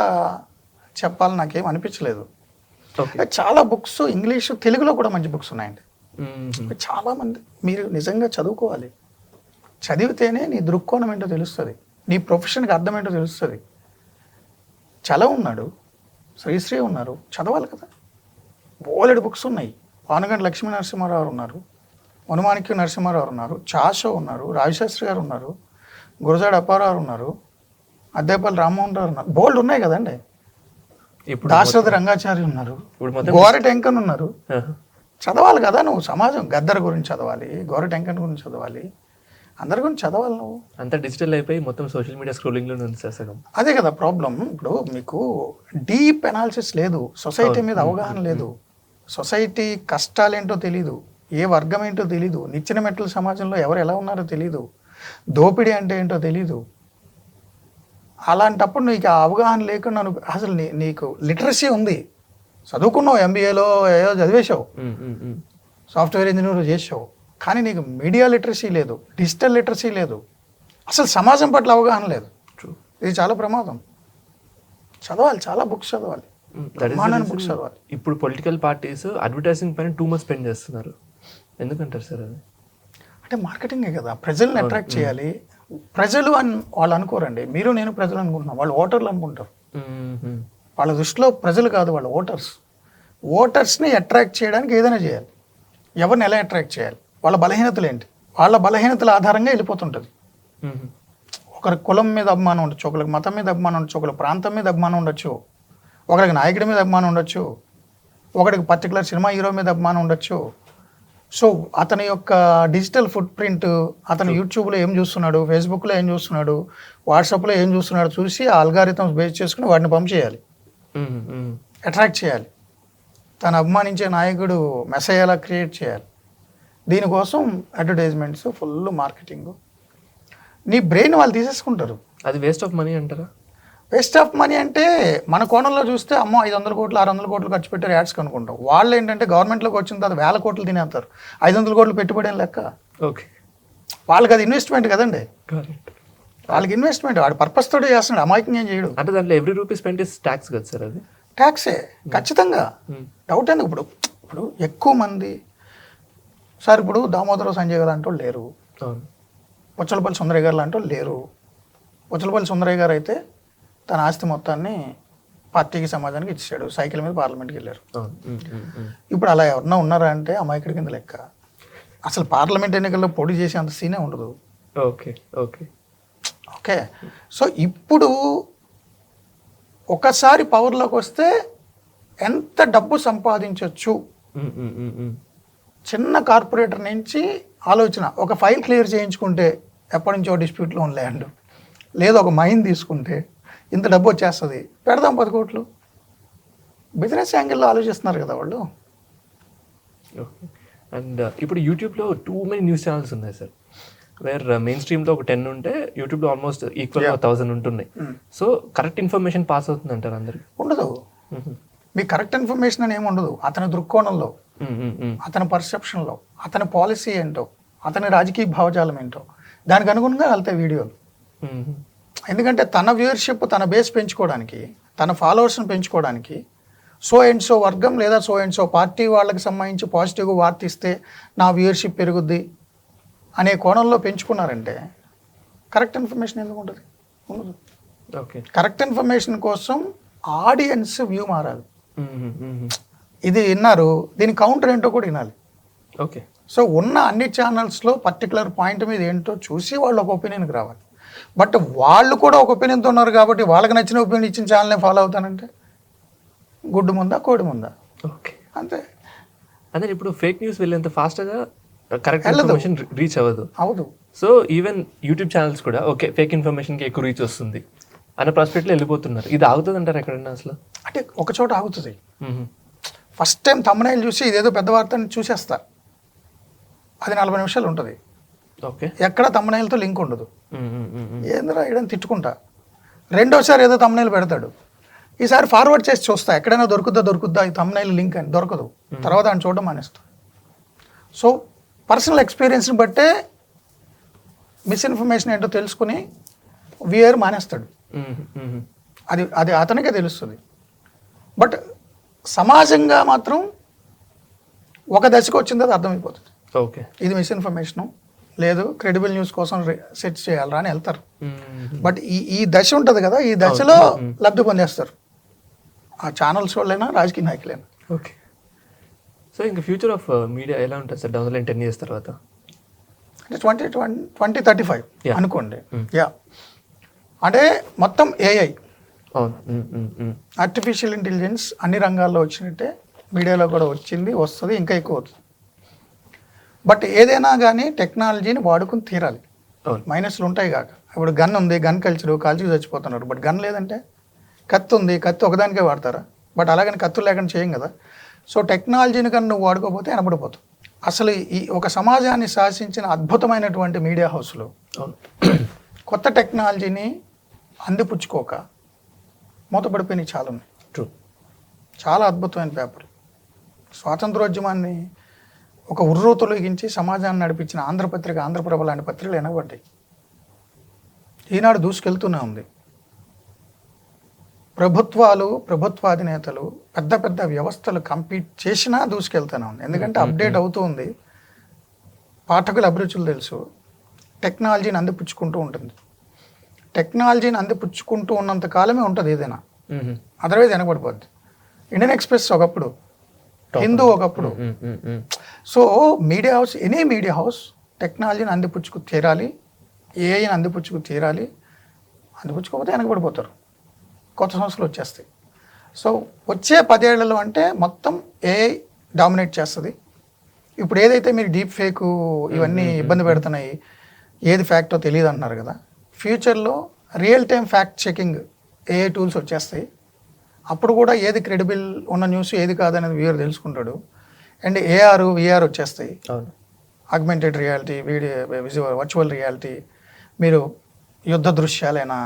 S2: చెప్పాలని నాకేం అనిపించలేదు. చాలా బుక్స్ ఇంగ్లీషు, తెలుగులో కూడా మంచి బుక్స్ ఉన్నాయండి. చాలామంది మీరు నిజంగా చదువుకోవాలి. చదివితేనే నీ దృక్కోణం ఏంటో తెలుస్తుంది, నీ ప్రొఫెషన్కి అర్థం ఏంటో తెలుస్తుంది. చలవ ఉన్నాడు, శ్రీశ్రీ ఉన్నారు, చదవాలి కదా. బోలెడు బుక్స్ ఉన్నాయి. పానుగంటి లక్ష్మీ నరసింహారావు ఉన్నారు, మునుమాణిక్య నరసింహారావు ఉన్నారు, చాషో ఉన్నారు, రాజశాస్త్రి గారు ఉన్నారు, గురజాడ అప్పారావు ఉన్నారు, అద్దేపల్లి రామ్మోహన్ రావు ఉన్నారు. బోల్డ్ ఉన్నాయి కదండి. దాశరథి రంగాచారి ఉన్నారు, గోరె టెంకన్ ఉన్నారు. చదవాలి కదా నువ్వు. సమాజం గద్దర్ గురించి చదవాలి, గోరె టెంకన్ గురించి చదవాలి, అందరి గురించి చదవాలి. నువ్వు
S1: అంతా డిజిటల్ అయిపోయి మొత్తం సోషల్ మీడియా స్క్రోలింగ్లో ఉంది సార్ సగం.
S2: అదే కదా ప్రాబ్లం. ఇప్పుడు మీకు డీప్ అనాలిసిస్ లేదు, సొసైటీ మీద అవగాహన లేదు, సొసైటీ కష్టాలేంటో తెలీదు, ఏ వర్గం ఏంటో తెలీదు, నిచ్చెన మెట్ల సమాజంలో ఎవరు ఎలా ఉన్నారో తెలీదు, దోపిడీ అంటే ఏంటో తెలీదు. అలాంటప్పుడు నీకు ఆ అవగాహన లేకుండా అసలు నీకు లిటరసీ ఉంది, చదువుకున్నావు, ఎంబీఏలో ఏదో చదివేశావు, సాఫ్ట్వేర్ ఇంజనీర్ చేసావు, కానీ నీకు మీడియా లిటరసీ లేదు, డిజిటల్ లిటరసీ లేదు, అసలు సమాజం పట్ల అవగాహన లేదు. ఇది చాలా ప్రమాదం. చదవాలి, చాలా బుక్స్ చదవాలి, బుక్స్ చదవాలి.
S1: ఇప్పుడు పొలిటికల్ పార్టీస్ అడ్వర్టైజింగ్ పైన టూ మచ్ స్పెండ్ చేస్తున్నారు. ఎందుకంటారు సార్ అది?
S2: అంటే మార్కెటింగే కదా, ప్రజల్ని అట్రాక్ట్ చేయాలి. ప్రజలు అని వాళ్ళు అనుకోరండి, మీరు నేను ప్రజలు అనుకుంటున్నాం, వాళ్ళు ఓటర్లు అనుకుంటారు. వాళ్ళ దృష్టిలో ప్రజలు కాదు, వాళ్ళు ఓటర్స్. ఓటర్స్ని అట్రాక్ట్ చేయడానికి ఏదైనా చేయాలి. ఎవరిని ఎలా అట్రాక్ట్ చేయాలి, వాళ్ళ బలహీనతలు ఏంటి, వాళ్ళ బలహీనతల ఆధారంగా వెళ్ళిపోతుంటుంది. ఒకరి కులం మీద అభిమానం ఉండొచ్చు, ఒకరికి మతం మీద అభిమానం ఉండొచ్చు, ఒకరికి ప్రాంతం మీద అభిమానం ఉండొచ్చు, ఒకరికి నాయకుడి మీద అభిమానం ఉండొచ్చు, ఒకరికి పర్టికులర్ సినిమా హీరో మీద అభిమానం ఉండొచ్చు. సో అతని యొక్క డిజిటల్ ఫుట్ ప్రింట్, అతను యూట్యూబ్లో ఏం చూస్తున్నాడు, ఫేస్బుక్లో ఏం చూస్తున్నాడు, వాట్సాప్లో ఏం చూస్తున్నాడు చూసి ఆ అల్గారిథమ్స్ బేస్ చేసుకుని వాటిని పంప్ చేయాలి, అట్రాక్ట్ చేయాలి. తను అభిమానించే నాయకుడు మెసేజ్ ఎలా క్రియేట్ చేయాలి. దీనికోసం అడ్వర్టైజ్మెంట్స్, ఫుల్ మార్కెటింగ్. నీ బ్రెయిన్ వాళ్ళు తీసేసుకుంటారు.
S1: అది వేస్ట్ ఆఫ్ మనీ అంటారా?
S2: వేస్ట్ ఆఫ్ మనీ అంటే మన కోణంలో చూస్తే అమ్మో 500 కోట్లు 600 కోట్లు ఖర్చు పెట్టారు యాడ్స్కి అనుకుంటాం. వాళ్ళు ఏంటంటే గవర్నమెంట్లోకి వచ్చిన తర్వాత 1000 కోట్లు తినేస్తారు. 500 కోట్లు పెట్టుబడి అని లెక్క.
S1: ఓకే,
S2: వాళ్ళకి అది ఇన్వెస్ట్మెంట్ కదండి. వాళ్ళకి ఇన్వెస్ట్మెంట్, వాడు పర్పస్ తోటే చేస్తున్నాడు, అమాయకంగా ఏం చేయడు.
S1: అంటే దాంట్లో every rupee spend is tax కదా సార్? అది
S2: ట్యాక్సే ఖచ్చితంగా. డౌట్ ఎందుకు? ఇప్పుడు ఎక్కువ మంది సార్, ఇప్పుడు దామోదర సంజయ్ గారు అంటూ లేరు, పుచ్చలపల్లి సుందరయ్య గారు అంటూ లేరు. పుచ్చలపల్లి సుందరయ్య గారు అయితే తన ఆస్తి మొత్తాన్ని పార్టీకి, సమాజానికి ఇచ్చాడు, సైకిల్ మీద పార్లమెంట్కి వెళ్ళారు. ఇప్పుడు అలా ఎవరన్నా ఉన్నారా అంటే అమాయకుడి కింద లెక్క. అసలు పార్లమెంట్ ఎన్నికల్లో పోటీ చేసే అంత సీనే ఉండదు.
S1: Okay okay
S2: okay. సో ఇప్పుడు ఒకసారి పవర్లోకి వస్తే ఎంత డబ్బు సంపాదించవచ్చు, చిన్న కార్పొరేటర్ నుంచి ఆలోచన, ఒక ఫైల్ క్లియర్ చేయించుకుంటే ఎప్పటి నుంచో డిస్ప్యూట్లో ఉన్న ల్యాండ్, లేదా ఒక మైన్ తీసుకుంటే ఇంత డబ్బు వచ్చేస్తుంది, పెడదాం 10 కోట్లు. బిజినెస్ యాంగిల్లో ఆలోచిస్తున్నారు కదా వాళ్ళు.
S1: ఓకే. అండ్ ఇప్పుడు యూట్యూబ్లో టూ మెనీ న్యూస్ ఛానల్స్ ఉన్నాయి సార్, వేర్ మెయిన్ స్ట్రీమ్లో ఒక 10 ఉంటే యూట్యూబ్లో ఆల్మోస్ట్ ఈక్వల్గా 1000 ఉంటున్నాయి. సో కరెక్ట్ ఇన్ఫర్మేషన్ పాస్ అవుతుంది అంటారు అందరికి?
S2: ఉండదు. మీకు కరెక్ట్ ఇన్ఫర్మేషన్ అని ఏమి ఉండదు. అతని దృక్కోణంలో, అతని పర్సెప్షన్లో, అతని పాలసీ ఏంటో, అతని రాజకీయ భావజాలం ఏంటో దానికి అనుగుణంగా వెళ్తాయి వీడియోలు. ఎందుకంటే తన వ్యూవర్షిప్, తన బేస్ పెంచుకోవడానికి, తన ఫాలోవర్స్ని పెంచుకోవడానికి సో అండ్ సో వర్గం లేదా సో అండ్ సో పార్టీ వాళ్ళకి సంబంధించి పాజిటివ్గా వార్త ఇస్తే నా వ్యూవర్షిప్ పెరుగుద్ది అనే కోణంలో పెంచుకున్నారంటే కరెక్ట్ ఇన్ఫర్మేషన్ ఎందుకు ఉంటుంది? ఉండదు.
S1: ఓకే.
S2: కరెక్ట్ ఇన్ఫర్మేషన్ కోసం ఆడియన్స్ వ్యూ మారాలి. ఇది విన్నారు, దీని కౌంటర్ ఏంటో కూడా వినాలి.
S1: ఓకే.
S2: సో ఉన్న అన్ని ఛానల్స్లో పర్టికులర్ పాయింట్ మీద ఏంటో చూసి వాళ్ళు ఒక ఒపీనియన్కి రావాలి. బట్ వాళ్ళు కూడా ఒక ఒపీనియన్తో ఉన్నారు కాబట్టి వాళ్ళకి నచ్చిన ఒపీనియన్ ఇచ్చిన ఛానల్ని ఫాలో అవుతానంటే గుడ్డు ముందా కోడి ముందా?
S1: ఓకే,
S2: అంతే.
S1: అంటే ఇప్పుడు ఫేక్ న్యూస్ వెళ్ళేంత ఫాస్ట్గా కరెక్ట్ ఇన్ఫర్మేషన్ రీచ్ అవ్వదు.
S2: అవును.
S1: సో ఈవెన్ యూట్యూబ్ ఛానల్స్ కూడా ఓకే ఫేక్ ఇన్ఫర్మేషన్కి ఎక్కువ రీచ్ వస్తుంది అన్న ప్రాస్పెక్ట్లో వెళ్ళిపోతున్నారు. ఇది ఆగుతుంది అంటారు ఎక్కడన్నా అసలు?
S2: అంటే ఒక చోట ఆగుతుంది. ఫస్ట్ టైం తమ్మునైలు చూసి ఇదేదో పెద్ద వార్తని చూసేస్తారు, అది 40 నిమిషాలు ఉంటుంది.
S1: ఓకే.
S2: ఎక్కడ తమ్మునైలతో లింక్ ఉండదు. ఏందిరా ఇడని తిట్టుకుంటా. రెండోసారి ఏదో తమ్మునైలు పెడతాడు, ఈసారి ఫార్వర్డ్ చేసి చూస్తా ఎక్కడైనా దొరుకుద్దా ఈ తమ్మునైలు లింక్ అని. దొరకదు. తర్వాత ఆయన చూడడం మానేస్తాం. సో పర్సనల్ ఎక్స్పీరియన్స్ని బట్టే మిస్ఇన్ఫర్మేషన్ ఏంటో తెలుసుకుని వ్యూయర్ మానేస్తాడు. అది అది అతనికే తెలుస్తుంది. బట్ సమాజంగా మాత్రం ఒక దశకు వచ్చింది అది అర్థమైపోతుంది.
S1: ఓకే,
S2: ఇది మిస్ఇన్ఫర్మేషను, లేదు క్రెడిబుల్ న్యూస్ కోసం సెర్చ్ చేయాలరా అని వెళ్తారు. బట్ ఈ దశ ఉంటుంది కదా, ఈ దశలో లబ్ధి పొందేస్తారు ఆ ఛానల్స్ వాళ్ళైనా రాజకీయ నాయకులైనా.
S1: ఓకే. సో ఇంకా ఫ్యూచర్ ఆఫ్ మీడియా ఎలా ఉంటుంది సార్ డౌన్ లైన్ 10 years తర్వాత?
S2: అంటే 2035 అనుకోండి. యా, అంటే మొత్తం ఏఐ, ఆర్టిఫిషియల్ ఇంటెలిజెన్స్ అన్ని రంగాల్లో వచ్చినట్టే మీడియాలో కూడా వచ్చింది, వస్తుంది, ఇంకా ఎక్కువ అవుతుంది. బట్ ఏదైనా కానీ టెక్నాలజీని వాడుకుని తీరాలి. మైనస్లు ఉంటాయి కాక. ఇప్పుడు గన్ ఉంది, గన్ కల్చరు, కాల్చి చచ్చిపోతున్నారు. బట్ గన్ లేదంటే, కత్తి ఉంది, కత్తి ఒకదానికే వాడతారా? బట్ అలాగని కత్తులు లేకుండా చేయం కదా. సో టెక్నాలజీని కన్నా నువ్వు వాడుకోకపోతే వెనబడిపోతావు. అసలు ఈ ఒక సమాజాన్ని శాసించిన అద్భుతమైనటువంటి మీడియా హౌస్లు
S1: అవును.
S2: కొత్త టెక్నాలజీని అందిపుచ్చుకోక మూతపడిపోయినవి చాలా ఉన్నాయి.
S1: ట్రూ.
S2: చాలా అద్భుతమైన పేపర్. స్వాతంత్రోద్యమాన్ని ఒక ఉర్రూతొలగించి సమాజాన్ని నడిపించిన ఆంధ్రపత్రిక, ఆంధ్రప్రభ లాంటి పత్రికలు వెనబడ్డాయి. ఈనాడు దూసుకెళ్తూనే ఉంది. ప్రభుత్వాలు, ప్రభుత్వాధినేతలు, పెద్ద పెద్ద వ్యవస్థలు కంపీట్ చేసినా దూసుకెళ్తూనే ఉంది. ఎందుకంటే అప్డేట్ అవుతూ ఉంది. పాఠకుల అభిరుచులు తెలుసు. టెక్నాలజీని అందిపుచ్చుకుంటూ ఉంటుంది. టెక్నాలజీని అందిపుచ్చుకుంటూ ఉన్నంత కాలమే ఉంటుంది ఏదైనా, అదర్వైజ్ వెనకబడిపోద్ది. ఇండియన్ ఎక్స్ప్రెస్ ఒకప్పుడు, హిందూ ఒకప్పుడు. So media house, any media house టెక్నాలజీని అందిపుచ్చుకు తీరాలి, ఏఐని అందిపుచ్చుకు తీరాలి. అందిపుచ్చుకోకపోతే వెనకబడిపోతారు. కొత్త సంస్థలు వచ్చేస్తాయి. సో వచ్చే 10 ఏళ్లలో అంటే మొత్తం ఏఐ డామినేట్ చేస్తుంది. ఇప్పుడు ఏదైతే మీరు డీప్ ఫేక్ ఇవన్నీ ఇబ్బంది పెడుతున్నాయి, ఏది ఫ్యాక్టో తెలియదు అంటున్నారు కదా, ఫ్యూచర్లో real time fact checking AI tools వచ్చేస్తాయి. అప్పుడు కూడా ఏది క్రెడిబుల్ ఉన్న న్యూస్ ఏది కాదనేది వ్యూయర్ తెలుసుకుంటాడు. అండ్ ఏఆర్, విఆర్ వచ్చేస్తాయి. ఆగ్మెంటెడ్ రియాలిటీ, వర్చువల్ రియాలిటీ, మీరు యుద్ధ దృశ్యాలైనా,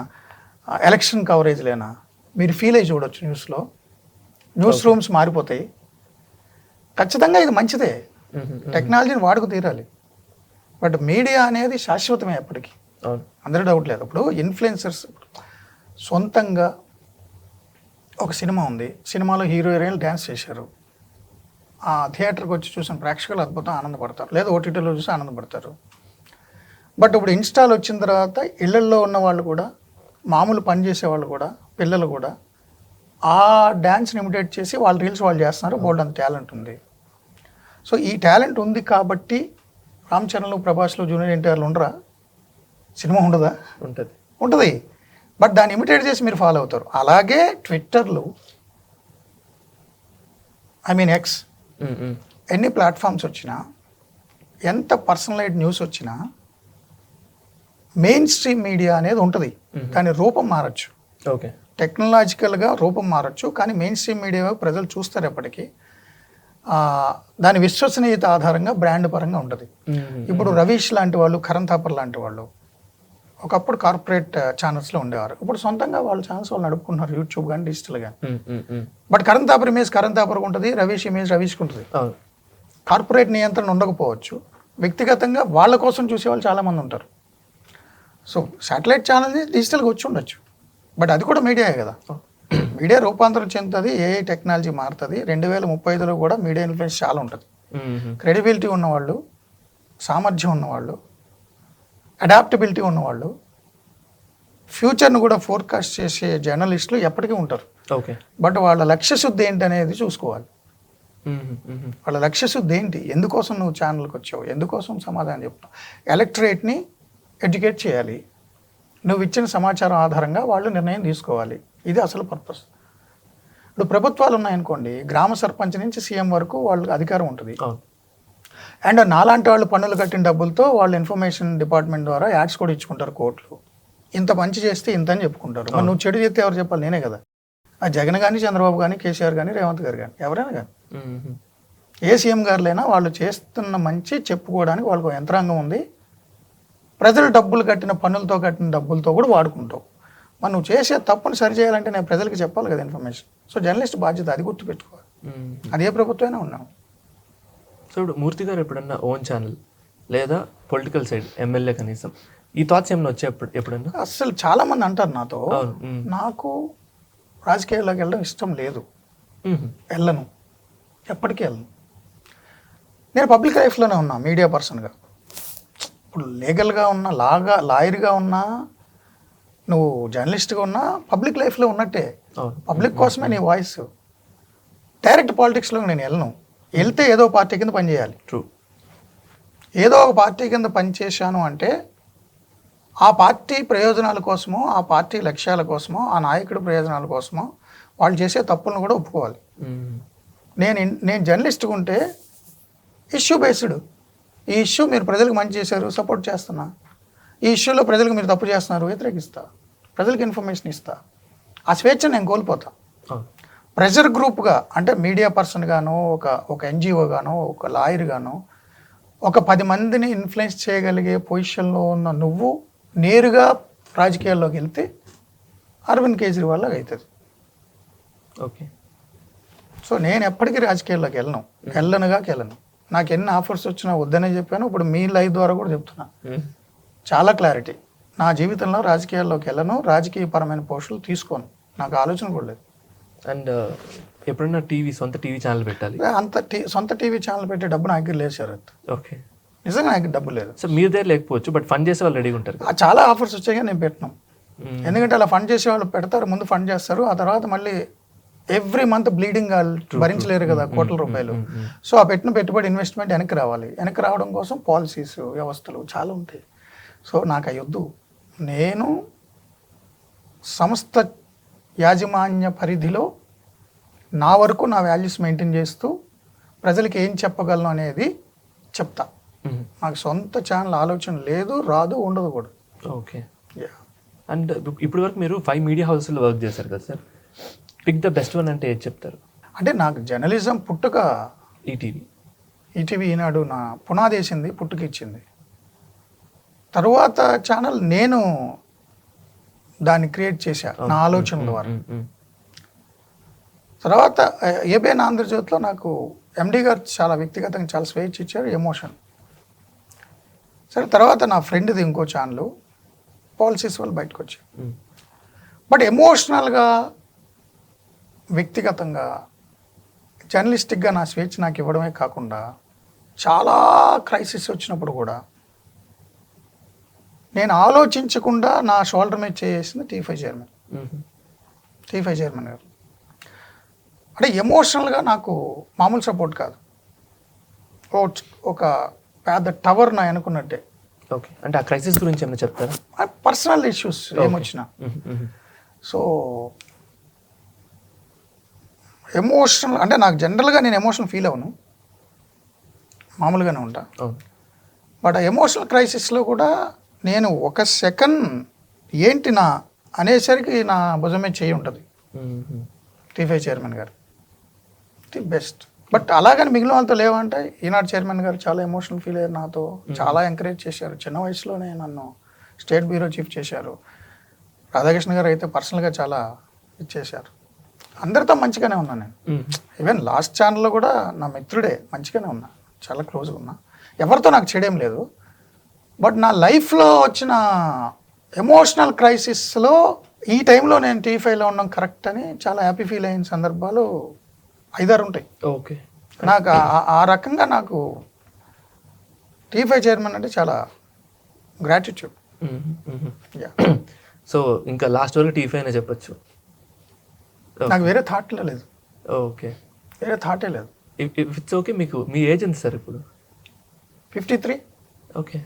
S2: ఎలక్షన్ కవరేజ్లైనా మీరు ఫీల్ అయ్యి చూడొచ్చు న్యూస్లో. న్యూస్ రూమ్స్ మారిపోతాయి. ఖచ్చితంగా ఇది మంచిదే, టెక్నాలజీని వాడుకు తీరాలి. బట్ మీడియా అనేది శాశ్వతమే ఎప్పటికీ, అందరూ డౌట్ లేదు. ఇప్పుడు ఇన్ఫ్లుయెన్సర్స్ సొంతంగా ఒక సినిమా ఉంది, సినిమాలో హీరో హీరోయిన్లు డ్యాన్స్ చేశారు, ఆ థియేటర్కి వచ్చి చూసిన ప్రేక్షకులు అద్భుతం ఆనందపడతారు, లేదా ఓటీటీలో చూసి ఆనందపడతారు. బట్ ఇప్పుడు ఇన్స్టాల్ వచ్చిన తర్వాత ఇళ్లల్లో ఉన్న వాళ్ళు కూడా, మామూలు పని చేసే వాళ్ళు కూడా, పిల్లలు కూడా ఆ డ్యాన్స్ని ఇమిటేట్ చేసి వాళ్ళ రీల్స్ వాళ్ళు చేస్తున్నారు. బోల్డ్ అంత టాలెంట్ ఉంది. సో ఈ టాలెంట్ ఉంది కాబట్టి రామ్ చరణ్లు, ప్రభాస్లు, జూనియర్ ఎన్టీఆర్లు ఉండరా? సినిమా ఉండదా? ఉంటుంది. బట్ దాన్ని ఇమిటేట్ చేసి మీరు ఫాలో అవుతారు. అలాగే ట్విట్టర్లు, ఎక్స్, ఎన్ని ప్లాట్ఫామ్స్ వచ్చినా, ఎంత పర్సనలైజ్డ్ న్యూస్ వచ్చినా మెయిన్ స్ట్రీమ్ మీడియా అనేది ఉంటుంది. దాని రూపం మారచ్చు, టెక్నాలజికల్గా రూపం మారచ్చు, కానీ మెయిన్ స్ట్రీమ్ మీడియా ప్రజలు చూస్తారు ఎప్పటికీ. దాని విశ్వసనీయత ఆధారంగా బ్రాండ్ పరంగా ఉంటుంది. ఇప్పుడు రవీష్ లాంటి వాళ్ళు, కరణ్ థాపర్ లాంటి వాళ్ళు ఒకప్పుడు కార్పొరేట్ ఛానల్స్లో ఉండేవారు. ఇప్పుడు సొంతంగా వాళ్ళ ఛానల్స్ వాళ్ళు నడుపుకుంటున్నారు, యూట్యూబ్ కానీ డిజిటల్ కానీ. బట్ కరణ్ థాపర్ ఇమేజ్ కరణ్ థాపర్కి ఉంటుంది, రవీష్ ఇమేజ్ రవీష్కి ఉంటుంది. కార్పొరేట్ నియంత్రణ ఉండకపోవచ్చు, వ్యక్తిగతంగా వాళ్ళ కోసం చూసేవాళ్ళు చాలామంది ఉంటారు. సో శాటిలైట్ ఛానల్ డిజిటల్గా వచ్చి ఉండొచ్చు, బట్ అది కూడా మీడియాయే కదా. మీడియా రూపాంతరం చెందుతుంది, ఏఐ టెక్నాలజీ మారుతుంది. 2035లో కూడా మీడియా ఇన్ఫ్లుయెన్స్ చాలా ఉంటుంది. క్రెడిబిలిటీ ఉన్నవాళ్ళు, సామర్థ్యం ఉన్నవాళ్ళు, అడాప్టబిలిటీ ఉన్నవాళ్ళు, ఫ్యూచర్ను కూడా ఫోర్కాస్ట్ చేసే జర్నలిస్టులు ఎప్పటికీ ఉంటారు. బట్ వాళ్ళ లక్ష్యశుద్ధి ఏంటి అనేది చూసుకోవాలి. వాళ్ళ లక్ష్యశుద్ధి ఏంటి, ఎందుకోసం నువ్వు ఛానల్కి వచ్చావు, ఎందుకోసం సమాధానం చెప్తావు. ఎలక్టరేట్ని ఎడ్యుకేట్ చేయాలి. నువ్వు ఇచ్చిన సమాచారం ఆధారంగా వాళ్ళు నిర్ణయం తీసుకోవాలి. ఇది అసలు పర్పస్. ఇప్పుడు ప్రభుత్వాలు ఉన్నాయనుకోండి, గ్రామ సర్పంచ్ నుంచి సీఎం వరకు వాళ్ళకి అధికారం ఉంటుంది. అండ్ నాలాంటి వాళ్ళు పన్నులు కట్టిన డబ్బులతో వాళ్ళు ఇన్ఫర్మేషన్ డిపార్ట్మెంట్ ద్వారా యాడ్స్ కూడా ఇచ్చుకుంటారు కోర్టులు. ఇంత మంచి చేస్తే ఇంత అని చెప్పుకుంటారు. మరి నువ్వు చెడు చేస్తే ఎవరు చెప్పాలి? నేనే కదా. ఆ జగన్ కానీ, చంద్రబాబు కానీ, కేసీఆర్ కానీ, రేవంత్ గారు కానీ, ఎవరైనా కానీ, ఏ సీఎం గారులైనా వాళ్ళు చేస్తున్న మంచి చెప్పుకోవడానికి వాళ్ళకు యంత్రాంగం ఉంది. ప్రజలు డబ్బులు కట్టిన, పన్నులతో కట్టిన డబ్బులతో కూడా వాడుకుంటావు. మరి నువ్వు చేసే తప్పును సరిచేయాలంటే నేను ప్రజలకు చెప్పాలి కదా ఇన్ఫర్మేషన్. సో జర్నలిస్ట్ బాధ్యత, అది గుర్తుపెట్టుకోవాలి. అది ఏ ప్రభుత్వమైనా ఉన్నాం.
S1: సో ఇప్పుడు మూర్తి గారు ఎప్పుడన్నా ఓన్ ఛానల్ లేదా పొలిటికల్ సైడ్ ఎమ్మెల్యే కనీసం ఈ థాట్స్ ఏమైనా వచ్చే ఎప్పుడన్నా?
S2: అసలు చాలామంది అంటారు నాతో, నాకు రాజకీయాల్లోకి వెళ్ళడం ఇష్టం లేదు, వెళ్ళను, ఎప్పటికీ వెళ్ళను. నేను పబ్లిక్ లైఫ్లోనే ఉన్నా, మీడియా పర్సన్గా. ఇప్పుడు లీగల్గా ఉన్నా, లాయర్గా ఉన్నా, నువ్వు జర్నలిస్ట్గా ఉన్నా, పబ్లిక్ లైఫ్లో ఉన్నట్టే. పబ్లిక్ కోసమే నీ వాయిస్. డైరెక్ట్ పాలిటిక్స్లో నేను వెళ్ళను. వెళ్తే ఏదో పార్టీ కింద పనిచేయాలి.
S1: ట్రూ.
S2: ఏదో ఒక పార్టీ కింద పనిచేశాను అంటే ఆ పార్టీ ప్రయోజనాల కోసమో, ఆ పార్టీ లక్ష్యాల కోసమో, ఆ నాయకుడి ప్రయోజనాల కోసమో వాళ్ళు చేసే తప్పులను కూడా ఒప్పుకోవాలి. నేను జర్నలిస్ట్గా ఉంటే ఇష్యూ బేస్డ్, ఈ ఇష్యూ మీరు ప్రజలకు మంచి చేశారు, సపోర్ట్ చేస్తున్నా. ఈ ఇష్యూలో ప్రజలకు మీరు తప్పు చేస్తున్నారు, వ్యతిరేకిస్తా. ప్రజలకు ఇన్ఫర్మేషన్ ఇస్తా. ఆ స్వేచ్ఛ నేను కోల్పోతా. ప్రెజర్ గ్రూప్గా అంటే మీడియా పర్సన్ గాను ఒక ఎన్జిఓ గాను ఒక లాయర్ గాను ఒక 10 మందిని ఇన్ఫ్లుయెన్స్ చేయగలిగే పొజిషన్లో ఉన్న నువ్వు నేరుగా రాజకీయాల్లోకి వెళ్తే అరవింద్ కేజ్రీవాల్ లాగా అవుతుంది.
S1: ఓకే.
S2: సో నేను ఎప్పటికీ రాజకీయాల్లోకి వెళ్ళను. నాకు ఎన్ని ఆఫర్స్ వచ్చినా వద్దనే చెప్పాను. ఇప్పుడు మీ లైవ్ ద్వారా కూడా చెప్తున్నా, చాలా క్లారిటీ. నా జీవితంలో రాజకీయాల్లోకి వెళ్ళను, రాజకీయపరమైన పోస్టులు తీసుకోను, నాకు ఆలోచన కూడా లేదు.
S1: అండ్ ఎప్పుడన్నా సొంత టీవీ ఛానల్ పెట్టాలి,
S2: సొంత టీవీ ఛానల్ పెట్టే డబ్బు నా దగ్గర లేదు శరత్.
S1: ఓకే.
S2: నిజంగా నాకు డబ్బు లేదు.
S1: సో మీ దగ్గర లేకపోవచ్చు, బట్ ఫండ్ చేసే వాళ్ళు రెడీగా ఉంటారు.
S2: చాలా ఆఫర్స్ వచ్చాయి కానీ నేను పెట్టినాం. ఎందుకంటే అలా ఫండ్ చేసే వాళ్ళు పెడతారు, ముందు ఫండ్ చేస్తారు, ఆ తర్వాత మళ్ళీ ఎవ్రీ మంత్ బ్లీడింగ్ భరించలేరు కదా కోట్ల రూపాయలు. సో ఆ పెట్టిన పెట్టుబడి ఇన్వెస్ట్మెంట్ వెనక్కి రావాలి. వెనక్కి రావడం కోసం పాలసీస్ వ్యవస్థలు చాలా ఉంటాయి. సో నాకు అయ్యొద్దు. నేను సంస్థ యాజమాన్య పరిధిలో నా వరకు నా వాల్యూస్ మెయింటైన్ చేస్తూ ప్రజలకి ఏం చెప్పగలను అనేది చెప్తా. నాకు సొంత ఛానల్ ఆలోచన లేదు, రాదు, ఉండదు కూడా.
S1: ఓకే. అండ్ ఇప్పటి వరకు మీరు 5 మీడియా హౌసెస్లో వర్క్ చేశారు కదా sir, pick the best one అంటే ఏది చెప్తారు?
S2: అంటే నాకు జర్నలిజం పుట్టుక ఈటీవీ ఈనాడు నా పునాది వేసింది, పుట్టుక ఇచ్చింది. తరువాత ఛానల్ నేను దాన్ని క్రియేట్ చేశా నా ఆలోచన ద్వారా. తర్వాత ఏబిఎన్ ఆంధ్రజ్యోతిలో నాకు ఎండి గారు చాలా వ్యక్తిగతంగా చాలా స్వేచ్ఛ ఇచ్చారు, ఎమోషన్. సరే తర్వాత నా ఫ్రెండ్ది ఇంకో ఛానల్ పాలసీస్ వాళ్ళు బయటకు వచ్చాయి. బట్ ఎమోషనల్గా వ్యక్తిగతంగా జర్నలిస్టిక్గా నా స్వేచ్ఛ నాకు ఇవ్వడమే కాకుండా చాలా క్రైసిస్ వచ్చినప్పుడు కూడా నేను ఆలోచించకుండా నా షోల్డర్ మీద చేసింది T5 చైర్మన్ గారు. అంటే ఎమోషనల్గా నాకు మామూలు సపోర్ట్ కాదు, ఒక పెద్ద టవర్ నా అనుకున్నట్టే.
S1: ఓకే. అంటే ఆ క్రైసిస్ గురించి ఏమైనా చెప్తారా?
S2: పర్సనల్ ఇష్యూస్ ఏమొచ్చినా. సో ఎమోషనల్ అంటే నాకు జనరల్గా నేను ఎమోషనల్ ఫీల్ అవ్వను, మామూలుగానే ఉంటా. బట్ ఆ ఎమోషనల్ క్రైసిస్లో కూడా నేను ఒక సెకండ్ ఏంటి నా అనేసరికి నా భుజమే చేయి ఉంటుంది. T5 చైర్మన్ గారు ది బెస్ట్. బట్ అలాగని మిగిలిన వాళ్ళతో లేవంటే ఈనాడు చైర్మన్ గారు చాలా ఎమోషనల్ ఫీల్ అయ్యారు, నాతో చాలా ఎంకరేజ్ చేశారు. చిన్న వయసులోనే నన్ను స్టేట్ బ్యూరో చీఫ్ చేశారు. రాధాకృష్ణ గారు అయితే పర్సనల్గా చాలా ఇచ్చేశారు. అందరితో మంచిగానే ఉన్నాను నేను. ఈవెన్ లాస్ట్ ఛానల్లో కూడా నా మిత్రుడే, మంచిగానే ఉన్నా, చాలా క్లోజ్గా ఉన్నా, ఎవరితో నాకు చెడేం లేదు. బట్ నా లైఫ్లో వచ్చిన ఎమోషనల్ క్రైసిస్లో ఈ టైంలో నేను T5లో ఉండడం కరెక్ట్ అని చాలా హ్యాపీ ఫీల్ అయిన సందర్భాలు 5-6 ఉంటాయి.
S1: ఓకే.
S2: నాకు ఆ రకంగా నాకు T5 చైర్మన్ అంటే చాలా గ్రాటిట్యూడ్.
S1: సో ఇంకా లాస్ట్ వరకు T5 అనే చెప్పచ్చు.
S2: నాకు వేరే థాట్లో లేదు.
S1: ఓకే.
S2: వేరే థాటే లేదు.
S1: It's okay. మీకు మీ ఏజ్ ఎంత సార్ ఇప్పుడు?
S2: 53.
S1: ఓకే.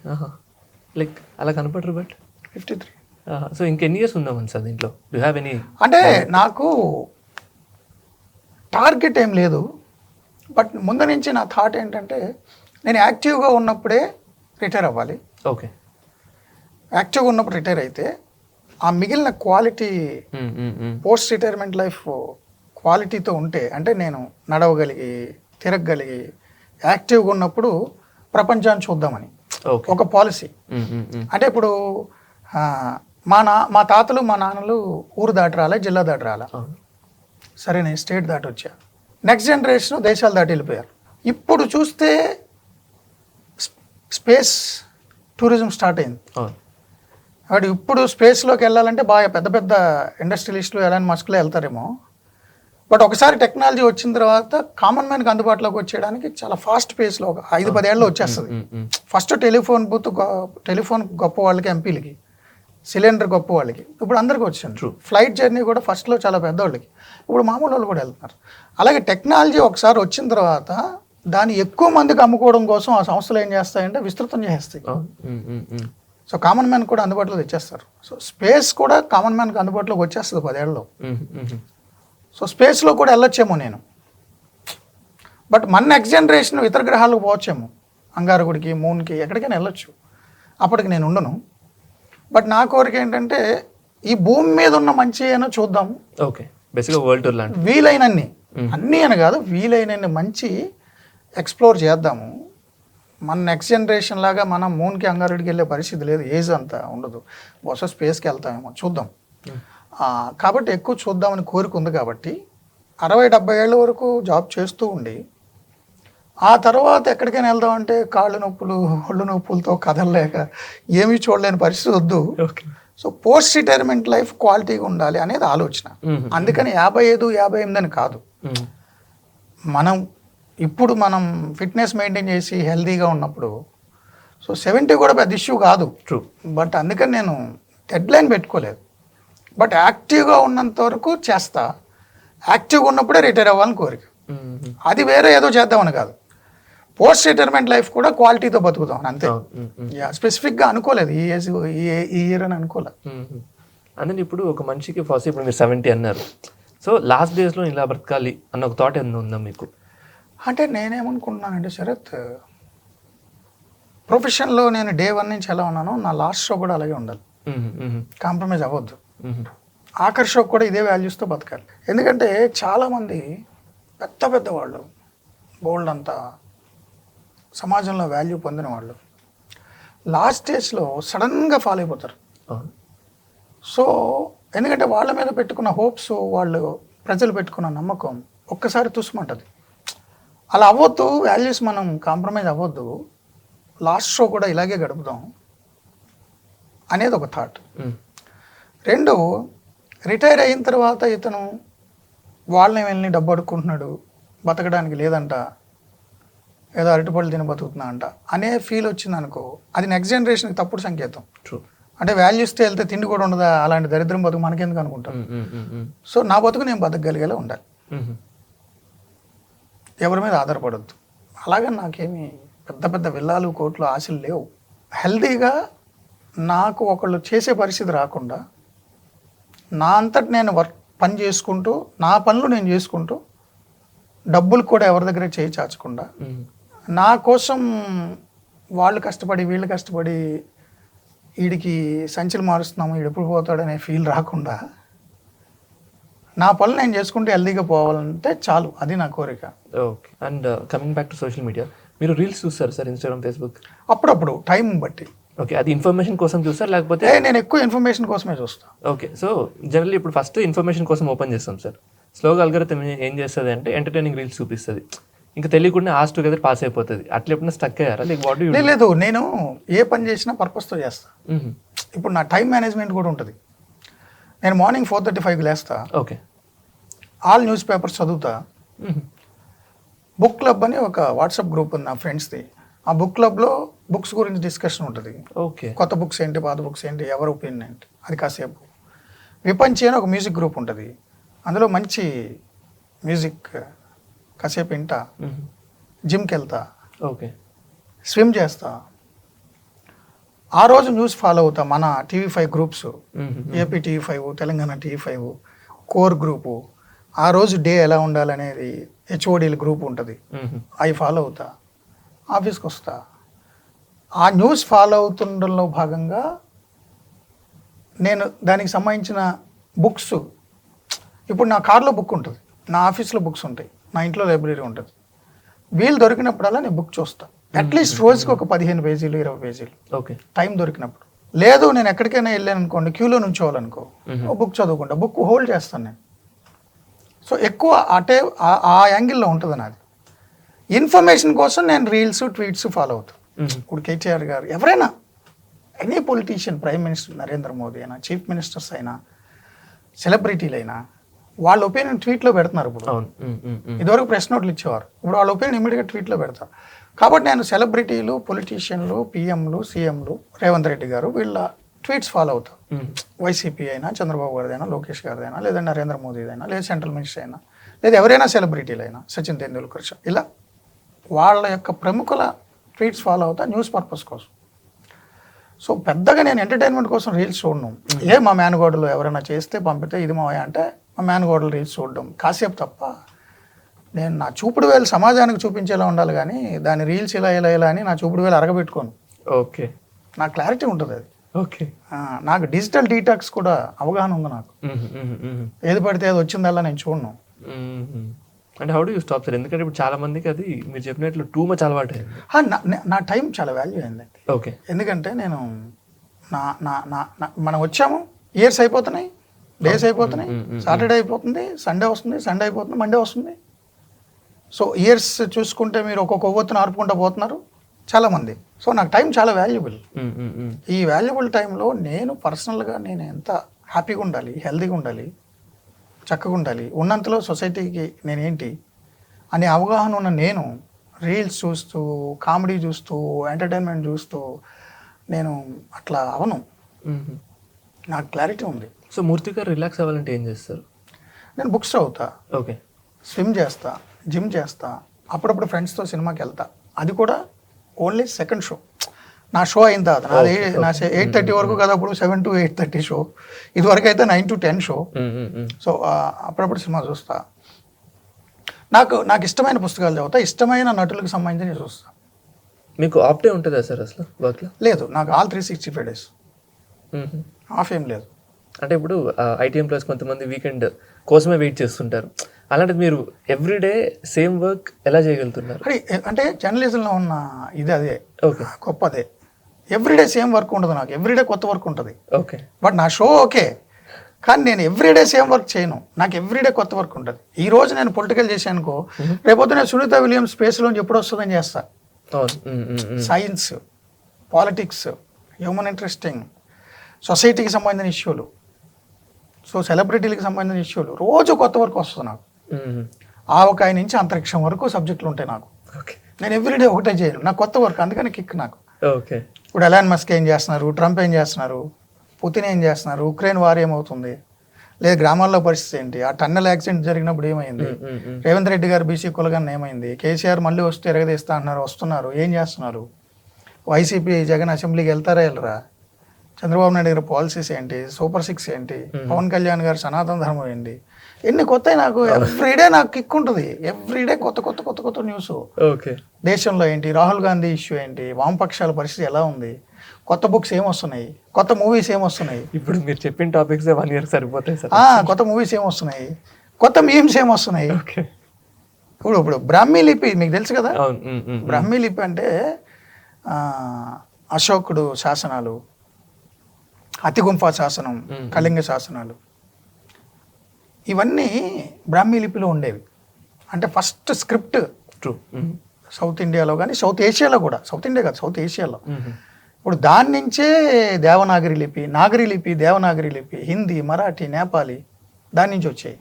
S1: లైక్ అలా కనపడరు, బట్
S2: 53.
S1: సో ఇంకెన్ని ఇయర్స్ ఉందామని సార్ దీంట్లో? Do have any?
S2: అంటే నాకు టార్గెట్ ఏం లేదు, బట్ ముందు నుంచి నా థాట్ ఏంటంటే నేను యాక్టివ్గా ఉన్నప్పుడే రిటైర్ అవ్వాలి.
S1: ఓకే.
S2: యాక్టివ్గా ఉన్నప్పుడు రిటైర్ అయితే ఆ మిగిలిన క్వాలిటీ పోస్ట్ రిటైర్మెంట్ లైఫ్ క్వాలిటీతో ఉంటే, అంటే నేను నడవగలిగి తిరగగలిగి యాక్టివ్గా ఉన్నప్పుడు ప్రపంచాన్ని చూద్దామని ఒక పాలసీ. అంటే ఇప్పుడు మా తాతలు మా నాన్నలు ఊరు దాటి రాలే, జిల్లా దాటి రాలే, సరే నేను స్టేట్ దాటి వచ్చా. నెక్స్ట్ జనరేషన్ దేశాలు దాటి వెళ్ళిపోయారు. ఇప్పుడు చూస్తే స్పేస్ టూరిజం స్టార్ట్ అయింది. కాబట్టి ఇప్పుడు స్పేస్లోకి వెళ్ళాలంటే బాగా పెద్ద పెద్ద ఇండస్ట్రియలిస్టులు ఎలాంటి మస్కులు వెళ్తారేమో. బట్ ఒకసారి టెక్నాలజీ వచ్చిన తర్వాత కామన్ మ్యాన్కి అందుబాటులోకి వచ్చేయడానికి చాలా ఫాస్ట్ పేస్లో ఒక 5-10 ఏళ్ళలో వచ్చేస్తుంది. ఫస్ట్ టెలిఫోన్ గొప్ప వాళ్ళకి, ఎంపీలకి, సిలిండర్ గొప్ప వాళ్ళకి, ఇప్పుడు అందరికీ వచ్చింది. ఫ్లైట్ జర్నీ కూడా ఫస్ట్లో చాలా పెద్దవాళ్ళకి, ఇప్పుడు మామూలు వాళ్ళు కూడా వెళ్తున్నారు. అలాగే టెక్నాలజీ ఒకసారి వచ్చిన తర్వాత దాన్ని ఎక్కువ మందికి అమ్ముకోవడం కోసం ఆ సంస్థలు ఏం చేస్తాయంటే విస్తృతం చేస్తాయి. సో కామన్ మ్యాన్ కూడా అందుబాటులో తెచ్చేస్తారు. సో స్పేస్ కూడా కామన్ మ్యాన్కి అందుబాటులోకి వచ్చేస్తుంది 10 ఏళ్ళలో. సో స్పేస్లో కూడా వెళ్ళొచ్చేమో నేను. బట్ మన నెక్స్ట్ జనరేషన్ ఇతర గ్రహాలకు పోవచ్చేమో, అంగారకుడికి, మూన్కి, ఎక్కడికైనా వెళ్ళొచ్చు. అప్పటికి నేను ఉండను. బట్ నా కోరిక ఏంటంటే ఈ భూమి మీద ఉన్న మంచి అయినా చూద్దాము.
S1: ఓకే. బేసిక్గా వరల్డ్ టూర్ లాంటి.
S2: వీలైనన్ని, అన్నీ అని కాదు, వీలైనన్ని మంచి ఎక్స్ప్లోర్ చేద్దాము. మన నెక్స్ట్ జనరేషన్ లాగా మనం మూన్కి అంగారెడ్డికి వెళ్ళే పరిస్థితి లేదు, ఏజ్ అంతా ఉండదు, బహుశా స్పేస్కి వెళ్తామేమో చూద్దాం. కాబట్టి ఎక్కువ చూద్దామని కోరిక ఉంది. కాబట్టి 60-70 ఏళ్ళ వరకు జాబ్ చేస్తూ ఉండి ఆ తర్వాత ఎక్కడికైనా వెళ్దామంటే కాళ్ళు నొప్పులు ఒళ్ళు నొప్పులతో కదలలేక ఏమీ చూడలేని పరిస్థితి వద్దు. సో పోస్ట్ రిటైర్మెంట్ లైఫ్ క్వాలిటీగా ఉండాలి అనేది ఆలోచన. అందుకని 55-58 అని కాదు, మనం ఫిట్నెస్ మెయింటైన్ చేసి హెల్తీగా ఉన్నప్పుడు సో 70 కూడా పెద్ద ఇష్యూ కాదు. బట్ అందుకని నేను డెడ్ లైన్ పెట్టుకోలేదు. బట్ యాక్టివ్గా ఉన్నంత వరకు చేస్తా, యాక్టివ్గా ఉన్నప్పుడే రిటైర్ అవ్వాలని కోరిక. అది వేరే ఏదో చేద్దామని కాదు, పోస్ట్ రిటైర్మెంట్ లైఫ్ కూడా క్వాలిటీతో బతుకుతాం అంతే. స్పెసిఫిక్గా అనుకోలేదు ఈ ఏజ్ ఈ ఇయర్ అని అనుకోలేదు.
S1: అందుకని ఇప్పుడు ఒక మనిషికి ఫస్ట్ ఇప్పుడు మీరు 70 అన్నారు, సో లాస్ట్ డేస్లో ఇలా బ్రతకాలి అన్న ఒక థాట్ ఏమైనా ఉందా మీకు?
S2: అంటే నేనేమనుకుంటున్నానంటే శరత్, ప్రొఫెషన్లో నేను డే 1 నుంచి ఎలా ఉన్నానో నా లాస్ట్ షో కూడా అలాగే ఉండాలి, కాంప్రమైజ్ అవ్వద్దు. ఆఖరి షో కూడా ఇదే వాల్యూస్తో బతకాలి. ఎందుకంటే చాలామంది పెద్ద వాళ్ళు, బోల్డ్ అంతా సమాజంలో వాల్యూ పొందిన వాళ్ళు లాస్ట్ స్టేజ్లో సడన్గా ఫాలో అయిపోతారు. సో ఎందుకంటే వాళ్ళ మీద పెట్టుకున్న హోప్స్, వాళ్ళు ప్రజలు పెట్టుకున్న నమ్మకం ఒక్కసారి తుస్సుమంటది. అలా అవ్వద్దు, వాల్యూస్ మనం కాంప్రమైజ్ అవ్వద్దు, లాస్ట్ షో కూడా ఇలాగే గడుపుదాం అనేది ఒక థాట్. 2, రిటైర్ అయిన తర్వాత ఇతను వాళ్ళని వెళ్ళి డబ్బు అడుక్కుంటున్నాడు, బతకడానికి లేదంట, ఏదో అరటిపళ్ళు తిని బతుకుతున్నా అంట అనే ఫీల్ వచ్చింది అనుకో, అది నెక్స్ట్ జనరేషన్కి తప్పుడు సంకేతం. అంటే వాల్యూస్తో వెళ్తే తిండి కూడా ఉండదా, అలాంటి దరిద్రం బతుకు మనకెందుకు అనుకుంటాం. సో నా బతుకు నేను బతకగలిగేలా ఉండాలి, ఎవరి మీద ఆధారపడద్దు. అలాగే నాకేమి పెద్ద విల్లాలు కోట్లు ఆశలు లేవు. హెల్తీగా నాకు ఒకళ్ళు చేసే పరిస్థితి రాకుండా నా అంతటి నేను పని చేసుకుంటూ, నా పనులు నేను చేసుకుంటూ, డబ్బులు కూడా ఎవరి దగ్గర చేయి చాచకుండా, నా కోసం వాళ్ళు కష్టపడి వీళ్ళు కష్టపడి వీడికి సంచులు మారుస్తున్నాము, వీడు ఎప్పుడు పోతాడనే ఫీల్ రాకుండా నా పనులు నేను చేసుకుంటూ హెల్దీగా పోవాలంటే చాలు, అది నా కోరిక.
S1: Okay. And coming back to social media, మీరు రీల్స్ చూస్తారు సార్ ఇన్స్టాగ్రామ్, ఫేస్బుక్?
S2: అప్పుడప్పుడు టైం బట్టి.
S1: ఓకే, అది ఇన్ఫర్మేషన్ కోసం చూస్తారు లేకపోతే?
S2: నేను ఎక్కువ ఇన్ఫర్మేషన్ కోసమే చూస్తాను.
S1: ఓకే, సో జనరల్లీ ఇప్పుడు ఫస్ట్ ఇన్ఫర్మేషన్ కోసం ఓపెన్ చేస్తాం సార్, స్లోగా అల్గోరిథం ఏం చేస్తుంది అంటే ఎంటర్టైనింగ్ రీల్స్ చూపిస్తుంది, ఇంకా తెలియకుండా ఆస్ టుగెదర్ పాస్ అయిపోతుంది. అట్లా ఎప్పుడైనా స్టక్ అయ్యారా? Like what you?
S2: లేదు, నేను ఏ పని చేసినా పర్పస్తో చేస్తాను. ఇప్పుడు నా టైం మేనేజ్మెంట్ కూడా ఉంటుంది. నేను మార్నింగ్ 4:35కి లేస్తా.
S1: ఓకే.
S2: ఆల్ న్యూస్ పేపర్స్ చదువుతా. బుక్ క్లబ్ అని ఒక వాట్సాప్ గ్రూప్ ఉంది నా ఫ్రెండ్స్ది. ఆ బుక్ క్లబ్లో బుక్స్ గురించి డిస్కషన్ ఉంటుంది.
S1: ఓకే.
S2: కొత్త బుక్స్ ఏంటి, పాత బుక్స్ ఏంటి, ఎవరి ఒపీనియన్ ఏంటి, అది కాసేపు. విపంచి అని ఒక మ్యూజిక్ గ్రూప్ ఉంటుంది, అందులో మంచి మ్యూజిక్ కాసేపు వింటా. జిమ్కి వెళ్తా.
S1: ఓకే.
S2: స్విమ్ చేస్తా. ఆ రోజు న్యూస్ ఫాలో అవుతా. మన TV5 groups, AP TV5, Telangana TV5, core group, ఆ రోజు డే ఎలా ఉండాలనేది HODల గ్రూప్ ఉంటుంది, అవి ఫాలో అవుతా. ఆఫీస్కి వస్తా. ఆ న్యూస్ ఫాలో అవుతుండడంలో భాగంగా నేను దానికి సంబంధించిన బుక్స్, ఇప్పుడు నా కార్లో బుక్ ఉంటుంది, నా ఆఫీస్లో బుక్స్ ఉంటాయి, నా ఇంట్లో లైబ్రరీ ఉంటుంది. వీలు దొరికినప్పుడల్లా నేను బుక్ చూస్తాను. అట్లీస్ట్ రోజుకి ఒక 15 పేజీలు 20 పేజీలు.
S1: ఓకే. టైం
S2: టైం దొరికినప్పుడు. లేదు నేను ఎక్కడికైనా వెళ్ళాను అనుకోండి, క్యూలో నుంచోవాలనుకో, బుక్ చదువుకుంటా, బుక్ హోల్డ్ చేస్తాను నేను. సో ఎక్కువ ఆ యాంగిల్లో ఉంటుంది నాది. ఇన్ఫర్మేషన్ కోసం నేను రీల్స్, ట్వీట్స్ ఫాలో అవుతాను. ఇప్పుడు కేటీఆర్ గారు, ఎవరైనా, any politician, prime minister Narendra Modi అయినా, చీఫ్ మినిస్టర్స్ అయినా, సెలబ్రిటీలైనా, వాళ్ళ ఒపీనియన్ ట్వీట్లో పెడుతున్నారు. ఇప్పుడు ఇదివరకు ప్రెస్ నోట్లు ఇచ్చేవారు, ఇప్పుడు వాళ్ళ ఒపీనియన్ ఇమీడియట్గా ట్వీట్లో పెడతారు. కాబట్టి నేను సెలబ్రిటీలు, పొలిటీషియన్లు, PMలు, CMలు, రేవంత్ రెడ్డి గారు, వీళ్ళ ట్వీట్స్ ఫాలో అవుతాం. వైసీపీ అయినా, చంద్రబాబు గారిదైనా, లోకేష్ గారిదైనా, లేదా నరేంద్ర మోదీదైనా, లేదా సెంట్రల్ మినిస్టర్ అయినా, లేదా ఎవరైనా సెలబ్రిటీలైనా, సచిన్ తెండూల్కర్, ఇలా వాళ్ళ యొక్క ప్రముఖుల ట్వీట్స్ ఫాలో అవుతా న్యూస్ పర్పస్ కోసం. సో పెద్దగా నేను ఎంటర్టైన్మెంట్ కోసం రీల్స్ చూడను. మా మేనగోడలు ఎవరైనా చేస్తే పంపితే ఇది మా అంటే మా మేనగోడలు రీల్స్ చూడడం కాసేపు తప్ప, నేను నా చూపుడు వేలు సమాజానికి చూపించేలా ఉండాలి కానీ దాని రీల్స్ ఇలా అని నా చూపుడు వేలు అరగబెట్టుకోను.
S1: ఓకే.
S2: నా క్లారిటీ ఉంటుంది అది.
S1: ఓకే.
S2: నాకు డిజిటల్ డీటాక్స్ కూడా అవగాహన ఉంది నాకు. ఏది పడితే అది వచ్చిందల్లా నేను చూడను.
S1: అంటే how do you stop sir? ఎందుకంటే ఇప్పుడు చాలా మందికి అది మీరు చెప్పినట్లు టూ మచ్ అలవాటు అయింది.
S2: నా టైం చాలా వాల్యూ అయిందండి.
S1: ఓకే.
S2: ఎందుకంటే నేను మనం వచ్చాము, ఇయర్స్ అయిపోతున్నాయి, డేస్ అయిపోతున్నాయి, సాటర్డే అయిపోతుంది, సండే వస్తుంది, సండే అయిపోతుంది, మండే వస్తుంది. సో ఇయర్స్ చూసుకుంటే మీరు ఒక్కొక్క కొవ్వొత్తున ఆర్పుకుంటూ పోతున్నారు చాలామంది. సో నాకు టైం చాలా వాల్యుబుల్. ఈ వాల్యుబుల్ టైంలో నేను పర్సనల్గా నేను ఎంత హ్యాపీగా ఉండాలి, హెల్తీగా ఉండాలి, చక్కగా ఉండాలి, ఉన్నంతలో సొసైటీకి నేనేంటి అనే అవగాహన ఉన్న నేను రీల్స్ చూస్తూ, కామెడీ చూస్తూ, ఎంటర్టైన్మెంట్ చూస్తూ నేను అట్లా అవను. నాకు క్లారిటీ ఉంది.
S1: సో మూర్తి గారు రిలాక్స్ అవ్వాలంటే ఏం చేస్తారు?
S2: నేను బుక్స్ చదువుతా,
S1: ఓకే,
S2: స్విమ్ చేస్తా, జిమ్ చేస్తా, అప్పుడప్పుడు ఫ్రెండ్స్తో సినిమాకి వెళ్తా. అది కూడా ఓన్లీ సెకండ్ షో. నా షో అయిన తర్వాత నా 8:30 వరకు కదా, అప్పుడు 7 to 8:30 షో. ఇదివరకు అయితే 9 to 10 షో. సో అప్పుడప్పుడు సినిమా చూస్తా. నాకు ఇష్టమైన పుస్తకాలు చదువుతా, ఇష్టమైన నటులకు సంబంధించి చూస్తా.
S1: మీకు ఆఫ్ డే ఉంటుందా సార్ అసలు వర్క్లో?
S2: లేదు, నాకు ఆల్ 365 days, ఆఫ్ ఏం లేదు.
S1: అంటే ఇప్పుడు ఐటీ ఎంప్లాయీస్ కొంతమంది వీకెండ్ కోసమే వెయిట్ చేస్తుంటారు. అలాంటిది మీరు ఎవ్రీడే సేమ్ వర్క్ ఎలా చేయగలుగుతున్నారు?
S2: అంటే జర్నలిజంలో ఉన్న ఇది అదే
S1: ఓకే,
S2: గొప్పదే. ఎవ్రీడే సేమ్ వర్క్ ఉండదు నాకు, ఎవ్రీడే కొత్త వర్క్ ఉంటుంది.
S1: ఓకే,
S2: బట్ నా షో ఓకే, కానీ నేను ఎవ్రీడే సేమ్ వర్క్ చేయను. నాకు ఎవ్రీడే కొత్త వర్క్ ఉంటుంది. ఈ రోజు నేను పొలిటికల్ చేశాను అనుకో, రేపొద్దు నేను సునీత విలియమ్స్ స్పేస్లోంచి ఎప్పుడు వస్తుందని చేస్తా. సైన్స్, పాలిటిక్స్, హ్యూమన్ ఇంట్రెస్టింగ్, సొసైటీకి సంబంధించిన ఇష్యూలు, సో సెలబ్రిటీలకు సంబంధించిన ఇష్యూలు, రోజు కొత్త వర్క్ వస్తుంది నాకు. ఆవకాయ నుంచి అంతరిక్షం వరకు సబ్జెక్టులు ఉంటాయి నాకు. నేను ఎవ్రీడే ఒకటే చేయను, నాకు కొత్త వర్క్, అందుకని కిక్ నాకు.
S1: ఓకే.
S2: ఇప్పుడు ఎలాన్ మస్క్ ఏం చేస్తున్నారు, ట్రంప్ ఏం చేస్తున్నారు, పుతిన్ ఏం చేస్తున్నారు, ఉక్రెయిన్ వార్ ఏమవుతుంది, లేదా గ్రామాల్లో పరిస్థితి ఏంటి, ఆ టన్నెల్ యాక్సిడెంట్ జరిగినప్పుడు ఏమైంది, రేవంత్ రెడ్డి గారు బీసీ కులగన్న ఏమైంది, కేసీఆర్ మళ్ళీ వస్తే ఎరగదీస్తా అంటున్నారు, వస్తున్నారు, ఏం చేస్తున్నారు, వైసీపీ జగన్ అసెంబ్లీకి వెళ్తారా వెళ్ళరా, చంద్రబాబు నాయుడు గారి పాలసీస్ ఏంటి, సూపర్ 6 ఏంటి, పవన్ కళ్యాణ్ గారు సనాతన ధర్మం ఏంటి, ఎన్ని కొత్త నాకు ఎవ్రీడే నాకు కిక్ ఉంటుంది. ఎవ్రీడే కొత్త కొత్త కొత్త కొత్త న్యూస్.
S1: ఓకే. దేశంలో
S2: ఏంటి, రాహుల్ గాంధీ ఇష్యూ ఏంటి, వామపక్షాల పరిస్థితి ఎలా ఉంది, కొత్త బుక్స్ ఏమొస్తున్నాయి, కొత్త మూవీస్ ఏమొస్తున్నాయి.
S1: ఇప్పుడు మీరు చెప్పిన టాపిక్స్ 1 year సరిపోతాయి సార్.
S2: కొత్త మూవీస్ ఏమొస్తున్నాయి, కొత్త మీమ్స్ ఏమొస్తున్నాయి. ఇప్పుడు బ్రాహ్మీ లిపి మీకు తెలుసు కదా. బ్రాహ్మీ లిపి అంటే అశోకుడు శాసనాలు, అతిగుంఫా శాసనం, కళింగ శాసనాలు, ఇవన్నీ బ్రాహ్మీ లిపిలో ఉండేవి. అంటే ఫస్ట్ స్క్రిప్ట్ సౌత్ ఇండియాలో కానీ సౌత్ ఏషియాలో కూడా, సౌత్ ఇండియా కాదు సౌత్ ఏషియాలో. ఇప్పుడు దాని నుంచే దేవనాగరి లిపి, నాగరి లిపి, దేవనాగరి లిపి, హిందీ, మరాఠీ, నేపాలీ దాని నుంచి వచ్చాయి,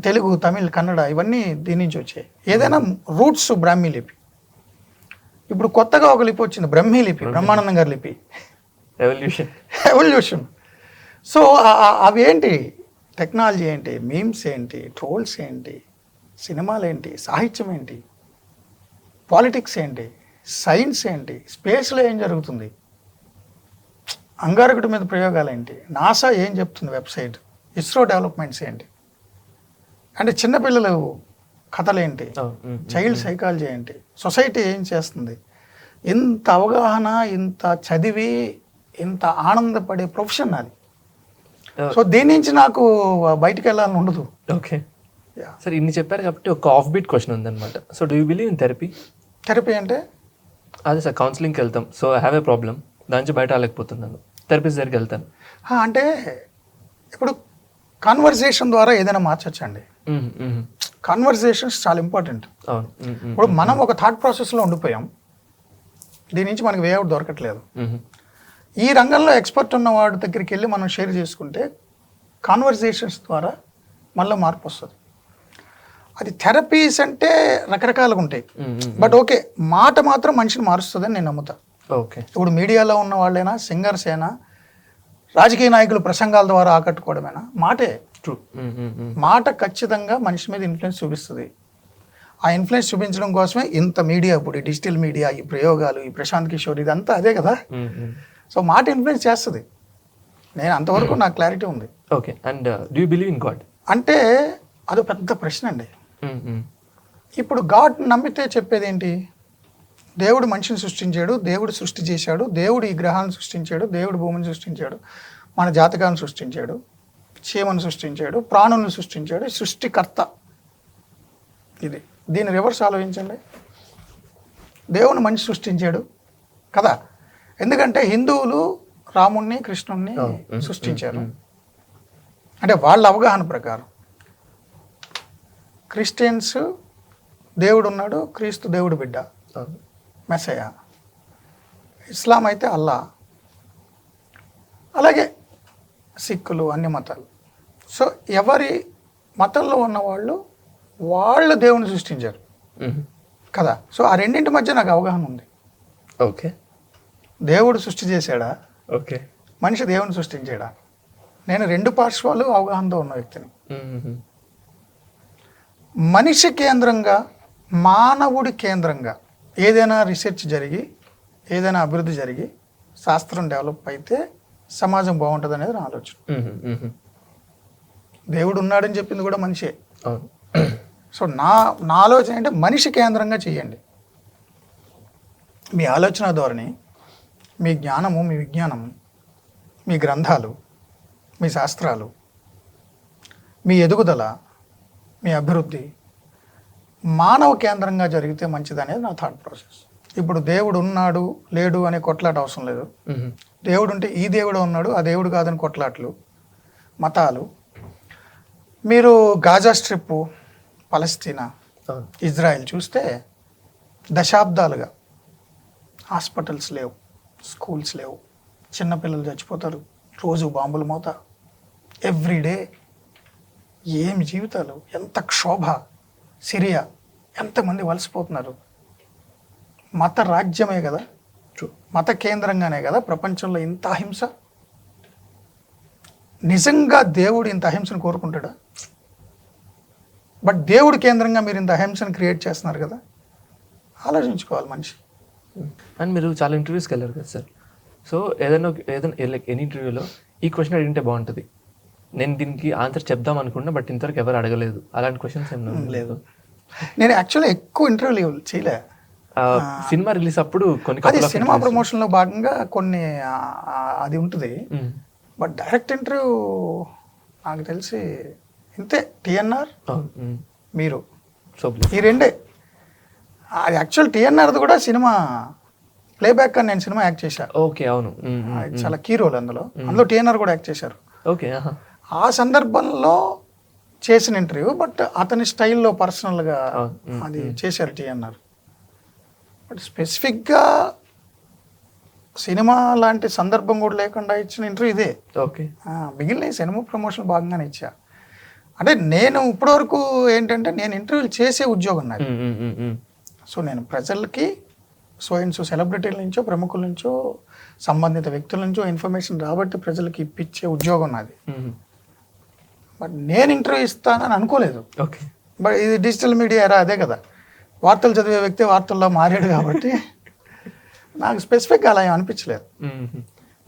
S2: తెలుగు, తమిళ్, కన్నడ ఇవన్నీ దీని నుంచి వచ్చాయి. ఏదైనా రూట్స్ బ్రాహ్మీ లిపి. ఇప్పుడు కొత్తగా ఒక లిపి వచ్చింది, బ్రహ్మీ లిపి, బ్రహ్మానందం గారి లిపి, ఎవల్యూషన్. సో అవి ఏంటి, టెక్నాలజీ ఏంటి, మీమ్స్ ఏంటి, ట్రోల్స్ ఏంటి, సినిమాలు ఏంటి, సాహిత్యం ఏంటి, పాలిటిక్స్ ఏంటి, సైన్స్ ఏంటి, స్పేస్లో ఏం జరుగుతుంది, అంగారకుడి మీద ప్రయోగాలు ఏంటి, నాసా ఏం చెప్తుంది వెబ్సైట్, ఇస్రో డెవలప్మెంట్స్ ఏంటి, అంటే చిన్నపిల్లలు కథలేంటి, చైల్డ్ సైకాలజీ ఏంటి, సొసైటీ ఏం చేస్తుంది. ఇంత అవగాహన, ఇంత చదివి ఇంత ఆనందపడే ప్రొఫెషన్ అది. సో దీని నుంచి నాకు బయటికి వెళ్ళాలని ఉండదు.
S1: ఓకే సార్, ఇన్ని చెప్పారు కాబట్టి ఒక ఆఫ్ బీట్ క్వశ్చన్ ఉందన్నమాట. So do you believe in therapy?
S2: Therapy అంటే
S1: అదే సార్, కౌన్సిలింగ్కి వెళ్తాం, so I have a problem, దాని నుంచి బయట రాలేకపోతున్నాను, థెరపిస్ట్ దగ్గరికి వెళ్తాను.
S2: అంటే ఇప్పుడు కాన్వర్సేషన్ ద్వారా ఏదైనా మార్చొచ్చండి. కాన్వర్సేషన్స్ చాలా ఇంపార్టెంట్. ఇప్పుడు మనం ఒక థాట్ ప్రాసెస్లో ఉండిపోయాం, దీని నుంచి మనకి వే అవుట్ దొరకట్లేదు. ఈ రంగంలో ఎక్స్పర్ట్ ఉన్న వాడి దగ్గరికి వెళ్ళి మనం షేర్ చేసుకుంటే కాన్వర్సేషన్స్ ద్వారా మళ్ళీ మార్పు వస్తుంది. అది థెరపీస్ అంటే రకరకాలుగా ఉంటాయి, బట్ ఓకే, మాట మాత్రం మనిషిని మారుస్తుందని నేను నమ్ముతా.
S1: ఓకే.
S2: ఇప్పుడు మీడియాలో ఉన్న వాళ్ళైనా, సింగర్స్ అయినా, రాజకీయ నాయకులు ప్రసంగాల ద్వారా ఆకట్టుకోవడమైనా మాటే. మాట ఖచ్చితంగా మనిషి మీద ఇన్ఫ్లుయెన్స్ చూపిస్తుంది. ఆ ఇన్ఫ్లుయెన్స్ చూపించడం కోసమే ఇంత మీడియా, ఇప్పుడు డిజిటల్ మీడియా, ఈ ప్రయోగాలు, ఈ ప్రశాంత్ కిషోర్, ఇదంతా అదే కదా. సో మాట ఇన్ఫ్లుయెన్స్ చేస్తుంది. నేను అంతవరకు నాకు క్లారిటీ ఉంది.
S1: Okay. And do you believe in God?
S2: అంటే అదో పెద్ద ప్రశ్న అండి. ఇప్పుడు గాడ్ నమ్మితే చెప్పేది ఏంటి, దేవుడు మనిషిని సృష్టించాడు, దేవుడు సృష్టి చేశాడు, దేవుడు ఈ గ్రహాలను సృష్టించాడు, దేవుడు భూమిని సృష్టించాడు, మన జాతకాలను సృష్టించాడు, చీమను సృష్టించాడు, ప్రాణులను సృష్టించాడు, సృష్టికర్త. ఇది దీన్ని రివర్స్ ఆలోచించండి. దేవుని మనిషి సృష్టించాడు కదా. ఎందుకంటే హిందువులు రాముణ్ణి కృష్ణుణ్ణి సృష్టించారు, అంటే వాళ్ళ అవగాహన ప్రకారం. క్రిస్టియన్స్ దేవుడు ఉన్నాడు, క్రీస్తు దేవుడు బిడ్డ, మెస్సయ్య. ఇస్లాం అయితే అల్లా, అలాగే సిక్కులు, అన్ని మతాలు. సో ఎవరి మతంలో ఉన్నవాళ్ళు వాళ్ళు దేవుని సృష్టించారు కదా. సో ఆ రెండింటి మధ్య నాకు అవగాహన ఉంది.
S1: ఓకే,
S2: దేవుడు సృష్టి చేశాడా,
S1: ఓకే,
S2: మనిషి దేవుని సృష్టించాడా? నేను రెండు పార్శ్వాలు అవగాహనతో ఉన్న వ్యక్తిని. మనిషి కేంద్రంగా, మానవుడి కేంద్రంగా ఏదైనా రీసెర్చ్ జరిగి, ఏదైనా అభివృద్ధి జరిగి, శాస్త్రం డెవలప్ అయితే సమాజం బాగుంటుంది అనేది నా ఆలోచన. దేవుడు ఉన్నాడని చెప్పింది కూడా మనిషే. సో నా ఆలోచన అంటే మనిషి కేంద్రంగా చేయండి. మీ ఆలోచన ధోరణి, మీ జ్ఞానము, మీ విజ్ఞానము, మీ గ్రంథాలు, మీ శాస్త్రాలు, మీ ఎదుగుదల, మీ అభివృద్ధి మానవ కేంద్రంగా జరిగితే మంచిదనేది నా థాట్ ప్రాసెస్. ఇప్పుడు దేవుడు ఉన్నాడు లేడు అనే కొట్లాట అవసరం లేదు. దేవుడు ఉంటే ఈ దేవుడు ఉన్నాడు, ఆ దేవుడు కాదని కొట్లాట్లు, మతాలు. మీరు గాజా స్ట్రిప్, పలస్తీనా, ఇజ్రాయెల్ చూస్తే దశాబ్దాలుగా హాస్పిటల్స్ లేవు, స్కూల్స్ లేవు, చిన్నపిల్లలు చచ్చిపోతారు, రోజు బాంబులు మోత, ఎవ్రీడే. ఏం జీవితాలు, ఎంత క్షోభ. సిరియా ఎంతమంది వలసిపోతున్నారు. మత రాజ్యమే కదా, మత కేంద్రంగానే కదా ప్రపంచంలో ఇంత అహింస. నిజంగా దేవుడు ఇంత అహింసను కోరుకుంటాడా? బట్ దేవుడు కేంద్రంగా మీరు ఇంత అహింసను క్రియేట్ చేస్తున్నారు కదా, ఆలోచించుకోవాలి మనిషి.
S1: అండ్ మీరు చాలా ఇంటర్వ్యూస్కి వెళ్ళారు కదా సార్. సో ఏదైనా లైక్ ఎనీ ఇంటర్వ్యూలో ఈ క్వశ్చన్ అడిగింటే బాగుంటుంది, నేను దీనికి ఆన్సర్ చెప్దాం అనుకున్నా బట్ ఇంతవరకు ఎవరు అడగలేదు, అలాంటి క్వశ్చన్స్ ఏం
S2: లేదు. నేను యాక్చువల్లీ ఎక్కువ ఇంటర్వ్యూలు చేయలే.
S1: సినిమా రిలీజ్ అప్పుడు కొన్ని
S2: అది సినిమా ప్రమోషన్లో భాగంగా కొన్ని అది ఉంటుంది. బట్ డైరెక్ట్ ఇంటర్వ్యూ నాకు తెలిసి ఇంతే, టిఎన్ఆర్, మీరు, ఈ రెండే. అది యాక్చువల్ టిఎన్ఆర్ది కూడా సినిమా ప్లేబ్యాక్ అని నేను సినిమా యాక్ట్ చేశాను.
S1: ఓకే, అవును,
S2: చాలా కీ రోల్ అందులో టిఎన్ఆర్ కూడా యాక్ట్ చేశారు.
S1: ఓకే,
S2: ఆ సందర్భంలో చేసిన ఇంటర్వ్యూ, బట్ అతని స్టైల్లో పర్సనల్గా అది చేశారు టిఎన్ఆర్. బట్ స్పెసిఫిక్గా సినిమా లాంటి సందర్భం కూడా లేకుండా ఇచ్చిన ఇంటర్వ్యూ ఇదే.
S1: ఓకే,
S2: మిగిలిన సినిమా ప్రమోషన్ భాగంగానే ఇచ్చా. అంటే నేను ఇప్పటివరకు ఏంటంటే నేను ఇంటర్వ్యూలు చేసే ఉద్యోగం నాది. సో నేను ప్రజలకి సో సెలబ్రిటీల నుంచో, ప్రముఖుల నుంచో, సంబంధిత వ్యక్తుల నుంచో ఇన్ఫర్మేషన్ రాబట్టి ప్రజలకి ఇప్పించే ఉద్యోగం నాది. బట్ నేను ఇంటర్వ్యూ ఇస్తానని అనుకోలేదు.
S1: ఓకే,
S2: బట్ ఇది డిజిటల్ మీడియా ఎరా అదే కదా, వార్తలు చదివే వ్యక్తి వార్తల్లో మారాడు కాబట్టి నాకు స్పెసిఫిక్గా అలా ఏం అనిపించలేదు.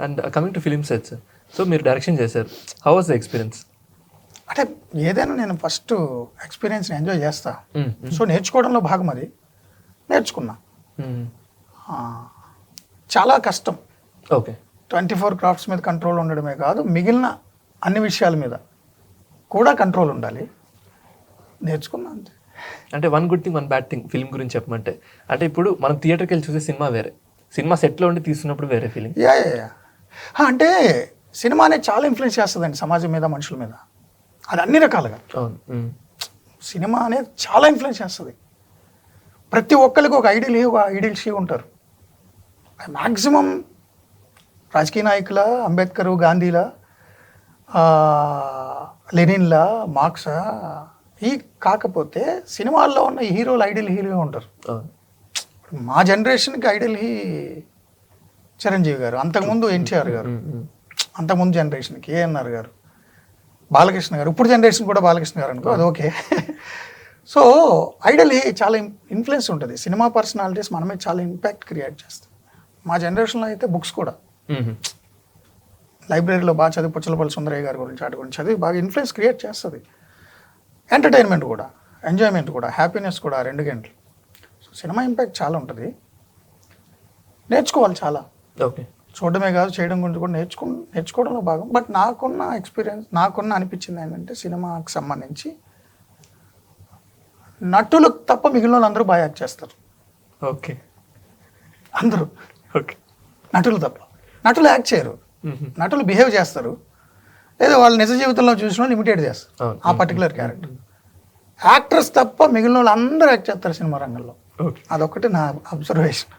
S1: And coming to film sets, so మీరు డైరెక్షన్ చేశారు, హౌ వాజ్ ద ఎక్స్పీరియన్స్?
S2: అంటే ఏదైనా నేను ఫస్ట్ ఎక్స్పీరియన్స్ని ఎంజాయ్ చేస్తా. సో నేర్చుకోవడంలో భాగం అది, నేర్చుకున్నా. చాలా కష్టం.
S1: ఓకే,
S2: 24 క్రాఫ్ట్స్ మీద కంట్రోల్ ఉండడమే కాదు, మిగిలిన అన్ని విషయాల మీద కూడా కంట్రోల్ ఉండాలి. నేర్చుకున్నా అంతే.
S1: అంటే one good thing, one bad thing film గురించి చెప్పమంటే, అంటే ఇప్పుడు మనం థియేటర్కి వెళ్ళి చూసే సినిమా వేరే, సినిమా సెట్లో ఉండి తీస్తున్నప్పుడు వేరే ఫీలింగ్.
S2: యా అంటే సినిమా అనేది చాలా ఇన్ఫ్లుయెన్స్ చేస్తుందండి సమాజం మీద, మనుషుల మీద. అది అన్ని రకాలుగా.
S1: అవును,
S2: సినిమా అనేది చాలా ఇన్ఫ్లుయెన్స్ చేస్తుంది. ప్రతి ఒక్కరికి ఒక ఐడియల్ హీ, ఒక ఐడియల్ షీ ఉంటారు. మ్యాక్సిమం రాజకీయ నాయకుల, అంబేద్కర్, గాంధీలా, లెనిన్లా, మార్క్సా, ఈ కాకపోతే సినిమాల్లో ఉన్న హీరోలు ఐడియల్ హీరోగా ఉంటారు. మా జనరేషన్కి ఐడియల్ హీ చిరంజీవి గారు, అంతకుముందు ఎన్టీఆర్ గారు, అంతకుముందు జనరేషన్కి ఏఎన్ఆర్ గారు, బాలకృష్ణ గారు, ఇప్పుడు జనరేషన్ కూడా బాలకృష్ణ గారు అనుకో, అది ఓకే. సో ఐడియల్ హీ చాలా ఇన్ఫ్లుయెన్స్ ఉంటుంది. సినిమా పర్సనాలిటీస్ మనమే చాలా ఇంపాక్ట్ క్రియేట్ చేస్తాయి. మా జనరేషన్లో అయితే బుక్స్ కూడా, లైబ్రరీలో బాగా చదివి పుచ్చలపల్లి సుందరయ్య గారి గురించి, వాటి గురించి చదివి బాగా ఇన్ఫ్లుయెన్స్ క్రియేట్ చేస్తుంది. ఎంటర్టైన్మెంట్ కూడా, ఎంజాయ్మెంట్ కూడా, హ్యాపీనెస్ కూడా, 2 గంటలు. సో సినిమా ఇంపాక్ట్ చాలా ఉంటుంది. నేర్చుకోవాలి చాలా.
S1: ఓకే.
S2: చూడడమే కాదు, చేయడం గురించి కూడా నేర్చుకోవడంలో భాగం. బట్ నాకున్న ఎక్స్పీరియన్స్, అనిపించింది ఏంటంటే సినిమాకి సంబంధించి నటులు తప్ప మిగిలిన వాళ్ళు అందరూ బాగా యాక్ట్ చేస్తారు.
S1: ఓకే.
S2: అందరూ
S1: ఓకే.
S2: నటులు తప్ప. నటులు యాక్ట్ చేయరు, నటులు బిహేవ్ చేస్తారు, లేదా వాళ్ళు నిజ జీవితంలో చూసిన వాళ్ళు ఇమిటేట్ చేస్తారు ఆ పర్టికులర్ క్యారెక్టర్. యాక్టర్స్ తప్ప మిగిలిన వాళ్ళు అందరూ యాక్ట్ చేస్తారు సినిమా రంగంలో. అదొకటి నా అబ్జర్వేషన్,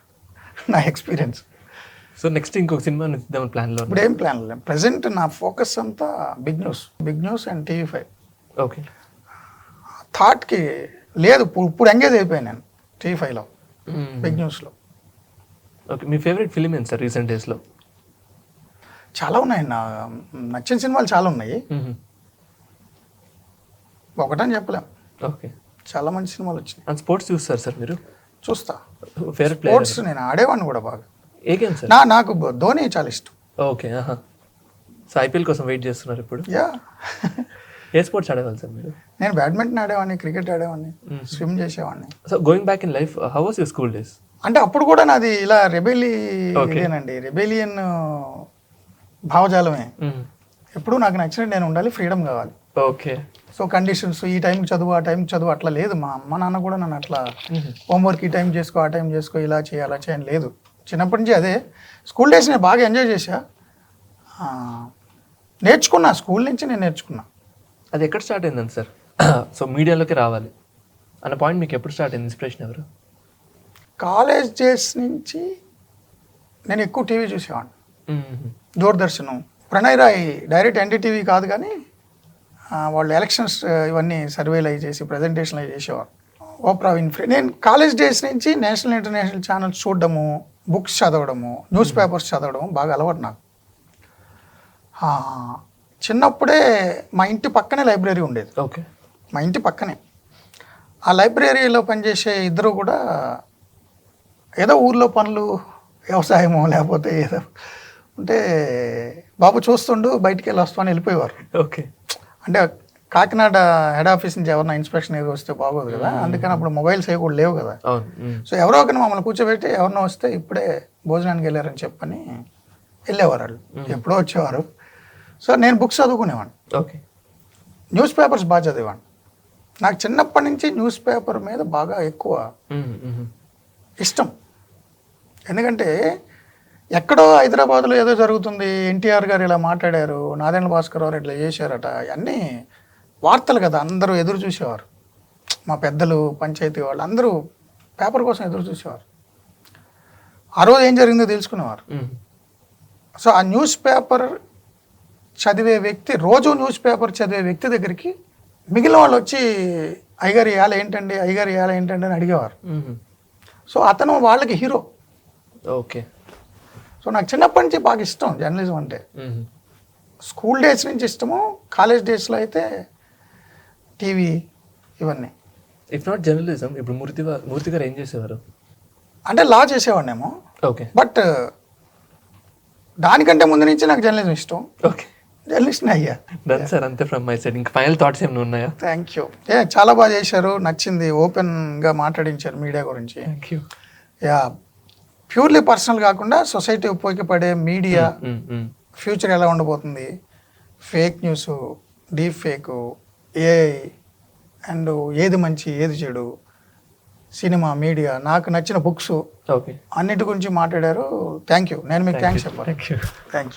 S2: నా ఎక్స్పీరియన్స్.
S1: సో నెక్స్ట్ ఇంకొక సినిమా తీద్దామని ప్లాన్లో?
S2: ఇప్పుడు ఏం ప్లాన్ లేదు. ప్రజెంట్ నా ఫోకస్ అంతా big news and TV5.
S1: Okay.
S2: థాట్కి లేదు, ఇప్పుడు ఎంగేజ్ అయిపోయాను నేను TV5లో, బిగ్ న్యూస్లో.
S1: ఓకే. మీ ఫేవరెట్ ఫిలిం ఏంటి సార్ రీసెంట్ డేస్లో?
S2: చాలా ఉన్నాయి, నచ్చిన సినిమాలు చాలా ఉన్నాయి, ఒకటని చెప్పలేం.
S1: ఓకే.
S2: చాలా మంచి సినిమాలు వచ్చినాయి.
S1: అండ్ స్పోర్ట్స్ చూస్తారు సార్ మీరు?
S2: చూస్తా.
S1: ఫేవరెట్
S2: స్పోర్ట్స్ నేను ఆడేవాడిని కూడా బాగా.
S1: ఏ గేమ్ సార్?
S2: నాకు ధోని చాలా ఇష్టం.
S1: ఓకే. సో IPL కోసం వెయిట్ చేస్తున్నారు ఇప్పుడు?
S2: యా.
S1: ఏ స్పోర్ట్స్ ఆడేవాళ్ళు సార్ మీరు?
S2: నేను బ్యాడ్మింటన్ ఆడేవాడిని, క్రికెట్ ఆడేవాడిని, స్విమ్ చేసేవాడిని.
S1: So going back in life, how was your school days?
S2: అంటే అప్పుడు కూడా నాది ఇలా రెబెలియన్ భావజాలమే. ఎప్పుడు నాకు నచ్చినట్టు నేను ఉండాలి, ఫ్రీడమ్ కావాలి.
S1: ఓకే.
S2: సో కండిషన్స్, ఈ టైంకి చదువు, ఆ టైంకి చదువు అట్లా లేదు. మా అమ్మ నాన్న కూడా నన్ను అట్లా హోంవర్క్ ఈ టైం చేసుకో, ఆ టైం చేసుకో, ఇలా చేయి అలా చేయని లేదు. చిన్నప్పటి నుంచి అదే. స్కూల్ డేస్ నేను బాగా ఎంజాయ్ చేశా, నేర్చుకున్నా. స్కూల్ నుంచి నేను నేర్చుకున్నా.
S1: అది ఎక్కడ స్టార్ట్ అయిందండి సార్? సో మీడియాలోకి రావాలి అన్న పాయింట్ మీకు ఎప్పుడు స్టార్ట్ అయింది? ఇన్స్పిరేషన్ ఎవరు?
S2: కాలేజ్ డేస్ నుంచి నేను ఎక్కువ టీవీ చూసేవాడిని. దూరదర్శనం, ప్రణయ్ రాయ్ డైరెక్ట్ NDTV కాదు కానీ వాళ్ళు ఎలక్షన్స్ ఇవన్నీ సర్వేలు అవి చేసి ప్రజెంటేషన్లు అవి చేసేవారు. Opera Winfrey. నేను కాలేజ్ డేస్ నుంచి నేషనల్ ఇంటర్నేషనల్ ఛానల్స్ చూడడము, బుక్స్ చదవడము, న్యూస్ పేపర్స్ చదవడం బాగా అలవాటు నాకు. చిన్నప్పుడే మా ఇంటి పక్కనే లైబ్రరీ ఉండేది.
S1: ఓకే.
S2: మా ఇంటి పక్కనే. ఆ లైబ్రరీలో పనిచేసే ఇద్దరు కూడా ఏదో ఊర్లో పనులు, వ్యవసాయమో లేకపోతే ఏదో ఉంటే బాబు చూస్తుండు బయటికి వెళ్ళి వస్తామని వెళ్ళిపోయేవారు.
S1: ఓకే.
S2: అంటే కాకినాడ హెడ్ ఆఫీస్ నుంచి ఎవరైనా ఇన్స్పెక్షన్ ఏదో వస్తే బాగోదు కదా, అందుకని అప్పుడు మొబైల్స్ అవి కూడా లేవు కదా. సో ఎవరో ఒకరిని మమ్మల్ని కూర్చోబెట్టి ఎవరినో వస్తే ఇప్పుడే భోజనానికి వెళ్ళారని చెప్పని వెళ్ళేవారు వాళ్ళు. ఎప్పుడో వచ్చేవారు. సో నేను బుక్స్ చదువుకునేవాడిని.
S1: ఓకే.
S2: న్యూస్ పేపర్స్ బాగా చదివాడిని. నాకు చిన్నప్పటి నుంచి న్యూస్ పేపర్ మీద బాగా ఎక్కువ ఇష్టం. ఎందుకంటే ఎక్కడో హైదరాబాద్లో ఏదో జరుగుతుంది, NTR గారు ఇలా మాట్లాడారు, నాదెండ్ల భాస్కర్ రావు ఇట్లా చేశారట, అన్నీ వార్తలు కదా, అందరూ ఎదురు చూసేవారు. మా పెద్దలు, పంచాయతీ వాళ్ళు అందరూ పేపర్ కోసం ఎదురు చూసేవారు. ఆ రోజు ఏం జరిగిందో తెలుసుకునేవారు. సో ఆ న్యూస్ పేపర్ చదివే వ్యక్తి, రోజు న్యూస్ పేపర్ చదివే వ్యక్తి దగ్గరికి మిగిలిన వాళ్ళు వచ్చి అయ్యగారు ఇవాళ ఏంటండి, అయ్యగారు ఇవాళ ఏంటండి అని అడిగేవారు. సో అతను వాళ్ళకి హీరో.
S1: ఓకే.
S2: సో నాకు చిన్నప్పటి నుంచి బాగా ఇష్టం జర్నలిజం అంటే. స్కూల్ డేస్ నుంచి ఇష్టము, కాలేజ్ డేస్లో అయితే టీవీ ఇవన్నీ.
S1: ఇఫ్ నాట్ జర్నలిజం, ఇప్పుడు మూర్తి గారు ఏం చేసేవారు?
S2: అంటే లా చేసేవాడినేమో.
S1: ఓకే.
S2: బట్ దానికంటే ముందు నుంచి నాకు జర్నలిజం ఇష్టం.
S1: ఓకే.
S2: జర్నలిస్ట్ని అయ్యా.
S1: డన్ సార్, అంతే ఫ్రమ్ మై సైడ్. ఇంకా ఫైనల్ థాట్స్ ఏమైనా ఉన్నాయా?
S2: Thank you. చాలా బాగా చేశారు, నచ్చింది. ఓపెన్గా మాట్లాడించారు మీడియా గురించి.
S1: Thank you.
S2: Yeah, purely personal కాకుండా సొసైటీ ఉపయోగపడే మీడియా ఫ్యూచర్ ఎలా ఉండబోతుంది, fake news, deep fake, AI and ఏది మంచి ఏది చెడు, సినిమా, మీడియా, నాకు నచ్చిన బుక్స్,
S1: ఓకే,
S2: అన్నిటి గురించి మాట్లాడారు. Thank you. నేను మీకు థ్యాంక్స్ చెప్పాను.
S1: Thank you.
S2: Thank you.